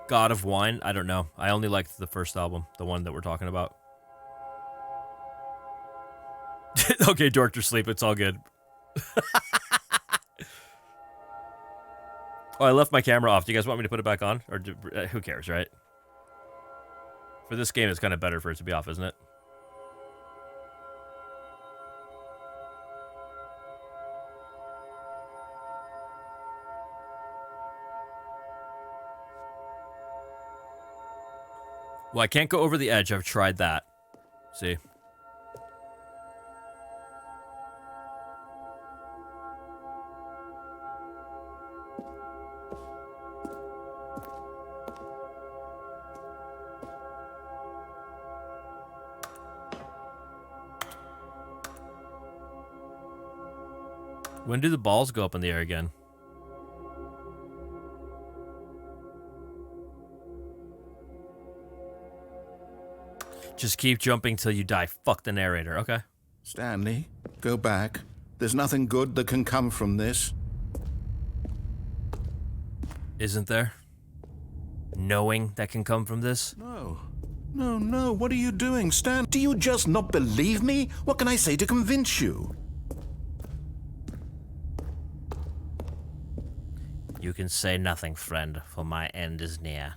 God of Wine? I don't know. I only liked the first album, the one that we're talking about. Okay, Dork Sleep, it's all good. Oh, I left my camera off. Do you guys want me to put it back on? Or who cares, right? For this game, it's kind of better for it to be off, isn't it? Well, I can't go over the edge. I've tried that. See? When do the balls go up in the air again? Just keep jumping till you die. Fuck the narrator, okay? Stanley, go back. There's nothing good that can come from this. Isn't there? Knowing that can come from this? No. No. What are you doing, Stan? Do you just not believe me? What can I say to convince you? You can say nothing, friend, for my end is near.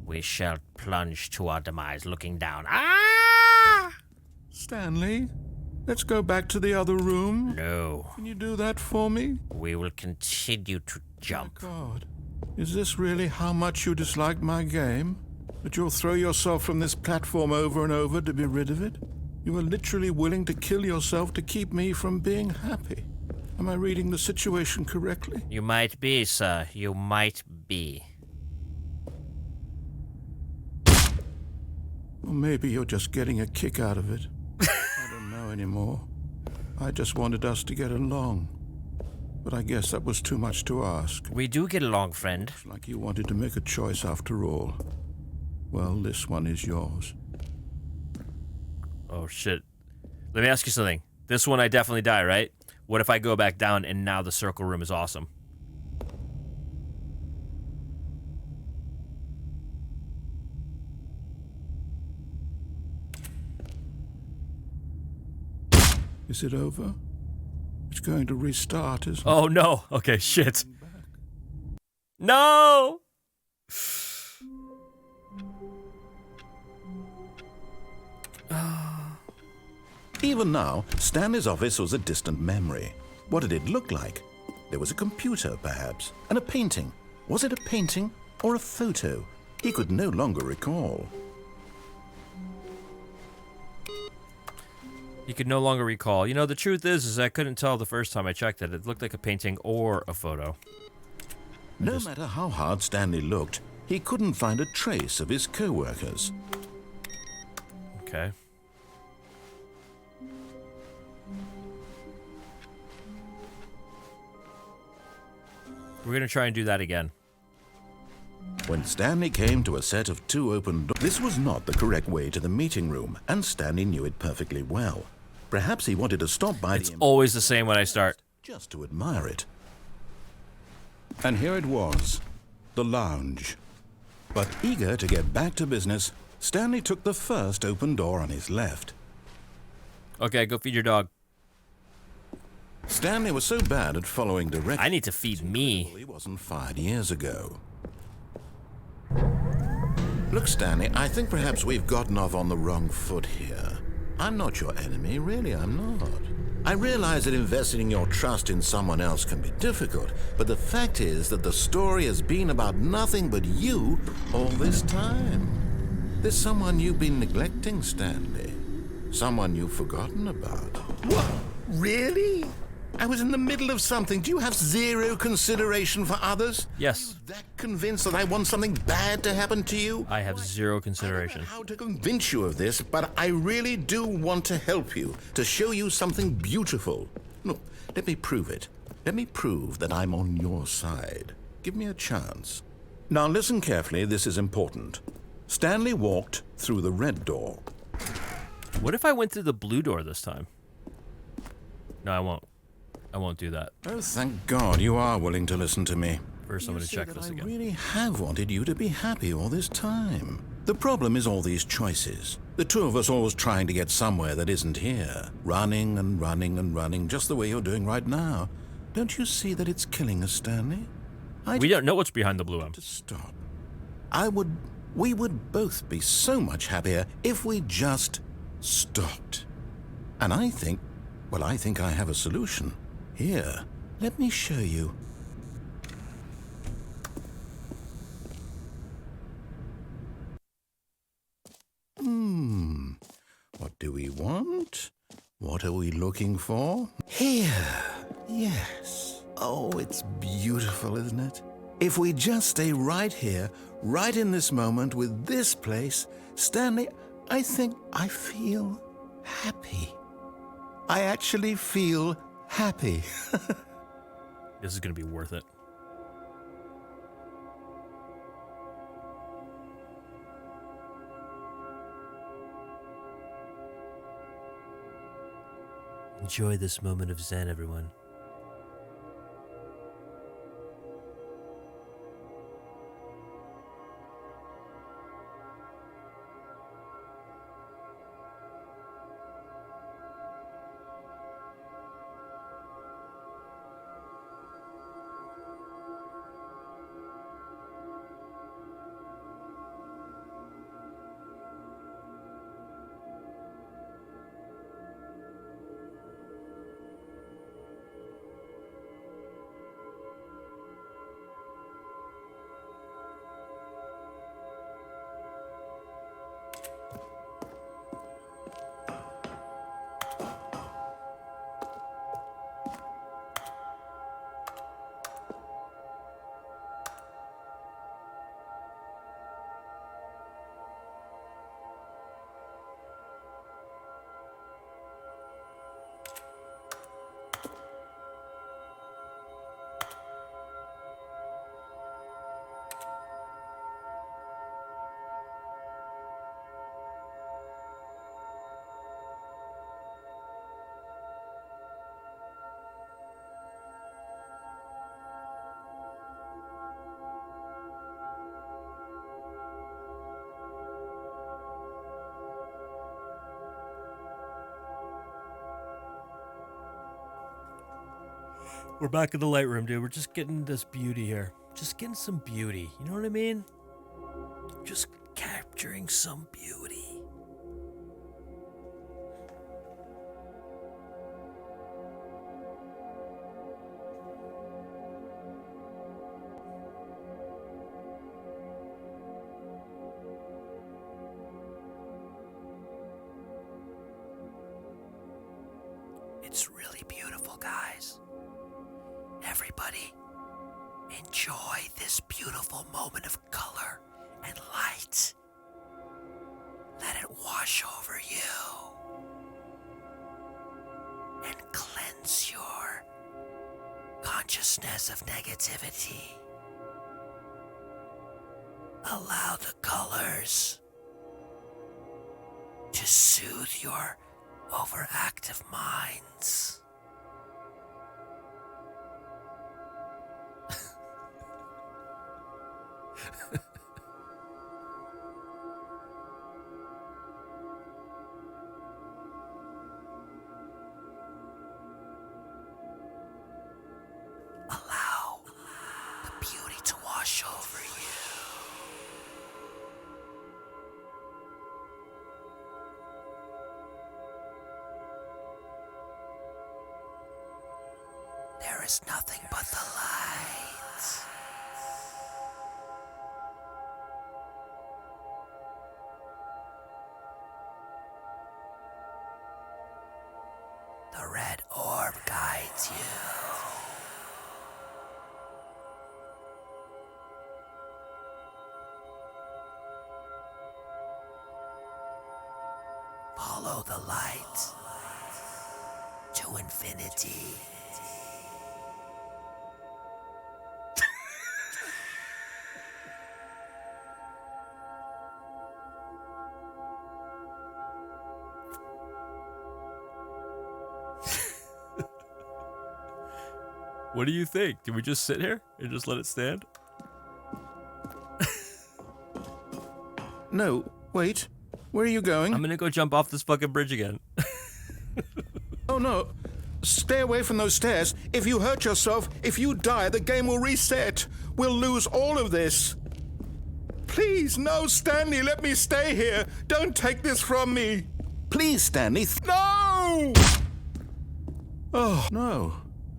we shall plunge to our demise looking down. Ah! Stanley, let's go back to the other room. No, Can you do that for me? we will continue to jump. God, is this really how much you dislike my game? That you'll throw yourself from this platform over and over to be rid of it? You are literally willing to kill yourself to keep me from being happy. Am I reading the situation correctly? You might be, sir. You might be. Or maybe you're just getting a kick out of it. I don't know anymore. I just wanted us to get along. But I guess that was too much to ask. We do get along, friend. It's like you wanted to make a choice after all. Well, this one is yours. Oh, shit. Let me ask you something. This one I definitely die, right? What if I go back down and now the circle room is awesome? Is it over? It's going to restart, isn't it? Oh, no. Okay, shit. No! Even now, Stanley's office was a distant memory. What did it look like? There was a computer, perhaps, and a painting. Was it a painting or a photo? He could no longer recall. You could no longer recall. You know, the truth is I couldn't tell the first time I checked it. It looked like a painting or a photo. No matter how hard Stanley looked, he couldn't find a trace of his co-workers. Okay. We're gonna try and do that again. When Stanley came to a set of 2 open doors, this was not the correct way to the meeting room, and Stanley knew it perfectly well. Perhaps he wanted to stop by It's always the same when I start. just to admire it. And here it was, the lounge. But eager to get back to business, Stanley took the first open door on his left. Okay, go feed your dog. Stanley was so bad at following directions. I need to feed me. He wasn't fired years ago. Look, Stanley, I think perhaps we've gotten off on the wrong foot here. I'm not your enemy, really, I'm not. I realize that investing your trust in someone else can be difficult, but the fact is that the story has been about nothing but you all this time. There's someone you've been neglecting, Stanley. Someone you've forgotten about. What? Really? I was in the middle of something. Do you have zero consideration for others? Yes, Are you that convinced that I want something bad to happen to you? I have zero I don't know consideration. how to convince you of this, but I really do want to help you, to show you something beautiful. Look, let me prove it. Let me prove that I'm on your side. Give me a chance. Now listen carefully, this is important. Stanley walked through the red door. What if I went through the blue door this time? No, I won't. I won't do that. Oh, thank God you are willing to listen to me. First, I'm You going to see check that this I again. really have wanted you to be happy all this time. The problem is all these choices. The two of us always trying to get somewhere that isn't here. Running and running and running, just the way you're doing right now. Don't you see that it's killing us, Stanley? We don't know what's behind the blue M. to stop. We would both be so much happier if we just stopped. And I think I have a solution. Here, let me show you. What do we want? What are we looking for? Here. Yes. Oh, it's beautiful, isn't it? If we just stay right here, right in this moment with this place, Stanley, I think I feel happy. I actually feel happy. This is going to be worth it. Enjoy this moment of Zen, everyone. We're back in the Lightroom, dude. We're just getting this beauty here. Just getting some beauty. You know what I mean? Just capturing some beauty. It's really beautiful, guys. Everybody, enjoy this beautiful moment of color and light. Let it wash over you and cleanse your consciousness of negativity. Allow the colors to soothe your overactive minds. Allow the beauty to wash over you. There is nothing but the light. The red orb guides you. Follow the light to infinity. What do you think? Do we just sit here and just let it stand? No, wait. Where are you going? I'm gonna go jump off this fucking bridge again. Oh no. Stay away from those stairs. If you hurt yourself, if you die, the game will reset. We'll lose all of this. Please, no, Stanley, let me stay here. Don't take this from me. Please, Stanley. No! Oh, no.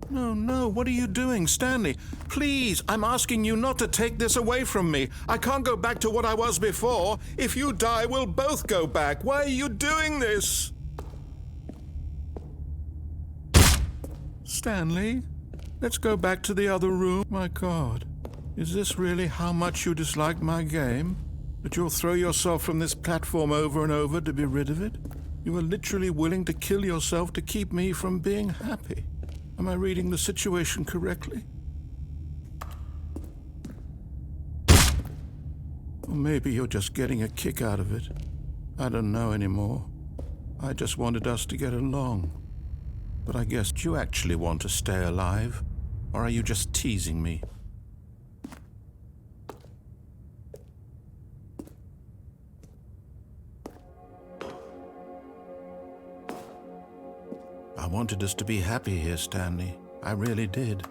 No, what are you doing, Stanley? Please, I'm asking you not to take this away from me. I can't go back to what I was before. If you die, we'll both go back. Why are you doing this? Stanley, let's go back to the other room. My God, is this really how much you dislike my game? That you'll throw yourself from this platform over and over to be rid of it? You are literally willing to kill yourself to keep me from being happy. Am I reading the situation correctly? Or maybe you're just getting a kick out of it. I don't know anymore. I just wanted us to get along. But I guess you actually want to stay alive? Or are you just teasing me? I wanted us to be happy here, Stanley. I really did.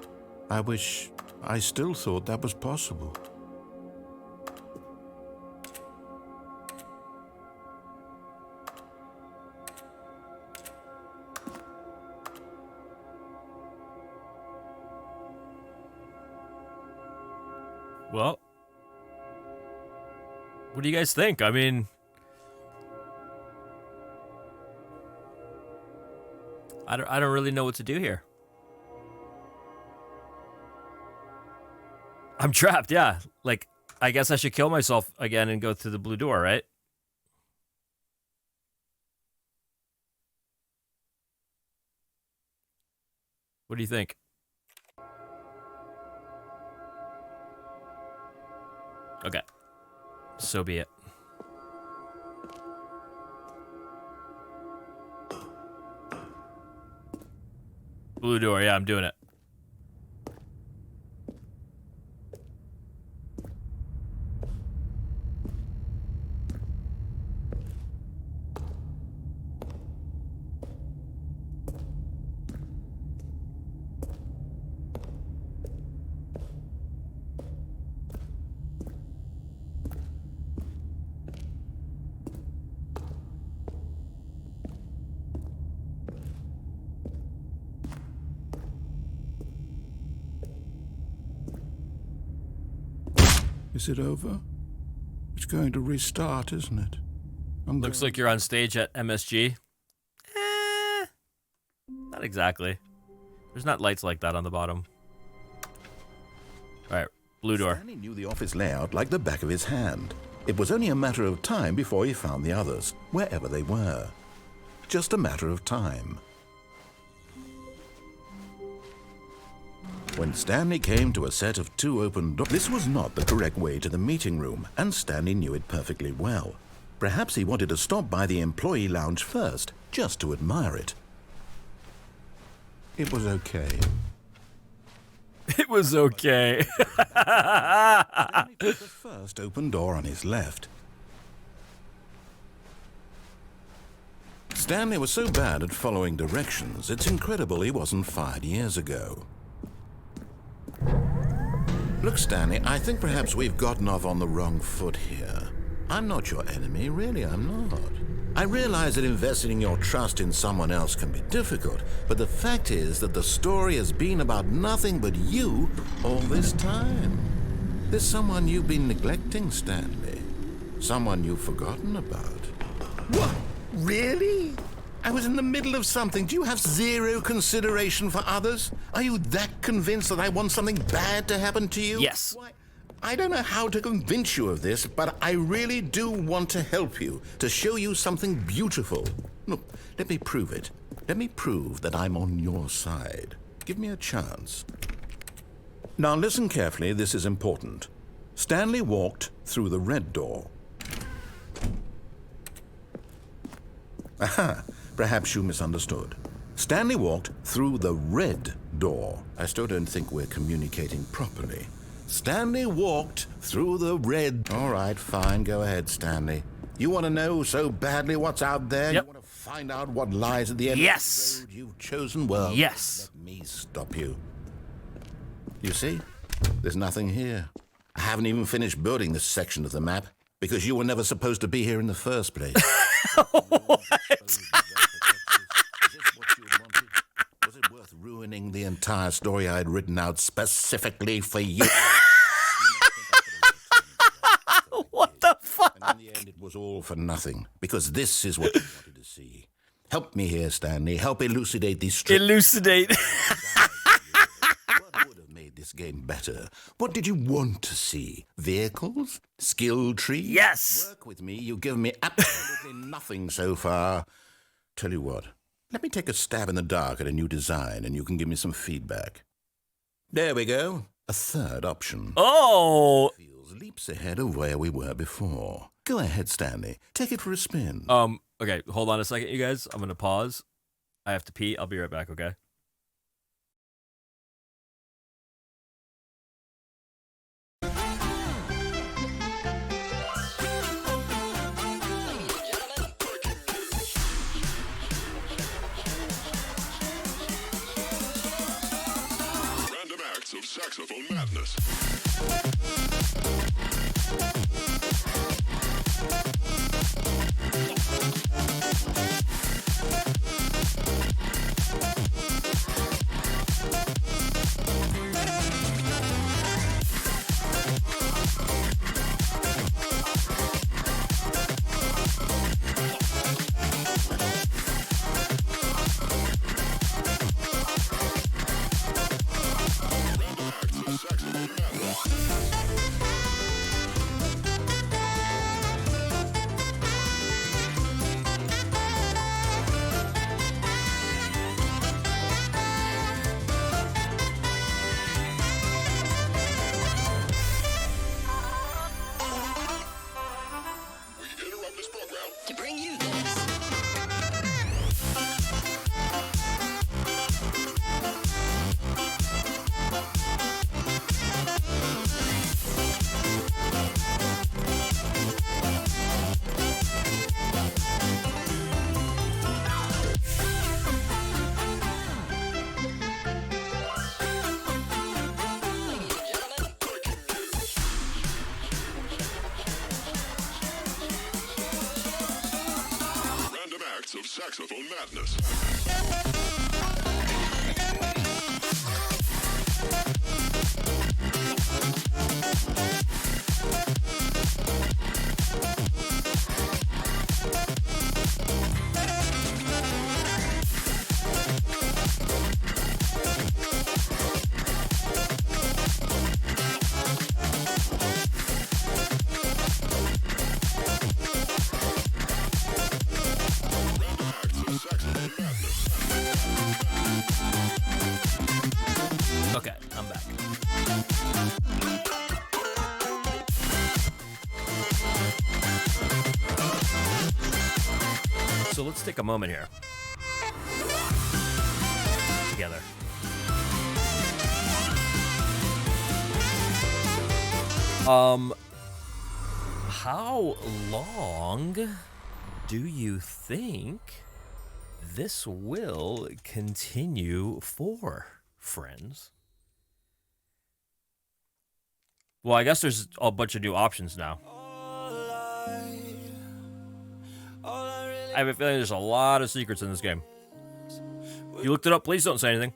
I wish I still thought that was possible. Well, what do you guys think? I mean, I don't really know what to do here. I'm trapped, yeah. Like, I guess I should kill myself again and go through the blue door, right? What do you think? Okay. So be it. Blue door, yeah, I'm doing it. Is it over? It's going to restart, isn't it? Looks like you're on stage at MSG. Not exactly. There's not lights like that on the bottom. All right, blue door. Stanley knew the office layout like the back of his hand. It was only a matter of time before he found the others, wherever they were. Just a matter of time. When Stanley came to a set of 2 open doors, this was not the correct way to the meeting room, and Stanley knew it perfectly well. Perhaps he wanted to stop by the employee lounge first, just to admire it. It was okay. It was okay. Stanley took the first open door on his left. Stanley was so bad at following directions, it's incredible he wasn't fired years ago. Look, Stanley, I think perhaps we've gotten off on the wrong foot here. I'm not your enemy, really, I'm not. I realize that investing your trust in someone else can be difficult, but the fact is that the story has been about nothing but you all this time. There's someone you've been neglecting, Stanley. Someone you've forgotten about. What? Really? I was in the middle of something. Do you have zero consideration for others? Are you that convinced that I want something bad to happen to you? Yes. Why, I don't know how to convince you of this, but I really do want to help you, to show you something beautiful. Look, let me prove it. Let me prove that I'm on your side. Give me a chance. Now listen carefully, this is important. Stanley walked through the red door. Aha, perhaps you misunderstood. Stanley walked through the red door. I still don't think we're communicating properly. Stanley walked through the red... All right, fine, go ahead, Stanley. You want to know so badly what's out there? Yep. You want to find out what lies at the end Yes. of the road you've chosen? Well, Yes. let me stop you. You see? There's nothing here. I haven't even finished building this section of the map because you were never supposed to be here in the first place. Was it worth ruining the entire story I had written out specifically for you? What the fuck? And in the end, it was all for nothing, because this is what you wanted to see. Help me here, Stanley. Help elucidate these strips. Elucidate. What would have made this game better? What did you want to see? Vehicles? Skill trees? Yes. Work with me. You've given me absolutely nothing so far. Tell you what. Let me take a stab in the dark at a new design, and you can give me some feedback. There we go. A third option. Oh. Feels leaps ahead of where we were before. Go ahead, Stanley. Take it for a spin. Okay, hold on a second, you guys. I'm gonna pause. I have to pee. I'll be right back, okay? Random acts of saxophone madness. We interrupt this program To bring you this. Random acts of saxophone madness. So let's take a moment here. Together. How long do you think this will continue for, friends? Well, I guess there's a bunch of new options now. I have a feeling there's a lot of secrets in this game. You looked it up, please don't say anything.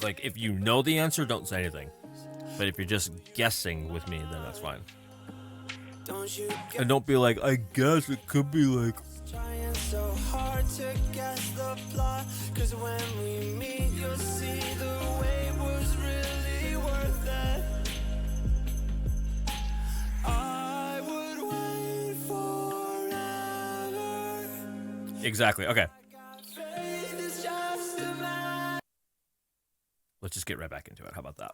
Like, if you know the answer, don't say anything. But if you're just guessing with me, then that's fine. And don't be like, I guess it could be like... Trying so hard to guess the plot, 'cause when we meet you'll see the wait was really worth it. I would wait forever. Exactly, okay. Faith is just a man. Let's just get right back into it. How about that?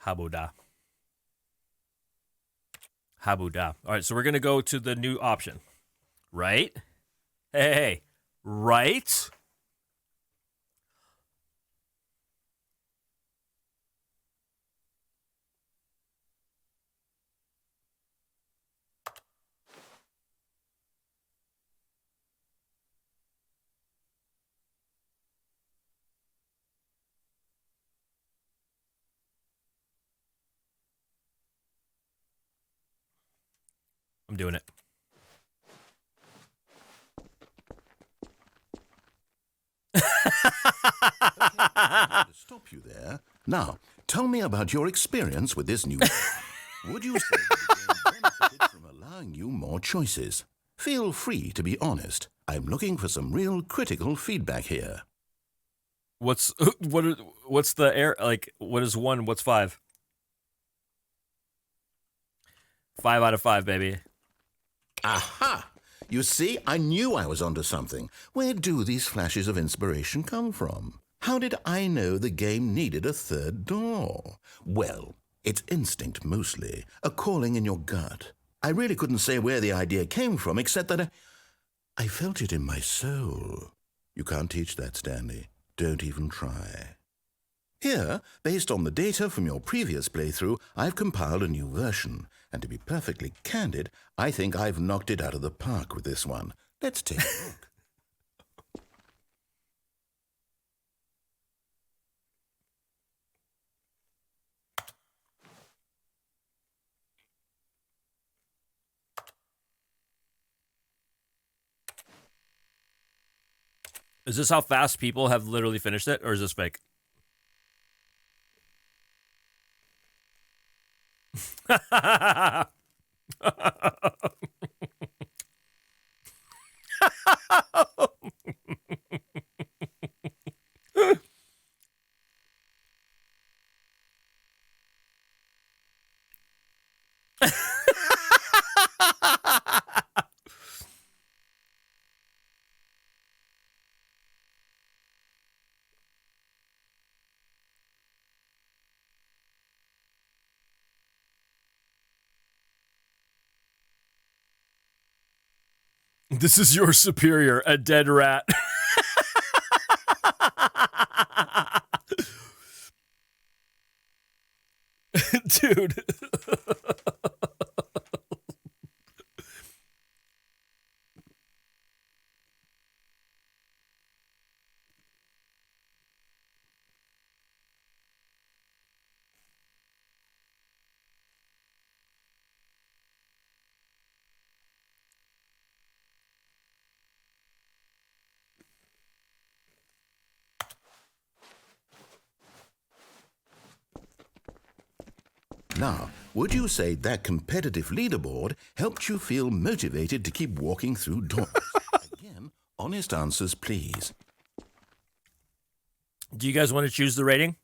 Habuda. Habuda. All right, so we're going to go to the new option. Right? Hey, right? I'm doing it. Stop you there. Now, tell me about your experience with this new... Would you say that the game benefited from allowing you more choices? Feel free to be honest. I'm looking for some real critical feedback here. What's the air, like, what is 1, what's 5? 5 out of 5, baby. Aha! You see, I knew I was onto something. Where do these flashes of inspiration come from? How did I know the game needed a third door? Well, it's instinct mostly, a calling in your gut. I really couldn't say where the idea came from, except that I felt it in my soul. You can't teach that, Stanley. Don't even try. Here, based on the data from your previous playthrough, I've compiled a new version. And to be perfectly candid, I think I've knocked it out of the park with this one. Let's take a look. Is this how fast people have literally finished it, or is this fake? This is your superior, a dead rat. Dude. Now, would you say that competitive leaderboard helped you feel motivated to keep walking through doors? Again, honest answers, please. Do you guys want to choose the rating?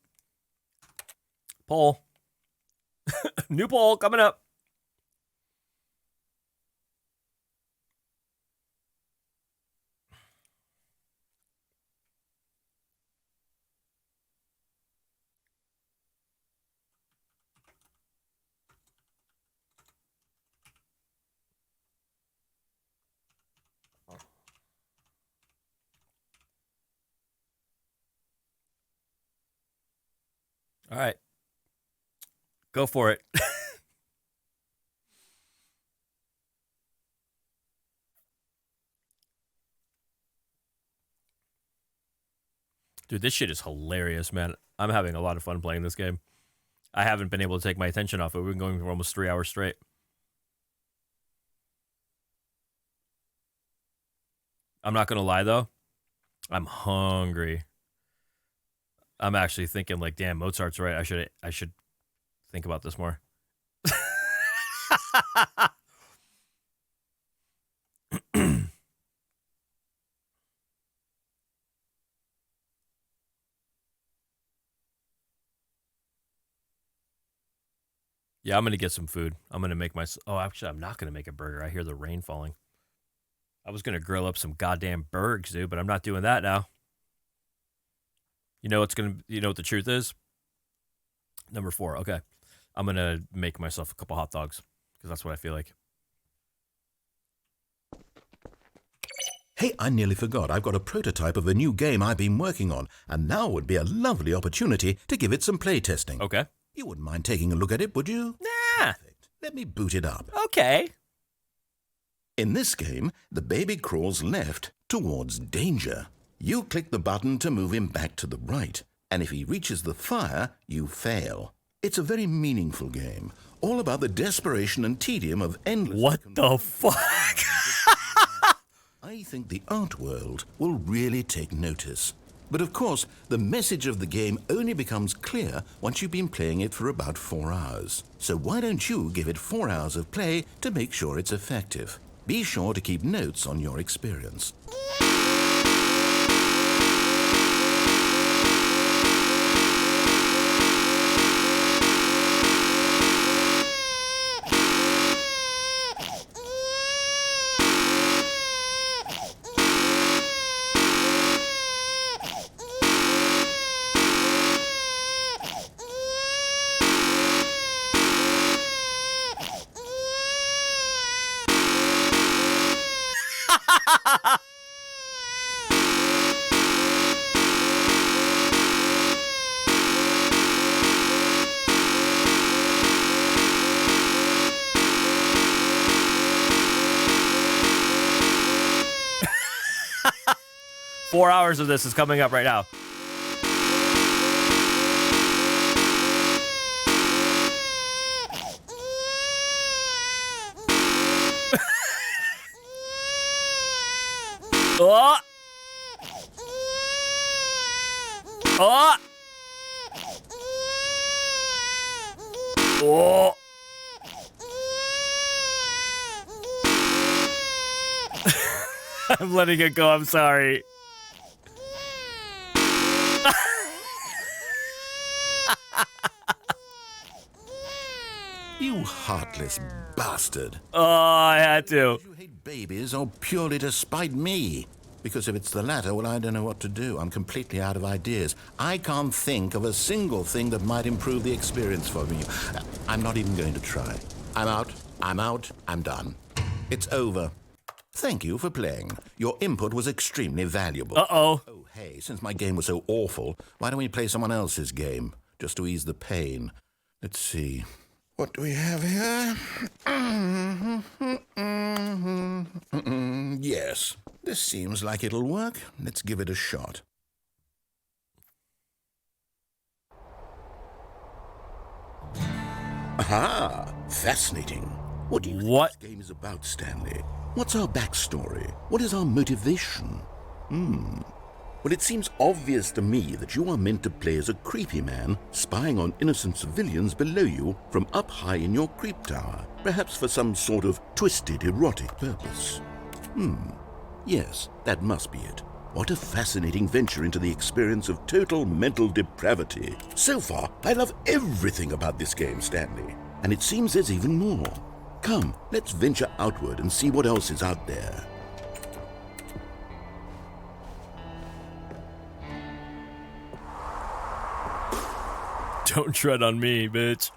Poll. New poll coming up. All right. Go for it. Dude, this shit is hilarious, man. I'm having a lot of fun playing this game. I haven't been able to take my attention off it. We've been going for almost 3 hours straight. I'm not going to lie, though. I'm hungry. I'm actually thinking, like, damn, Mozart's right. I should think about this more. Yeah, I'm going to get some food. I'm going to make my... Oh, actually, I'm not going to make a burger. I hear the rain falling. I was going to grill up some goddamn burgers, dude, but I'm not doing that now. You know what the truth is? Number 4. Okay. I'm going to make myself a couple hot dogs because that's what I feel like. Hey, I nearly forgot. I've got a prototype of a new game I've been working on, and now would be a lovely opportunity to give it some playtesting. Okay. You wouldn't mind taking a look at it, would you? Nah. Perfect. Let me boot it up. Okay. In this game, the baby crawls left towards danger. You click the button to move him back to the right, and if he reaches the fire, you fail. It's a very meaningful game, all about the desperation and tedium of endless... What the fuck? I think the art world will really take notice. But of course, the message of the game only becomes clear once you've been playing it for about 4 hours. So why don't you give it 4 hours of play to make sure it's effective? Be sure to keep notes on your experience. Four hours of this is coming up right now. Oh! Oh! Oh! I'm letting it go. I'm sorry. You heartless bastard. Oh, I had to. You hate babies or purely to spite me? Because if it's the latter, well, I don't know what to do. I'm completely out of ideas. I can't think of a single thing that might improve the experience for me. I'm not even going to try. I'm out. I'm done. It's over. Thank you for playing. Your input was extremely valuable. Uh-oh. Oh, hey, since my game was so awful, why don't we play someone else's game? Just to ease the pain. Let's see. What do we have here? Yes, this seems like it'll work. Let's give it a shot. Aha! Fascinating. What do you think this game is about, Stanley? What's our backstory? What is our motivation? Well, it seems obvious to me that you are meant to play as a creepy man spying on innocent civilians below you from up high in your creep tower, perhaps for some sort of twisted erotic purpose. Yes, that must be it. What a fascinating venture into the experience of total mental depravity. So far, I love everything about this game, Stanley. And it seems there's even more. Come, let's venture outward and see what else is out there. Don't tread on me, bitch.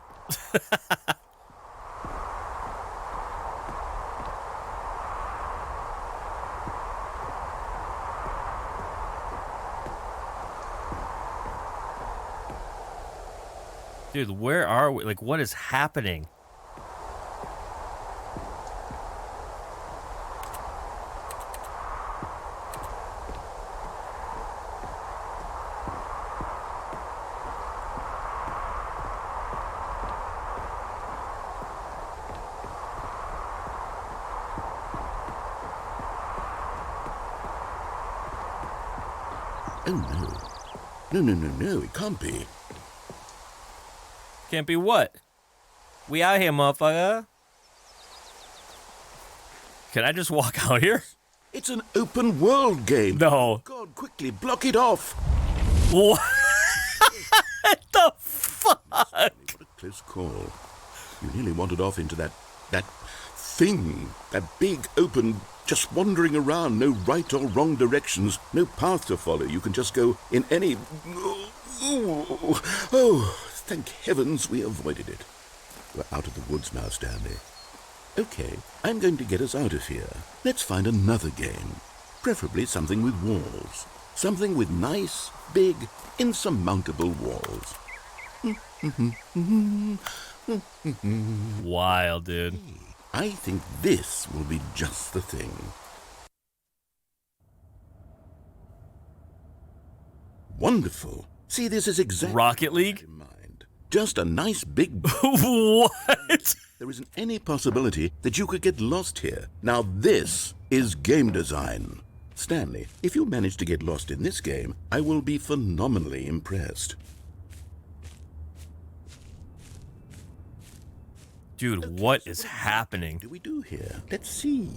Dude, where are we? Like, what is happening? Oh, no. No, it can't be. Can't be what? We out here, motherfucker. Can I just walk out here? It's an open world game. No. God, quickly, block it off. What the fuck? What a close call. You nearly wandered off into that thing. That big, open, just wandering around. No right or wrong directions. No path to follow. You can just go in any... Oh, thank heavens we avoided it. We're out of the woods now, Stanley. Okay, I'm going to get us out of here. Let's find another game. Preferably something with walls. Something with nice, big, insurmountable walls. Wild, dude. I think this will be just the thing. Wonderful. See, this is exactly Rocket what I League? had in mind. Just a nice big... What? There isn't any possibility that you could get lost here. Now this is game design. Stanley, if you manage to get lost in this game, I will be phenomenally impressed. Dude, what is happening? What do we do here? Let's see.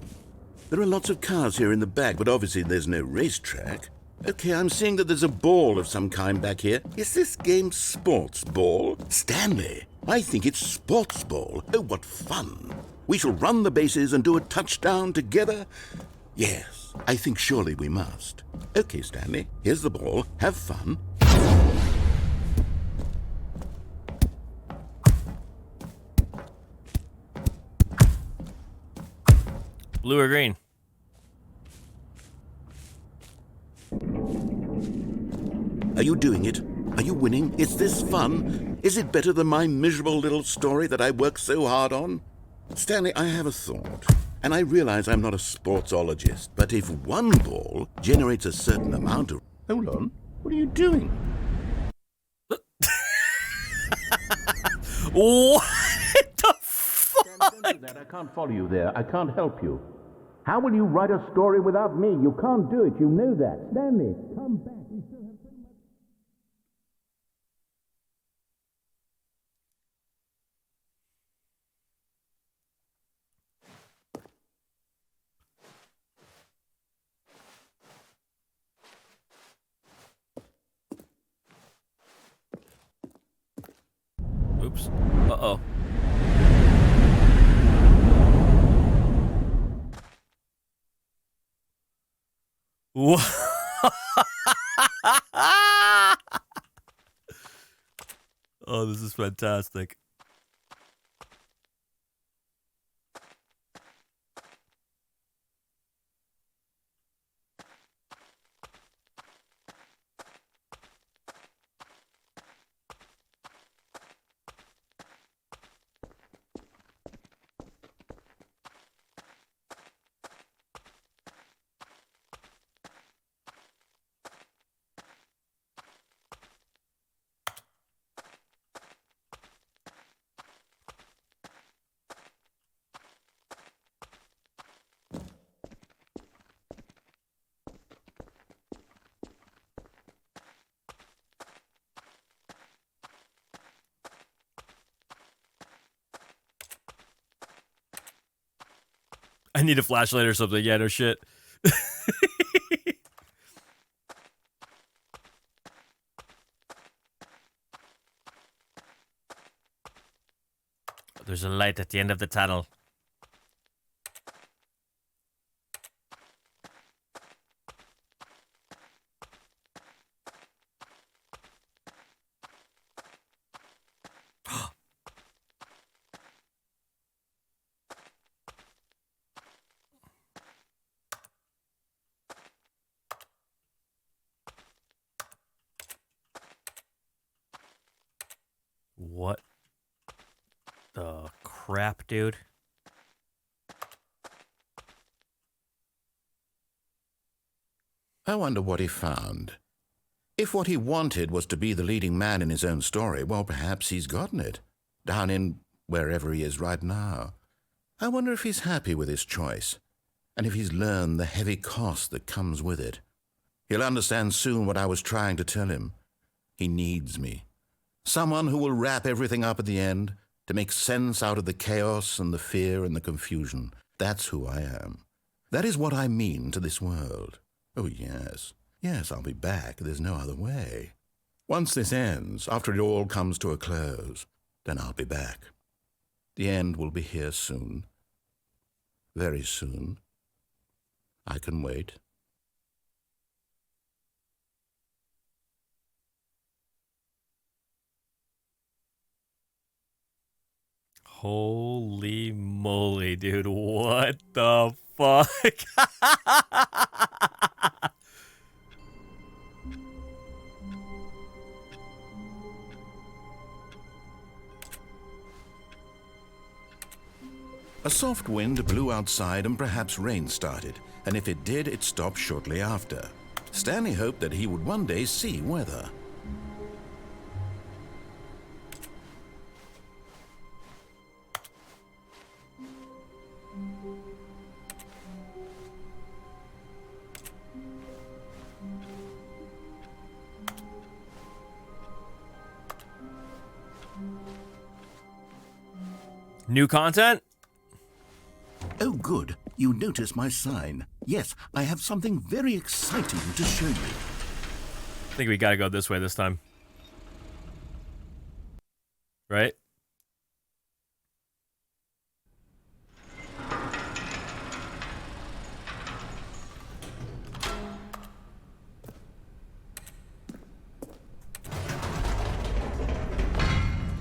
There are lots of cars here in the back, but obviously there's no racetrack. Okay, I'm seeing that there's a ball of some kind back here. Is this game sports ball? Stanley, I think it's sports ball. Oh, what fun. We shall run the bases and do a touchdown together. Yes, I think surely we must. Okay, Stanley, here's the ball. Have fun. Blue or green? Are you doing it? Are you winning? Is this fun? Is it better than my miserable little story that I worked so hard on? Stanley, I have a thought. And I realize I'm not a sportsologist, but if one ball generates a certain amount of... Hold on. What are you doing? What the fuck? Don't do that. I can't follow you there. I can't help you. How will you write a story without me? You can't do it. You know that. Stanley, come back. We still have so much... Oops. Uh-oh. What? Oh, this is fantastic. I need a flashlight or something. Yeah, no shit. There's a light at the end of the tunnel. What the crap, dude? I wonder what he found. If what he wanted was to be the leading man in his own story, well, perhaps he's gotten it, down in wherever he is right now. I wonder if he's happy with his choice, and if he's learned the heavy cost that comes with it. He'll understand soon what I was trying to tell him. He needs me. Someone who will wrap everything up at the end, to make sense out of the chaos and the fear and the confusion. That's who I am. That is what I mean to this world. Oh, yes. Yes, I'll be back. There's no other way. Once this ends, after it all comes to a close, then I'll be back. The end will be here soon. Very soon. I can wait. Holy moly, dude. What the fuck? A soft wind blew outside and perhaps rain started, and if it did, it stopped shortly after. Stanley hoped that he would one day see weather. New content? Oh, good. You notice my sign. Yes, I have something very exciting to show you. I think we gotta go this way this time. Right?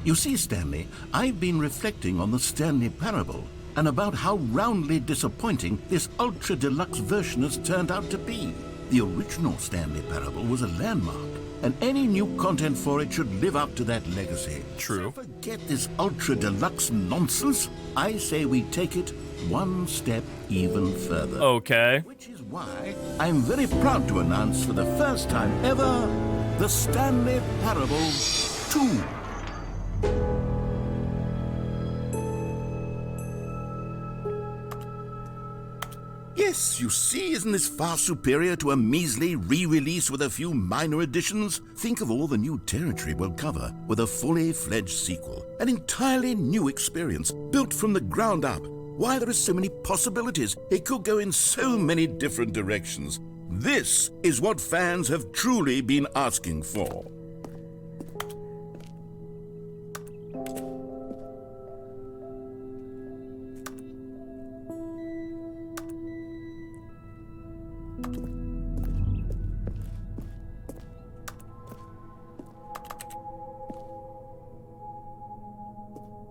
You see, Stanley, I've been reflecting on the Stanley Parable and about how roundly disappointing this ultra-deluxe version has turned out to be. The original Stanley Parable was a landmark, and any new content for it should live up to that legacy. True. So forget this ultra-deluxe nonsense. I say we take it one step even further. Okay. Which is why I'm very proud to announce for the first time ever, the Stanley Parable 2. Yes, you see, isn't this far superior to a measly re-release with a few minor additions? Think of all the new territory we'll cover with a fully fledged sequel. An entirely new experience, built from the ground up. Why, there are so many possibilities. It could go in so many different directions. This is what fans have truly been asking for.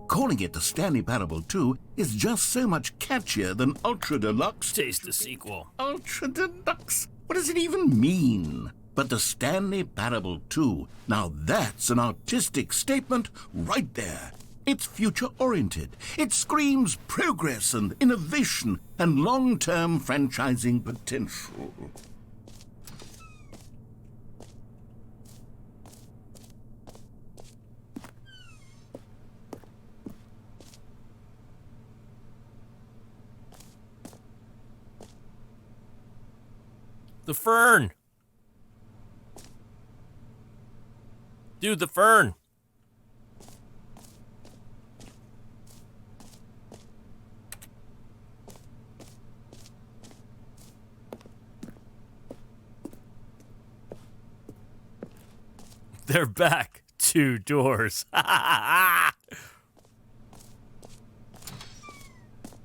Calling it the Stanley Parable 2 is just so much catchier than Ultra Deluxe. Taste the sequel. Ultra Deluxe? What does it even mean? But the Stanley Parable 2, now that's an artistic statement right there. It's future-oriented. It screams progress and innovation and long-term franchising potential. The fern. Dude, the fern. They're back. 2 doors.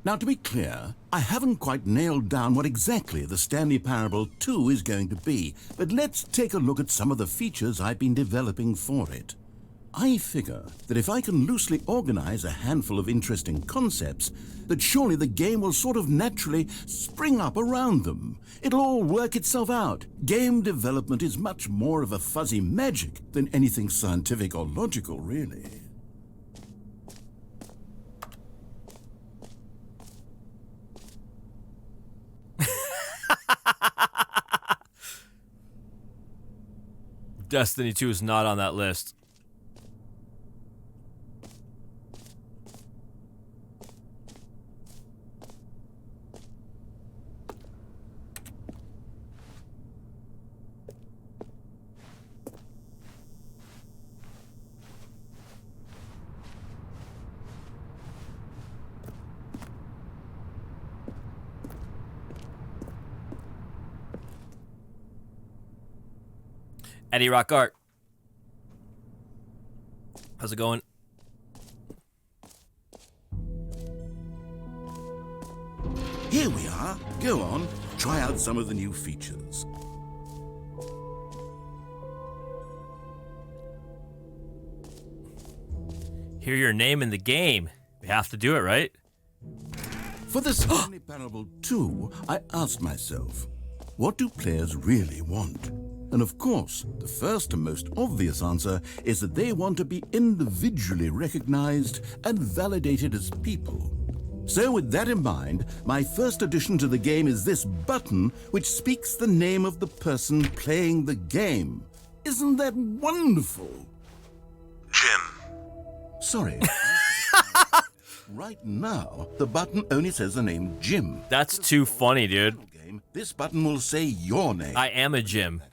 Now, to be clear, I haven't quite nailed down what exactly the Stanley Parable 2 is going to be, but let's take a look at some of the features I've been developing for it. I figure that if I can loosely organize a handful of interesting concepts, that surely the game will sort of naturally spring up around them. It'll all work itself out. Game development is much more of a fuzzy magic than anything scientific or logical, really. Destiny 2 is not on that list. Eddie Rock Art. How's it going? Here we are. Go on, try out some of the new features. Hear your name in the game. We have to do it, right? For the Stanley Parable 2, I asked myself, what do players really want? And of course, the first and most obvious answer is that they want to be individually recognized and validated as people. So with that in mind, my first addition to the game is this button which speaks the name of the person playing the game. Isn't that wonderful? Jim. Sorry. Right now, the button only says the name Jim. That's too funny, dude. This button will say your name. I am a Jim.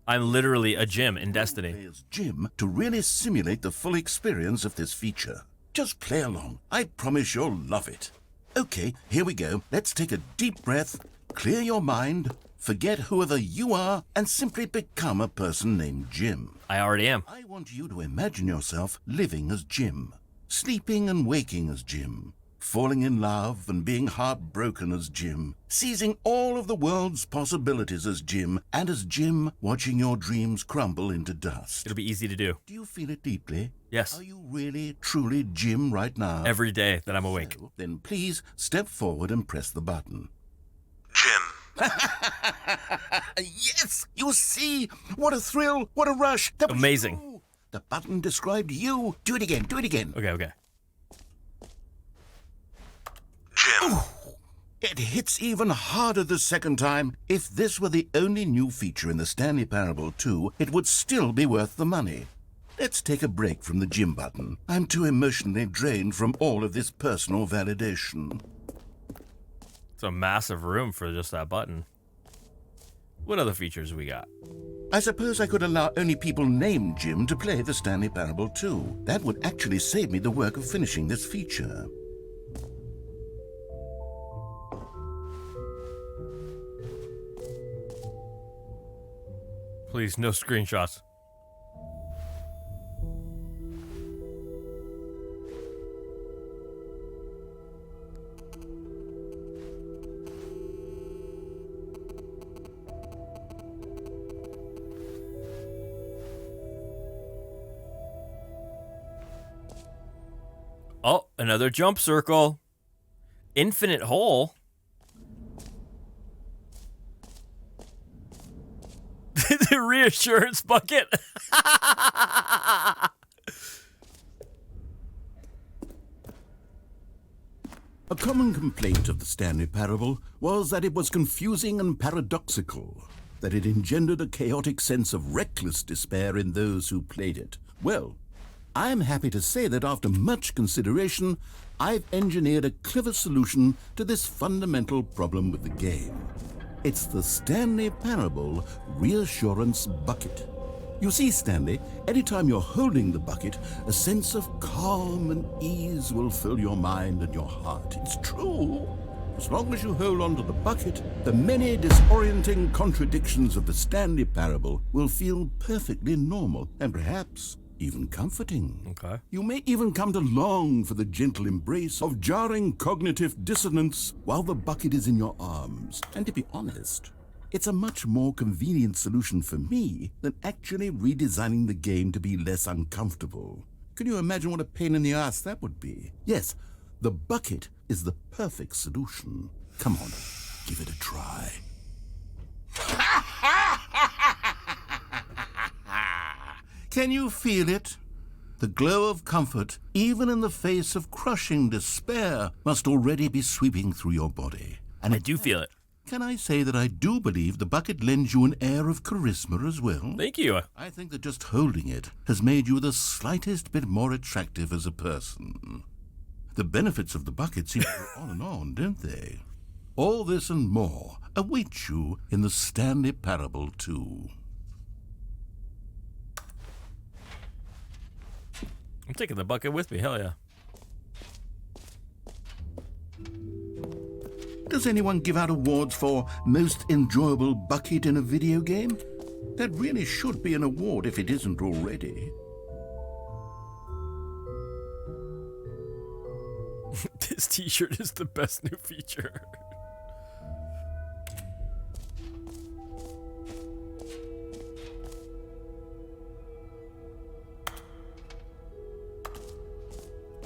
I'm literally a Jim in Destiny. Players Jim to really simulate the full experience of this feature. Just play along. I promise you'll love it. Okay, here we go. Let's take a deep breath, clear your mind, forget whoever you are, and simply become a person named Jim. I already am. I want you to imagine yourself living as Jim, sleeping and waking as Jim, falling in love and being heartbroken as Jim, seizing all of the world's possibilities as Jim, and as Jim, watching your dreams crumble into dust. It'll be easy to do. Do you feel it deeply? Yes. Are you really, truly Jim right now? Every day that I'm awake. So, then please step forward and press the button. Jim. Yes! You see? What a thrill! What a rush! That was Amazing. you. The button described you. Do it again. Do it again. Okay. Jim. It hits even harder the second time. If this were the only new feature in the Stanley Parable 2, it would still be worth the money. Let's take a break from the Jim button. I'm too emotionally drained from all of this personal validation. It's a massive room for just that button. What other features we got? I suppose I could allow only people named Jim to play the Stanley Parable 2. That would actually save me the work of finishing this feature. Please, no screenshots. Oh, another jump circle. Infinite hole. The reassurance bucket. A common complaint of the Stanley Parable was that it was confusing and paradoxical, that it engendered a chaotic sense of reckless despair in those who played it. Well, I am happy to say that after much consideration, I've engineered a clever solution to this fundamental problem with the game. It's the Stanley Parable Reassurance Bucket. You see, Stanley, anytime you're holding the bucket, a sense of calm and ease will fill your mind and your heart. It's true. As long as you hold on to the bucket, the many disorienting contradictions of the Stanley Parable will feel perfectly normal and perhaps even comforting. Okay. You may even come to long for the gentle embrace of jarring cognitive dissonance while the bucket is in your arms. And to be honest, it's a much more convenient solution for me than actually redesigning the game to be less uncomfortable. Can you imagine what a pain in the ass that would be? Yes, the bucket is the perfect solution. Come on, give it a try. Can you feel it? The glow of comfort, even in the face of crushing despair, must already be sweeping through your body. And I do feel it. can I say that I do believe the bucket lends you an air of charisma as well? Thank you. I think that just holding it has made you the slightest bit more attractive as a person. The benefits of the bucket seem to go on and on, don't they? All this and more await you in the Stanley Parable 2. I'm taking the bucket with me, hell yeah. Does anyone give out awards for most enjoyable bucket in a video game? That really should be an award if it isn't already. This t-shirt is the best new feature.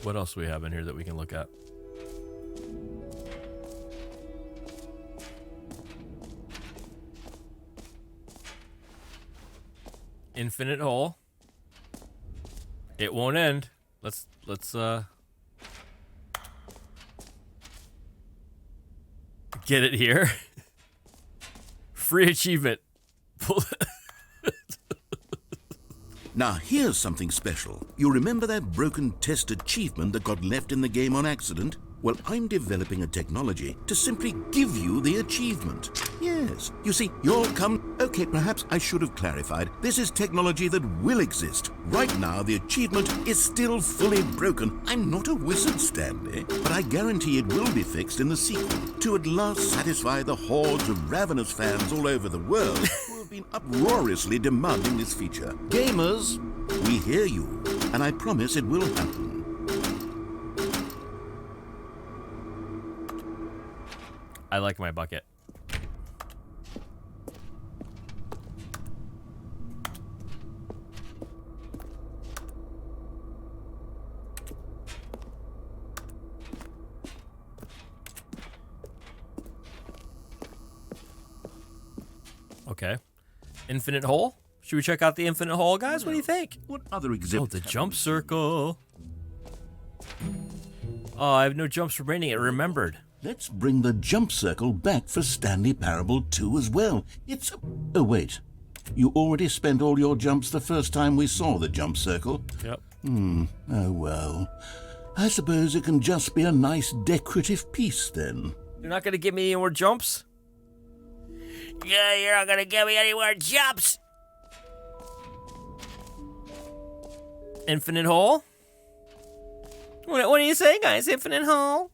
What else do we have in here that we can look at? Infinite hole. It won't end. Let's get it here. Free achievement. Now here's something special. You remember that broken test achievement that got left in the game on accident? Well, I'm developing a technology to simply give you the achievement. Yes. You see, you'll come... Okay, perhaps I should have clarified. This is technology that will exist. Right now, the achievement is still fully broken. I'm not a wizard, Stanley, but I guarantee it will be fixed in the sequel to at last satisfy the hordes of ravenous fans all over the world who have been uproariously demanding this feature. Gamers, we hear you, and I promise it will happen. I like my bucket. Okay. Infinite hole? Should we check out the infinite hole, guys? What do you think? What other Oh, exhibits? the jump circle. Oh, I have no jumps remaining. It remembered. Let's bring the jump circle back for Stanley Parable 2 as well. It's... Oh, wait. You already spent all your jumps the first time we saw the jump circle. Yep. Oh, well. I suppose it can just be a nice decorative piece, then. You're not going to give me any more jumps? Yeah, you're not going to give me any more jumps. Infinite hole? What do you say, guys? Infinite hole?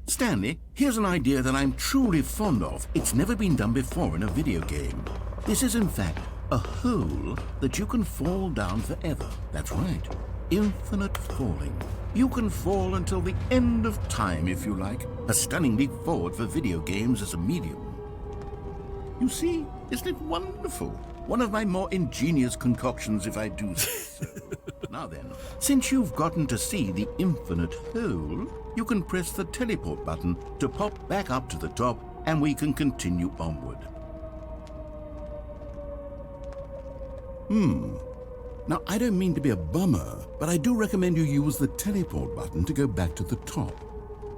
Stanley, here's an idea that I'm truly fond of. It's never been done before in a video game. This is, in fact, a hole that you can fall down forever. That's right. Infinite falling. You can fall until the end of time, if you like. A stunning leap forward for video games as a medium. You see, isn't it wonderful? One of my more ingenious concoctions, if I do say so. Now then, since you've gotten to see the infinite hole, you can press the teleport button to pop back up to the top, and we can continue onward. Now, I don't mean to be a bummer, but I do recommend you use the teleport button to go back to the top.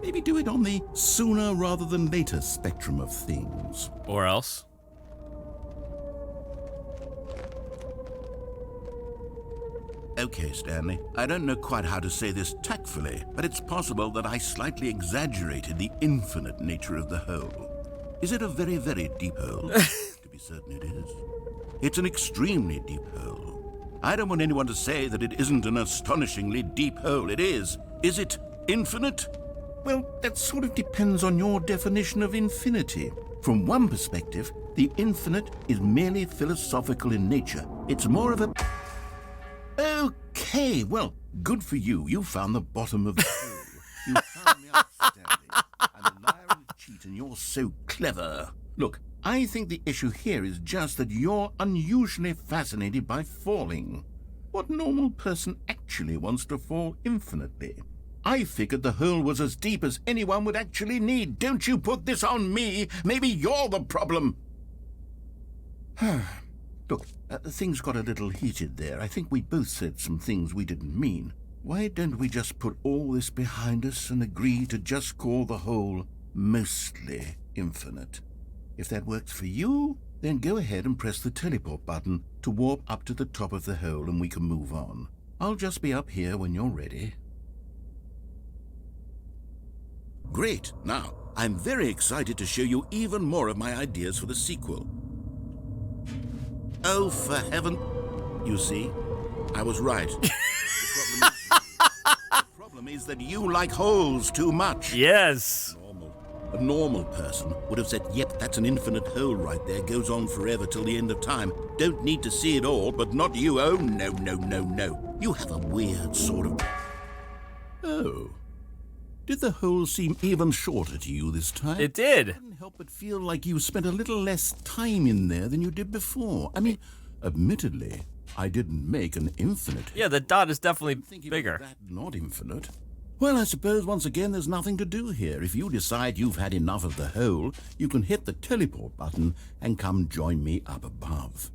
Maybe do it on the sooner rather than later spectrum of things. Or else? Okay, Stanley, I don't know quite how to say this tactfully, but it's possible that I slightly exaggerated the infinite nature of the hole. Is it a very, very deep hole? To be certain it is. It's an extremely deep hole. I don't want anyone to say that it isn't an astonishingly deep hole. It is. Is it infinite? Well, that sort of depends on your definition of infinity. From one perspective, the infinite is merely philosophical in nature. It's more of a... Okay, well, good for you. You found the bottom of the hole. You found me outstanding. I'm a liar and a cheat, and you're so clever. Look, I think the issue here is just that you're unusually fascinated by falling. What normal person actually wants to fall infinitely? I figured the hole was as deep as anyone would actually need. Don't you put this on me. Maybe you're the problem. Look, things got a little heated there. I think we both said some things we didn't mean. Why don't we just put all this behind us and agree to just call the hole mostly infinite? If that works for you, then go ahead and press the teleport button to warp up to the top of the hole and we can move on. I'll just be up here when you're ready. Great. Now, I'm very excited to show you even more of my ideas for the sequel. Oh, for heaven... You see, I was right. The problem is that you like holes too much. Yes. A normal person would have said, yep, that's an infinite hole right there, goes on forever till the end of time. Don't need to see it all, but not you. Oh, no, no, no, no. You have a weird sort of... Oh. Did the hole seem even shorter to you this time? It did. I couldn't help but feel like you spent a little less time in there than you did before. I mean, admittedly, I didn't make an infinite. Yeah, the dot is definitely Thinking bigger. of that not infinite. Well, I suppose once again there's nothing to do here. If you decide you've had enough of the hole, you can hit the teleport button and come join me up above.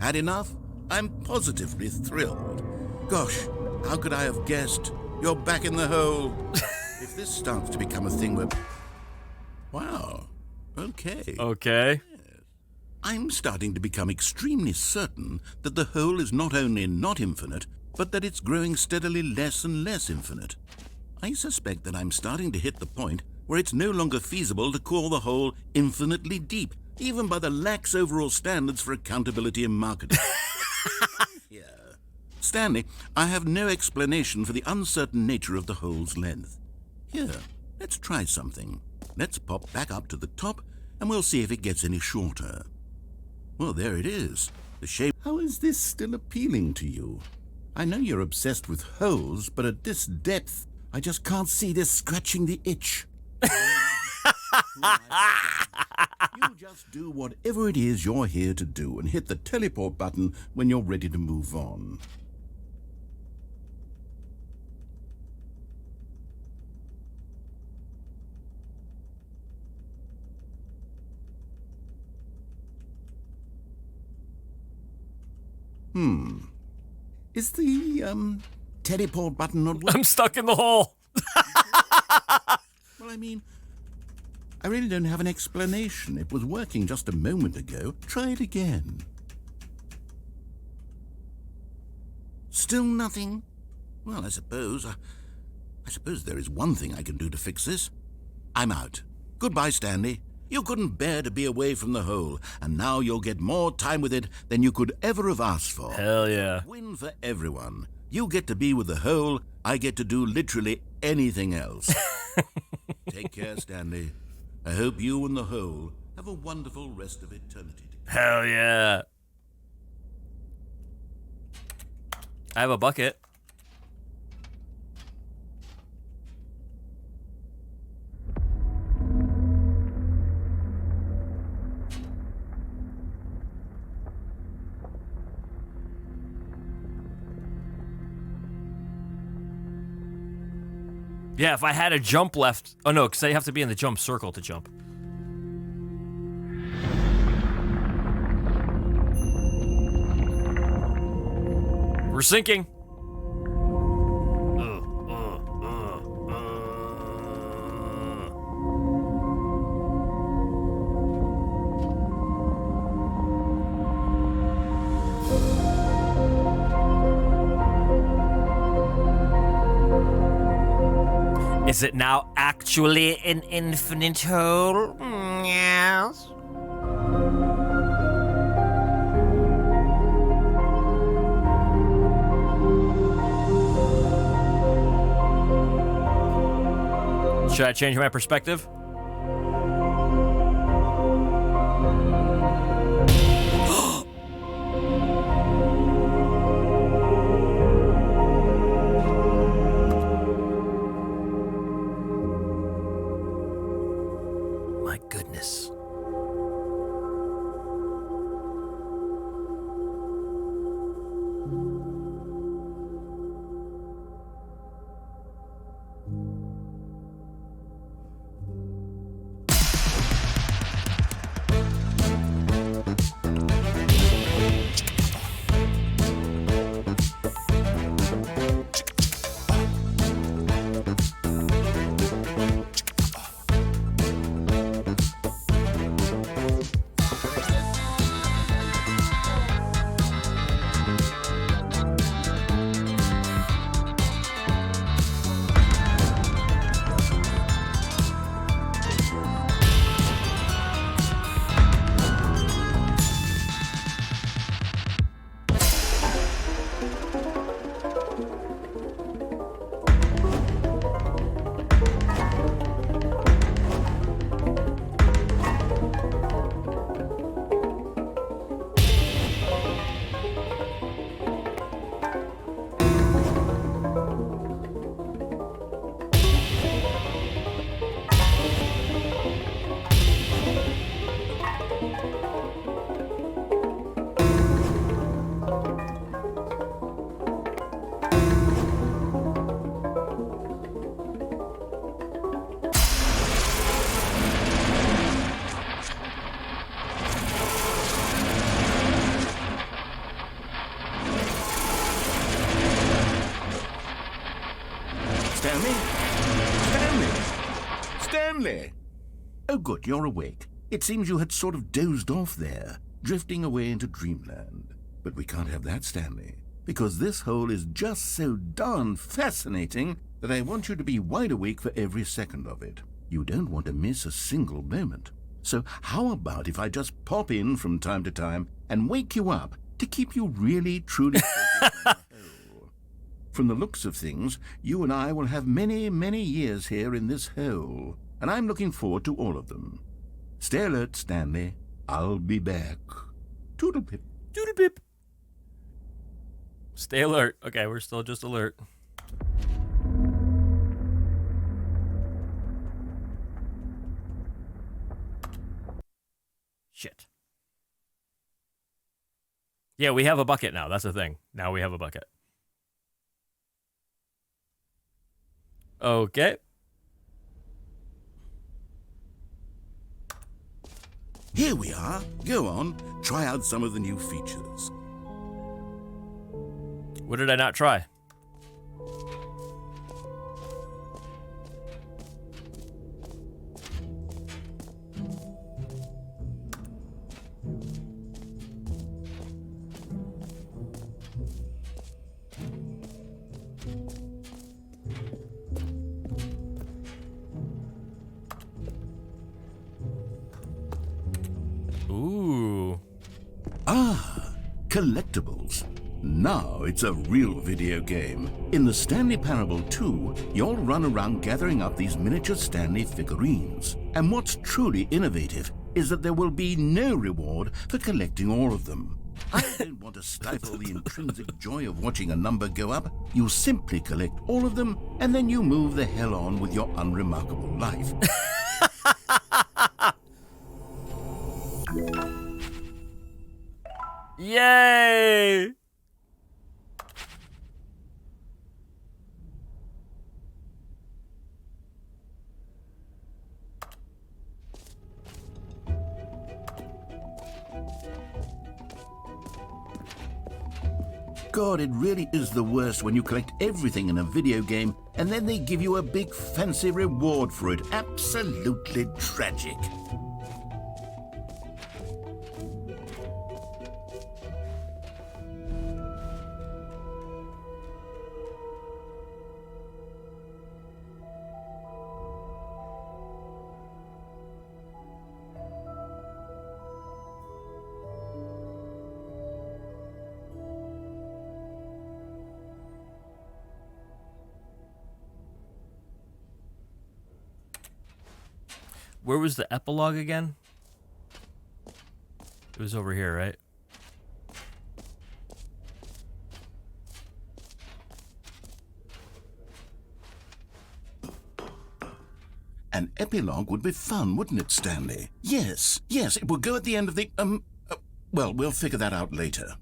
Had enough? I'm positively thrilled. Gosh, how could I have guessed? You're back in the hole. If this starts to become a thing where... Wow. Okay. Okay. I'm starting to become extremely certain that the hole is not only not infinite, but that it's growing steadily less and less infinite. I suspect that I'm starting to hit the point where it's no longer feasible to call the hole infinitely deep, even by the lax overall standards for accountability and marketing. Yeah. Stanley, I have no explanation for the uncertain nature of the hole's length. Here, let's try something. Let's pop back up to the top, and we'll see if it gets any shorter. Well, there it is. The shape... How is this still appealing to you? I know you're obsessed with holes, but at this depth, I just can't see this scratching the itch. You just do whatever it is you're here to do and hit the teleport button when you're ready to move on. Is the, teleport button not working? I'm stuck in the hole. Well, I mean, I really don't have an explanation. It was working just a moment ago. Try it again. Still nothing? Well, I suppose there is one thing I can do to fix this. I'm out. Goodbye, Stanley. You couldn't bear to be away from the hole, and now you'll get more time with it than you could ever have asked for. Hell yeah. Win for everyone. You get to be with the hole, I get to do literally anything else. Take care, Stanley. I hope you and the hole have a wonderful rest of eternity. Hell yeah. I have a bucket. Yeah, if I had a jump left... Oh, no, because I have to be in the jump circle to jump. We're sinking. Is it now actually an infinite hole? Yes. Should I change my perspective? goodness. Stanley! Oh, good, you're awake. It seems you had sort of dozed off there, drifting away into dreamland. But we can't have that, Stanley, because this hole is just so darn fascinating that I want you to be wide awake for every second of it. You don't want to miss a single moment. So how about if I just pop in from time to time and wake you up to keep you really, truly focused on the hole? From the looks of things, you and I will have many, many years here in this hole, and I'm looking forward to all of them. Stay alert, Stanley. I'll be back. Toodle-pip. Doodle-pip. Stay alert. Okay, we're still just alert. Shit. Yeah, we have a bucket now. That's the thing. Now we have a bucket. Okay. Here we are. Go on, try out some of the new features. What did I not try? Ooh. Ah, collectibles. Now it's a real video game. In the Stanley Parable 2, you'll run around gathering up these miniature Stanley figurines. And what's truly innovative is that there will be no reward for collecting all of them. I don't want to stifle the intrinsic joy of watching a number go up. You simply collect all of them, and then you move the hell on with your unremarkable life. Yay! God, it really is the worst when you collect everything in a video game and then they give you a big fancy reward for it. Absolutely tragic. Where was the epilogue again? It was over here, right? An epilogue would be fun, wouldn't it, Stanley? Yes, it will go at the end of the, well, we'll figure that out later.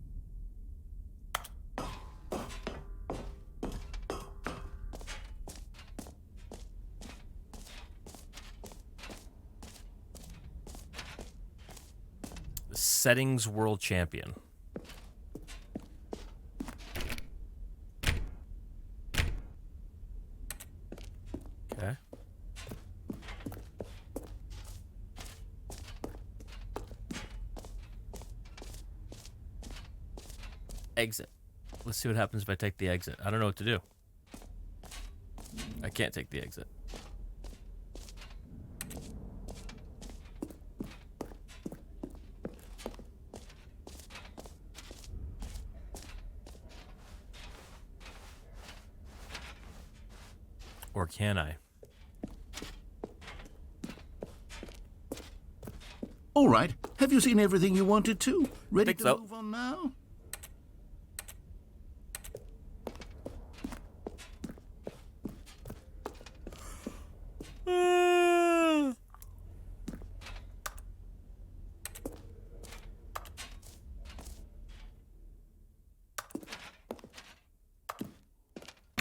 Settings World Champion. Okay. Exit. Let's see what happens if I take the exit. I don't know what to do. I can't take the exit. Or can I? All right. Have you seen everything you wanted to? Ready Think to so. move on now?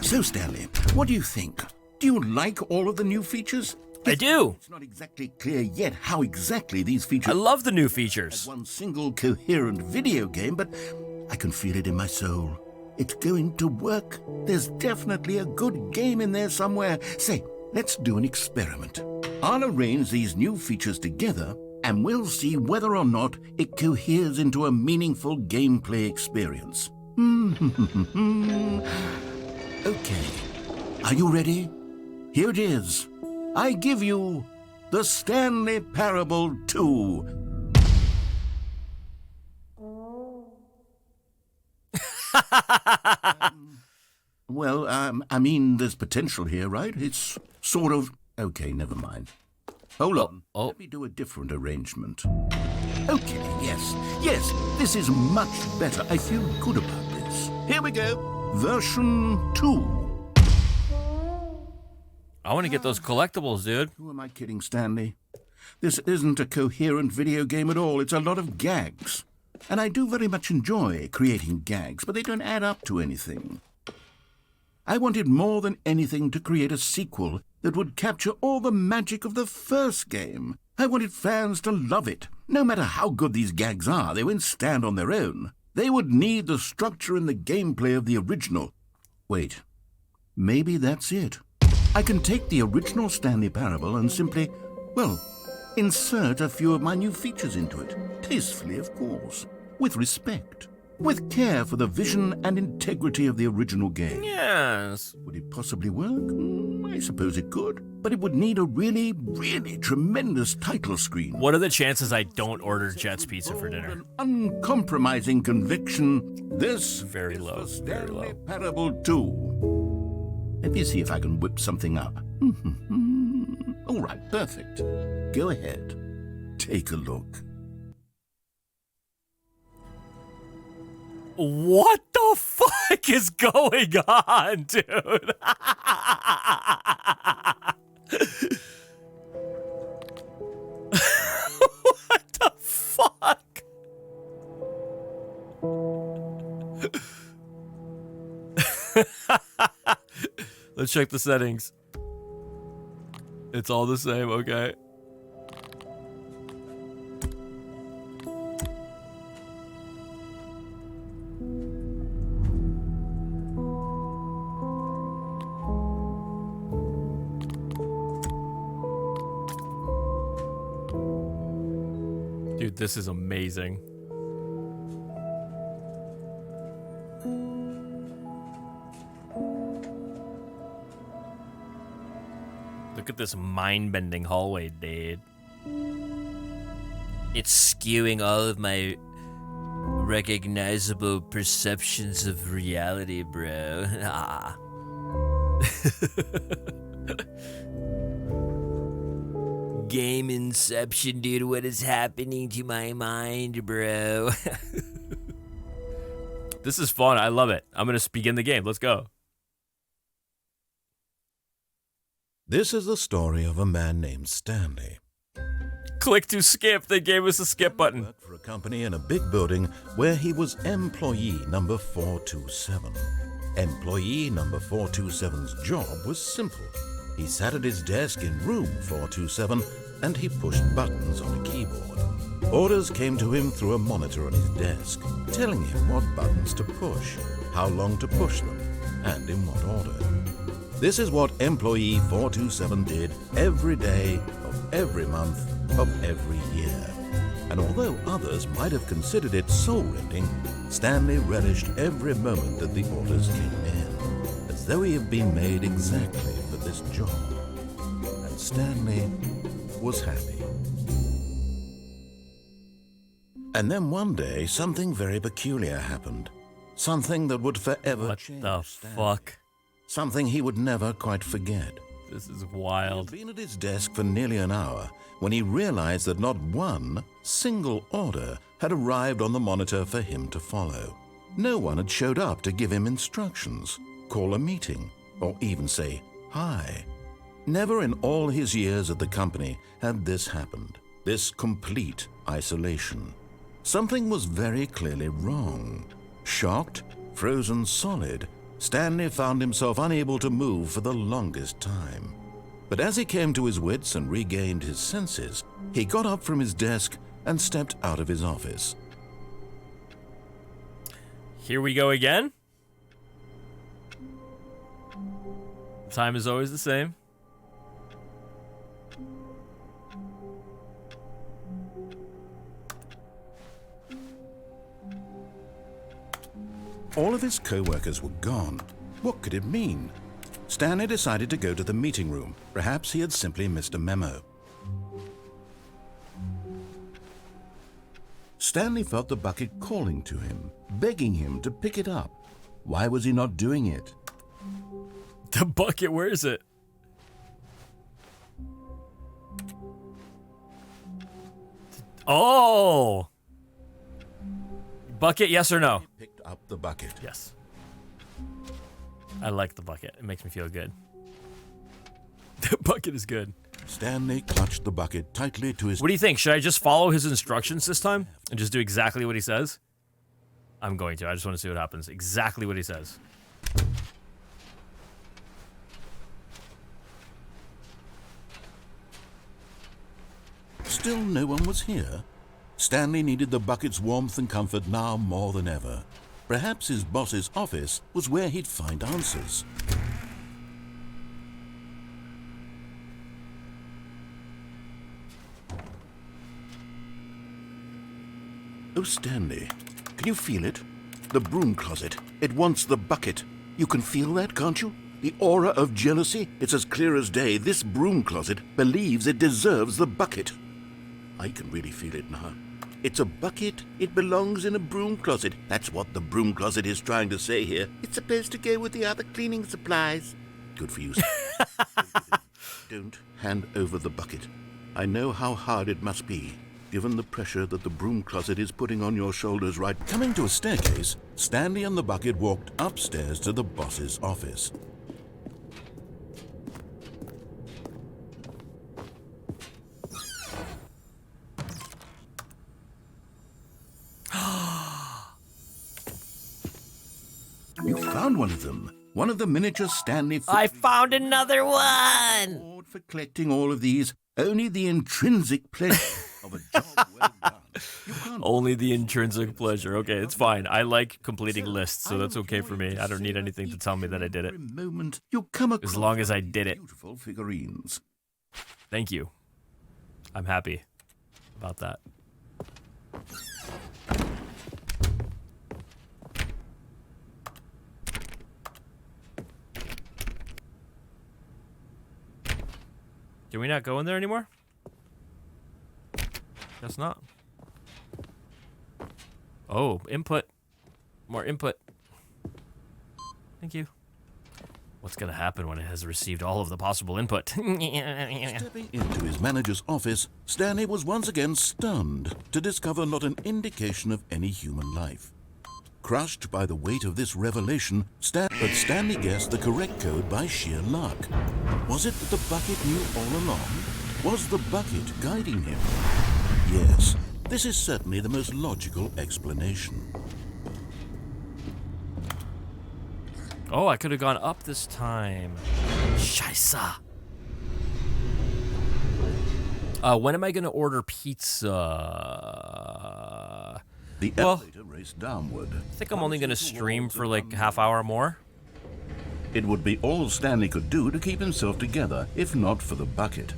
So, Stanley, what do you think? Do you like all of the new features? I do. It's not exactly clear yet how exactly these features I love the new features. one single coherent video game, but I can feel it in my soul. It's going to work. There's definitely a good game in there somewhere. Say, let's do an experiment. I'll arrange these new features together, and we'll see whether or not it coheres into a meaningful gameplay experience. Okay. Are you ready? Here it is. I give you the Stanley Parable 2. Well, I mean, there's potential here, right? It's sort of... Okay, never mind. Hold on. Oh. Let me do a different arrangement. Okay, yes, this is much better. I feel good about this. Here we go. Version 2. I want to get those collectibles, dude. Who am I kidding, Stanley? This isn't a coherent video game at all. It's a lot of gags. And I do very much enjoy creating gags, but they don't add up to anything. I wanted more than anything to create a sequel that would capture all the magic of the first game. I wanted fans to love it. No matter how good these gags are, they won't stand on their own. They would need the structure and the gameplay of the original. Wait, maybe that's it. I can take the original Stanley Parable and simply, well, insert a few of my new features into it. Tastefully, of course. With respect. With care for the vision and integrity of the original game. Yes. Would it possibly work? I suppose it could. But it would need a really, really tremendous title screen. What are the chances I don't order Jet's Pizza for dinner? An uncompromising conviction. This Very is low, the very Stanley low. Parable 2. Let me see if I can whip something up. All right, perfect. Go ahead. Take a look. What the fuck is going on, dude? What the fuck? Let's check the settings. It's all the same, okay. Dude, this is amazing. Look at this mind-bending hallway, dude. It's skewing all of my recognizable perceptions of reality, bro. Ah. Game inception, dude. What is happening to my mind, bro? This is fun. I love it. I'm going to begin the game. Let's go. This is the story of a man named Stanley. Click to skip. They gave us a skip button. Worked for a company in a big building where he was employee number 427. Employee number 427's job was simple. He sat at his desk in room 427 and he pushed buttons on a keyboard. Orders came to him through a monitor on his desk, telling him what buttons to push, how long to push them, and in what order. This is what employee 427 did every day of every month of every year. And although others might have considered it soul-rending, Stanley relished every moment that the orders came in, as though he had been made exactly for this job. And Stanley was happy. And then one day, something very peculiar happened. Something that would forever What change the Stanley. fuck? Something he would never quite forget. This is He wild. had been at his desk for nearly an hour when he realized that not one single order had arrived on the monitor for him to follow. No one had showed up to give him instructions, call a meeting, or even say hi. Never in all his years at the company had this happened, this complete isolation. Something was very clearly wrong. Shocked, frozen solid, Stanley found himself unable to move for the longest time. But as he came to his wits and regained his senses, he got up from his desk and stepped out of his office. Here we go again. Time is always the same. All of his co-workers were gone. What could it mean? Stanley decided to go to the meeting room. Perhaps he had simply missed a memo. Stanley felt the bucket calling to him, begging him to pick it up. Why was he not doing it? The bucket, where is it? Oh! Bucket, yes or no? He picked up the bucket. Yes. I like the bucket. It makes me feel good. The bucket is good. Stanley clutched the bucket tightly to his... What do you think? Should I just follow his instructions this time and just do exactly what he says? I'm going to. I just want to see what happens. Exactly what he says. Still no one was here. Stanley needed the bucket's warmth and comfort now more than ever. Perhaps his boss's office was where he'd find answers. Oh, Stanley, can you feel it? The broom closet. It wants the bucket. You can feel that, can't you? The aura of jealousy. It's as clear as day. This broom closet believes it deserves the bucket. I can really feel it now. It's a bucket. It belongs in a broom closet. That's what the broom closet is trying to say here. It's supposed to go with the other cleaning supplies. Good for you. Don't hand over the bucket. I know how hard it must be, given the pressure that the broom closet is putting on your shoulders right. Coming to a staircase, Stanley and the bucket walked upstairs to the boss's office. You found one of them. One of the miniature Stanley... I found another one! Reward for collecting all of these. Only the intrinsic pleasure of a job well done. You can't... Only the intrinsic pleasure. Okay, it's fine. I like completing lists, so that's okay for me. I don't need anything to tell me that I did it. Every moment you come across As long as I did it. beautiful figurines. Thank you. I'm happy about that. Can we not go in there anymore? Guess not. Oh, input. More input. Thank you. What's gonna happen when it has received all of the possible input? Stepping into his manager's office, Stanley was once again stunned to discover not an indication of any human life. Crushed by the weight of this revelation, but Stanley guessed the correct code by sheer luck. Was it that the bucket knew all along? Was the bucket guiding him? Yes, this is certainly the most logical explanation. Oh, I could have gone up this time. Scheisse. When am I going to order pizza? The elevator raced downward. I think I'm only going to stream for like half hour more. It would be all Stanley could do to keep himself together, if not for the bucket.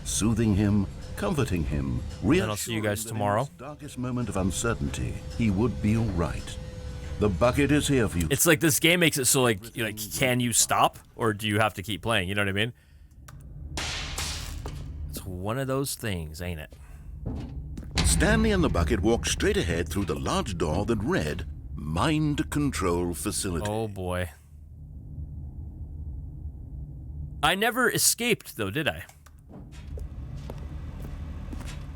Soothing him, comforting him, And I'll see you guys tomorrow. In his darkest moment of uncertainty, he would be all right. The bucket is here for you. It's like this game makes it so like can you stop or do you have to keep playing? You know what I mean? It's one of those things, ain't it? Stanley and the bucket walked straight ahead through the large door that read, Mind Control Facility. Oh boy. I never escaped though, did I?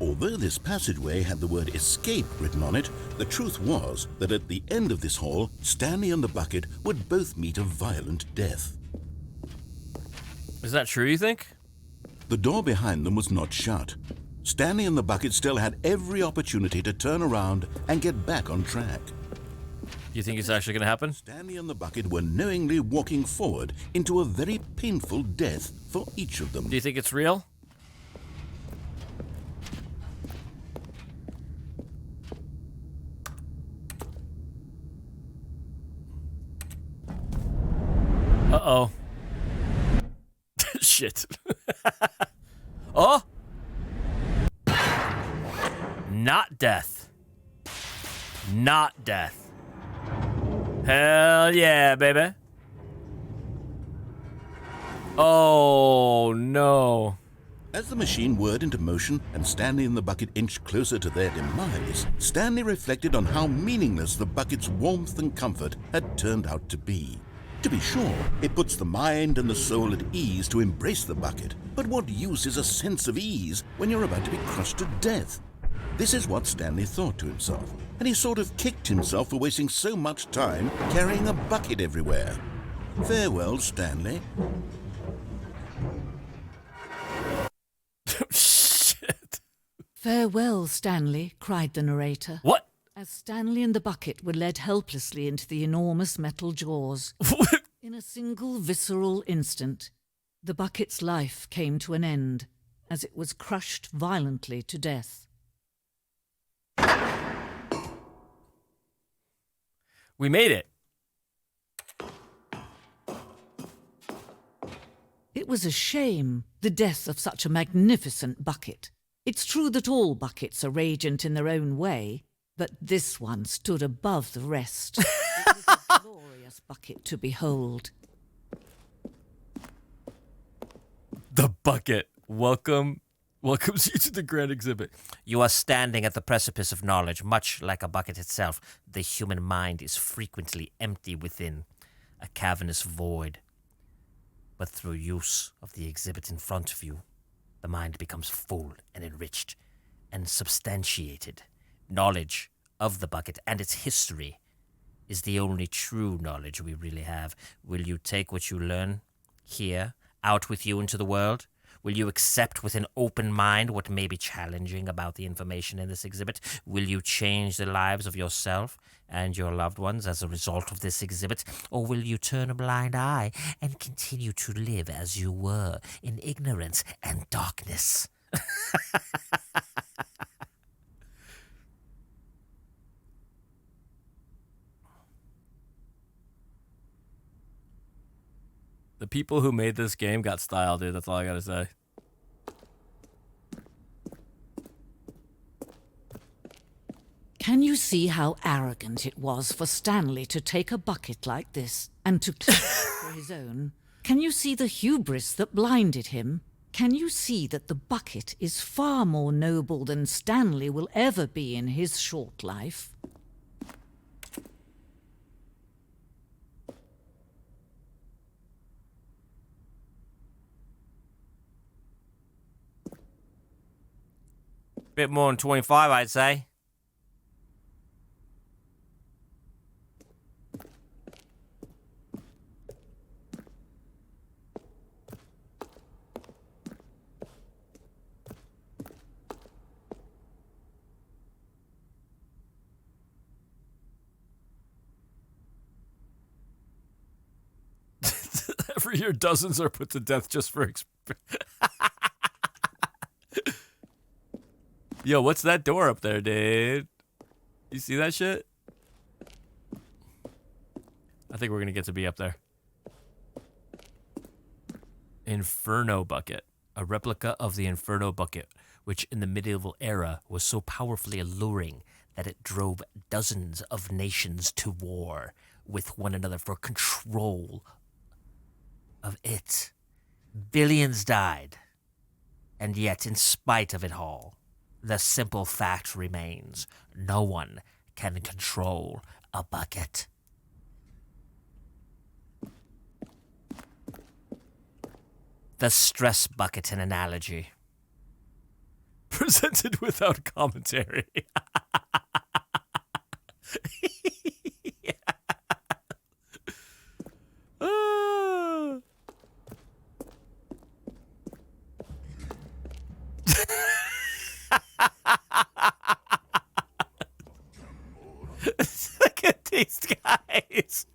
Although this passageway had the word escape written on it, the truth was that at the end of this hall, Stanley and the bucket would both meet a violent death. Is that true, you think? The door behind them was not shut. Stanley and the bucket still had every opportunity to turn around and get back on track. Do you think it's actually going to happen? Stanley and the bucket were knowingly walking forward into a very painful death for each of them. Do you think it's real? Uh-oh. Shit. Oh! Not death. Not death. Hell yeah, baby. Oh, no. As the machine whirred into motion and Stanley and the bucket inched closer to their demise, Stanley reflected on how meaningless the bucket's warmth and comfort had turned out to be. To be sure, it puts the mind and the soul at ease to embrace the bucket, but what use is a sense of ease when you're about to be crushed to death? This is what Stanley thought to himself, and he sort of kicked himself for wasting so much time carrying a bucket everywhere. Farewell, Stanley. Shit. Farewell, Stanley, cried the narrator. What? As Stanley and the bucket were led helplessly into the enormous metal jaws. In a single visceral instant, the bucket's life came to an end as it was crushed violently to death. We made it. It was a shame, the death of such a magnificent bucket. It's true that all buckets are radiant in their own way, but this one stood above the rest. It was a glorious bucket to behold. The bucket welcomes you to the grand exhibit. You are standing at the precipice of knowledge, much like a bucket itself. The human mind is frequently empty within, a cavernous void. But through use of the exhibit in front of you, the mind becomes full and enriched and substantiated. Knowledge of the bucket and its history is the only true knowledge we really have. Will you take what you learn here out with you into the world? Will you accept with an open mind what may be challenging about the information in this exhibit? Will you change the lives of yourself and your loved ones as a result of this exhibit? Or will you turn a blind eye and continue to live as you were in ignorance and darkness? The people who made this game got style, dude. That's all I gotta say. Can you see how arrogant it was for Stanley to take a bucket like this and to keep it for his own? Can you see the hubris that blinded him? Can you see that the bucket is far more noble than Stanley will ever be in his short life? Bit more than 25, I'd say. Every year, dozens are put to death just for Yo, what's that door up there, dude? You see that shit? I think we're gonna get to be up there. Inferno Bucket. A replica of the Inferno Bucket, which in the medieval era was so powerfully alluring that it drove dozens of nations to war with one another for control of it. Billions died. And yet, in spite of it all, the simple fact remains: no one can control a bucket. The stress bucket an analogy. Presented without commentary. Look at these guys.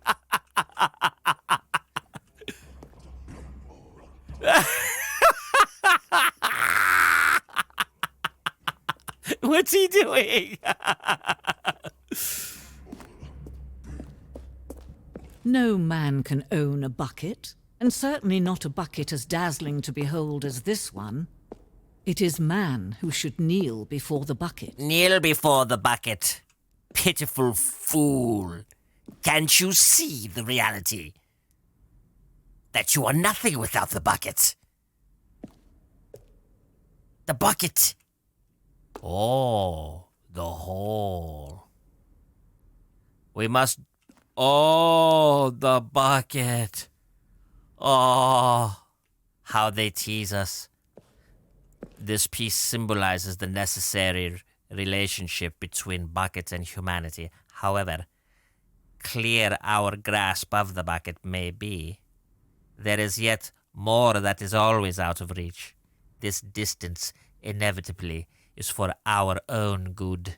What's he doing? No man can own a bucket, and certainly not a bucket as dazzling to behold as this one. It is man who should kneel before the bucket. Kneel before the bucket. Pitiful fool. Can't you see the reality? That you are nothing without the bucket. The bucket. Oh, the hole. We must... Oh, the bucket. Oh, how they tease us. This piece symbolizes the necessary relationship between bucket and humanity. However clear our grasp of the bucket may be, there is yet more that is always out of reach. This distance, inevitably, is for our own good.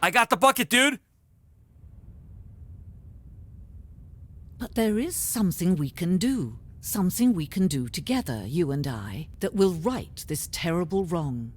I got the bucket, dude! But there is something we can do. Something we can do together, you and I, that will right this terrible wrong.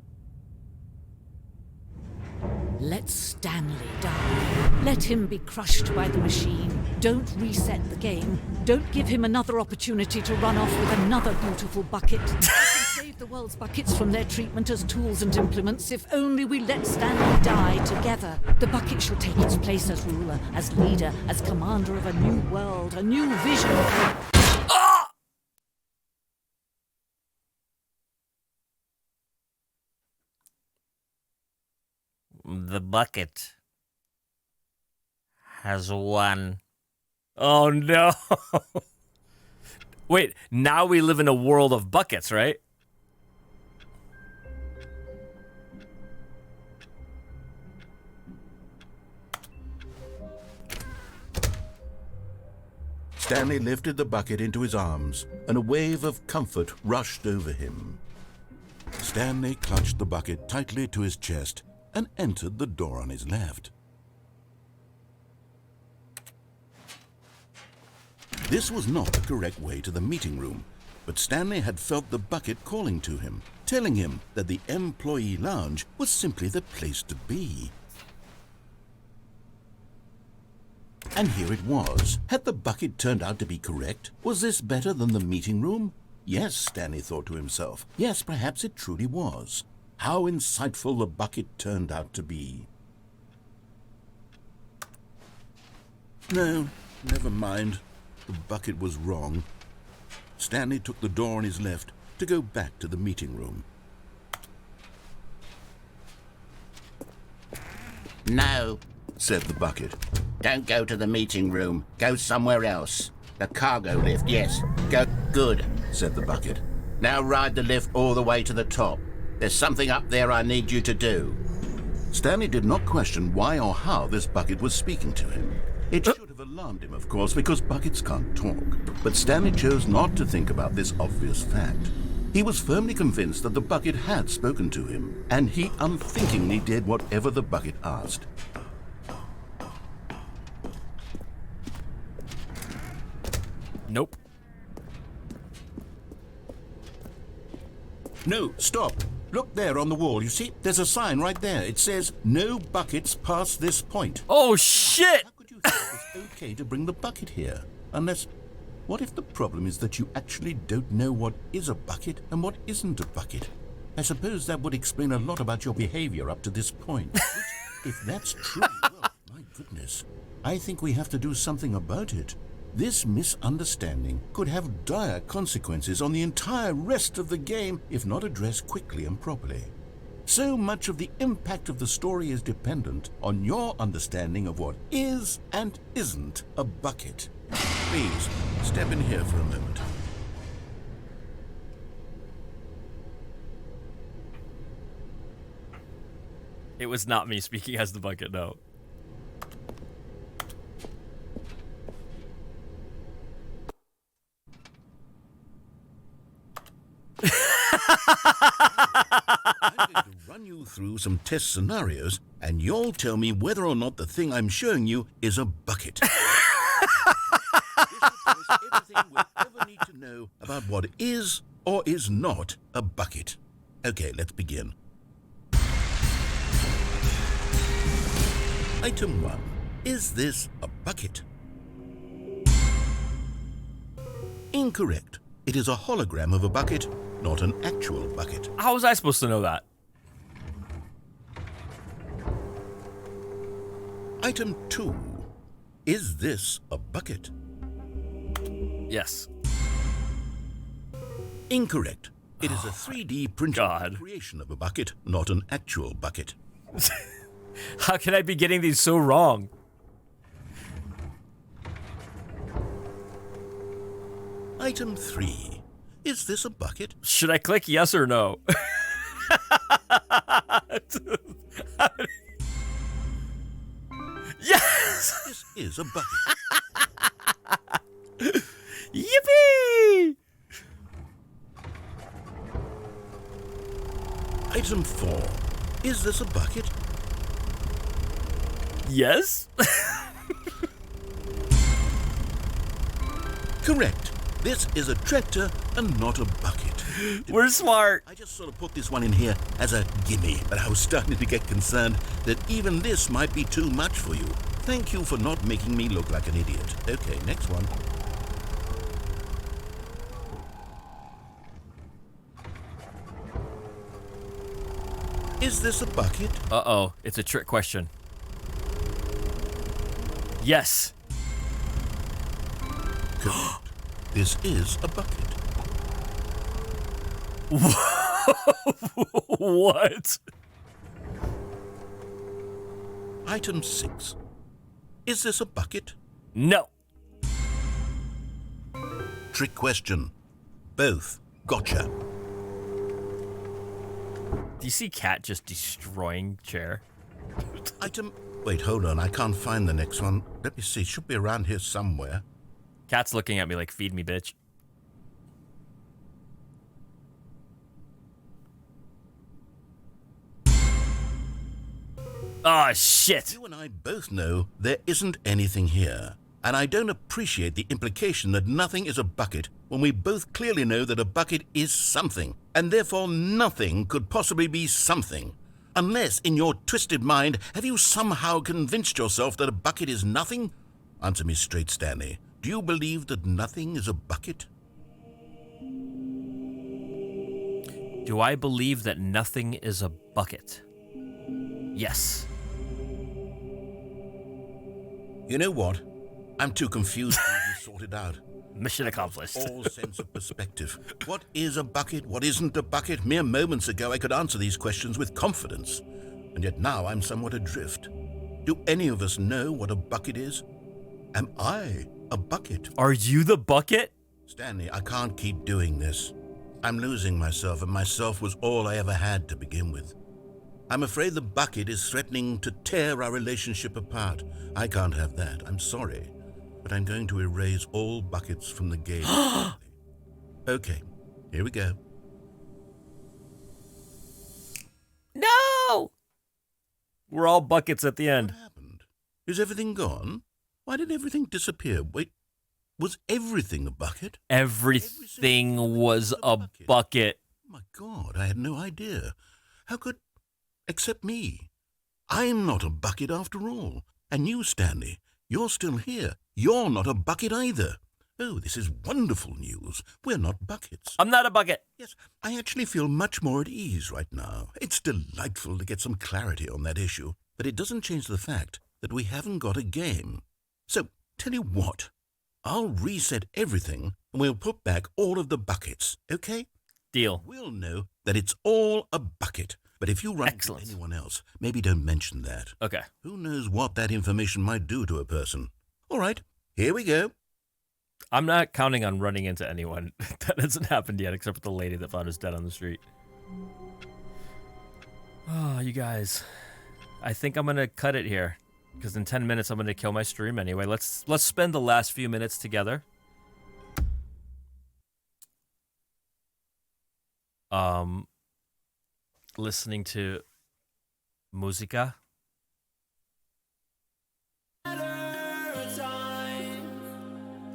Let Stanley die. Let him be crushed by the machine. Don't reset the game. Don't give him another opportunity to run off with another beautiful bucket. We can save the world's buckets from their treatment as tools and implements if only we let Stanley die together. The bucket shall take its place as ruler, as leader, as commander of a new world, a new vision. The bucket has won. Oh no! Wait, now we live in a world of buckets, right? Stanley lifted the bucket into his arms, and a wave of comfort rushed over him. Stanley clutched the bucket tightly to his chest and entered the door on his left. This was not the correct way to the meeting room, but Stanley had felt the bucket calling to him, telling him that the employee lounge was simply the place to be. And here it was. Had the bucket turned out to be correct? Was this better than the meeting room? Yes, Stanley thought to himself. Yes, perhaps it truly was. How insightful the bucket turned out to be. No, never mind. The bucket was wrong. Stanley took the door on his left to go back to the meeting room. No, said the bucket. don't go to the meeting room. Go somewhere else. The cargo lift, yes. Go. Good, said the bucket. Now ride the lift all the way to the top. There's something up there I need you to do. Stanley did not question why or how this bucket was speaking to him. It should have alarmed him, of course, because buckets can't talk. But Stanley chose not to think about this obvious fact. He was firmly convinced that the bucket had spoken to him, and he unthinkingly did whatever the bucket asked. Nope. No, stop. Look there on the wall. You see, there's a sign right there. It says, no buckets past this point. Oh, shit! How could you think it was okay to bring the bucket here? Unless, what if the problem is that you actually don't know what is a bucket and what isn't a bucket? I suppose that would explain a lot about your behavior up to this point. Which, if that's true, well, my goodness, I think we have to do something about it. This misunderstanding could have dire consequences on the entire rest of the game if not addressed quickly and properly. So much of the impact of the story is dependent on your understanding of what is and isn't a bucket. Please, step in here for a moment. It was not me speaking as the bucket, no. I'm going to run you through some test scenarios, and you'll tell me whether or not the thing I'm showing you is a bucket. This will tell us everything we'll ever need to know about what is or is not a bucket. Okay, let's begin. Item 1. Is this a bucket? Incorrect. It is a hologram of a bucket, not an actual bucket. How was I supposed to know that? Item 2. Is this a bucket? Yes. Incorrect. It is a 3D printed creation of a bucket, not an actual bucket. How can I be getting these so wrong? Item 3. Is this a bucket? Should I click yes or no? Yes! This is a bucket. Yippee! Item 4. Is this a bucket? Yes? Correct. This is a tractor and not a bucket. We're smart. I just sort of put this one in here as a gimme, but I was starting to get concerned that even this might be too much for you. Thank you for not making me look like an idiot. Okay, next one. Is this a bucket? Uh-oh, it's a trick question. Yes. Correct. This is a bucket. What? Item 6. Is this a bucket? No. Trick question. Both. Gotcha. Do you see Cat just destroying chair? Item... Wait, hold on. I can't find the next one. Let me see. It should be around here somewhere. Cat's looking at me like, feed me, bitch. Ah, shit. You and I both know there isn't anything here. And I don't appreciate the implication that nothing is a bucket when we both clearly know that a bucket is something. And therefore nothing could possibly be something. Unless, in your twisted mind, have you somehow convinced yourself that a bucket is nothing? Answer me straight, Stanley. Do you believe that nothing is a bucket? Do I believe that nothing is a bucket? Yes. You know what? I'm too confused to even sort it out. Mission accomplished. All sense of perspective. What is a bucket? What isn't a bucket? Mere moments ago I could answer these questions with confidence. And yet now I'm somewhat adrift. Do any of us know what a bucket is? Am I a bucket? Are you the bucket? Stanley, I can't keep doing this. I'm losing myself, and myself was all I ever had to begin with. I'm afraid the bucket is threatening to tear our relationship apart. I can't have that. I'm sorry. But I'm going to erase all buckets from the game. Okay, here we go. No! We're all buckets at the end. What happened? Is everything gone? Why did everything disappear? Wait, was everything a bucket? Everything was a bucket. Oh my God, I had no idea. How could... Except me. I'm not a bucket after all. And you, Stanley, you're still here. You're not a bucket either. Oh, this is wonderful news. We're not buckets. I'm not a bucket. Yes, I actually feel much more at ease right now. It's delightful to get some clarity on that issue, but it doesn't change the fact that we haven't got a game. So, tell you what, I'll reset everything and we'll put back all of the buckets, okay? Deal. We'll know that it's all a bucket. But if you run into Excellent. anyone else, maybe don't mention that. Okay. Who knows what that information might do to a person? All right, here we go. I'm not counting on running into anyone. That hasn't happened yet, except for the lady that found us dead on the street. Oh, you guys. I think I'm going to cut it here. Because in 10 minutes, I'm going to kill my stream anyway. Let's spend the last few minutes together. Listening to musica.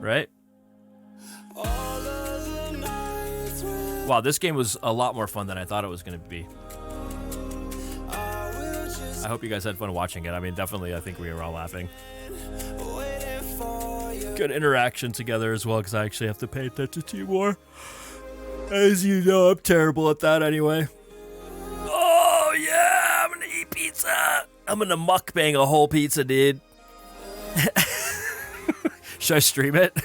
Right? Wow, this game was a lot more fun than I thought it was going to be. I hope you guys had fun watching it. I mean, definitely, I think we were all laughing. Good interaction together as well, because I actually have to pay attention to you more. As you know, I'm terrible at that anyway. Oh, yeah, I'm going to eat pizza. I'm going to mukbang a whole pizza, dude. Should I stream it?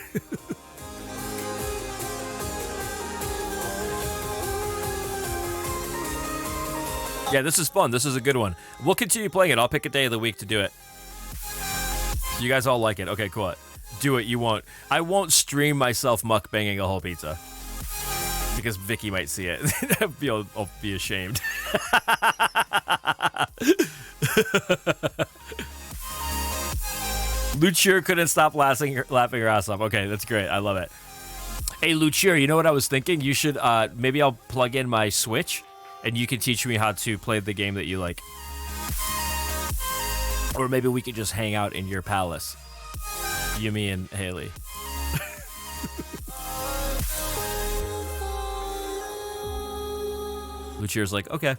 Yeah, this is fun. This is a good one. We'll continue playing it. I'll pick a day of the week to do it. You guys all like it. Okay, cool. Do it. You won't. I won't stream myself mukbanging a whole pizza. Because Vicky might see it. I'll be ashamed. Lucier couldn't stop laughing her ass off. Okay, that's great. I love it. Hey, Lucier, you know what I was thinking? You should, maybe I'll plug in my Switch, and you can teach me how to play the game that you like. Or maybe we could just hang out in your palace. You, me, and Haley. Lucier's like, okay.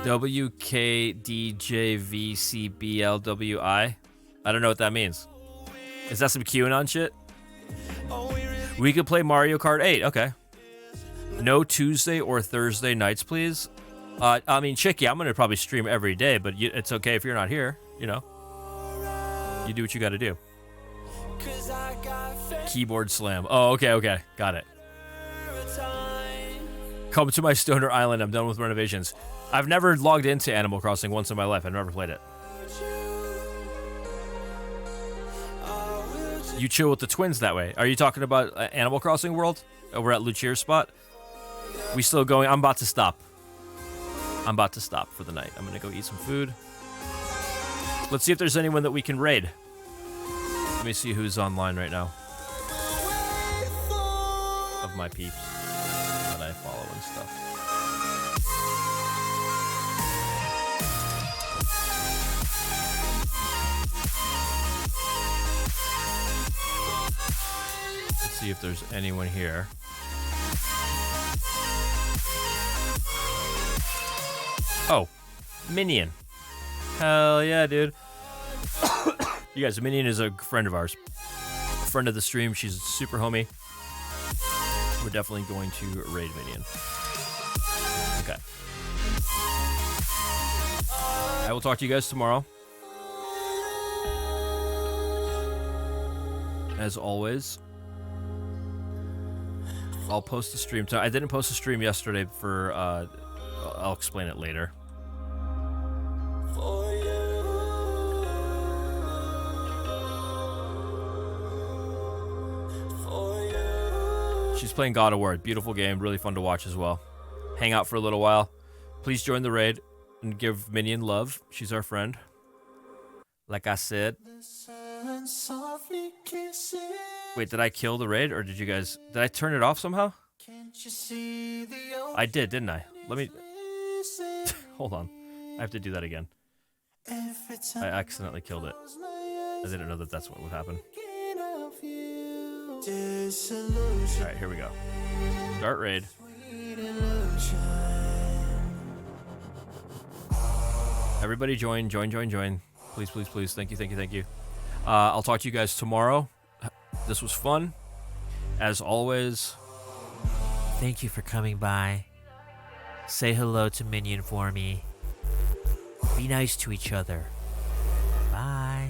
WKDJVCBLWI. I don't know what that means. Is that some QAnon shit? We could play Mario Kart 8. Okay. No Tuesday or Thursday nights, please. I mean, Chicky, I'm going to probably stream every day, but it's okay if you're not here, you know. You do what you got to do. Keyboard slam. Oh, okay. Got it. Come to my stoner island. I'm done with renovations. I've never logged into Animal Crossing once in my life. I've never played it. You chill with the twins that way. Are you talking about Animal Crossing World? Over at Lucier's spot? We still going? I'm about to stop. I'm about to stop for the night. I'm going to go eat some food. Let's see if there's anyone that we can raid. Let me see who's online right now. Of my peeps that I follow and stuff. Let's see if there's anyone here. Oh, Minion. Hell yeah, dude. You guys, Minion is a friend of ours. A friend of the stream. She's a super homie. We're definitely going to raid Minion. Okay. I will talk to you guys tomorrow. As always. I'll post a stream. I didn't post a stream yesterday for, I'll explain it later. She's playing God of War. Beautiful game. Really fun to watch as well. Hang out for a little while. Please join the raid and give Minion love. She's our friend. Like I said. Wait, did I kill the raid or did you guys... Did I turn it off somehow? I did, didn't I? Let me... Hold on. I have to do that again. I accidentally killed it. I didn't know that that's what would happen. Alright, here we go. Start raid. Everybody join. Please, please, please. Thank you. I'll talk to you guys tomorrow. This was fun. As always, Thank you for coming by. Say hello to Minion for me. Be nice to each other. Bye.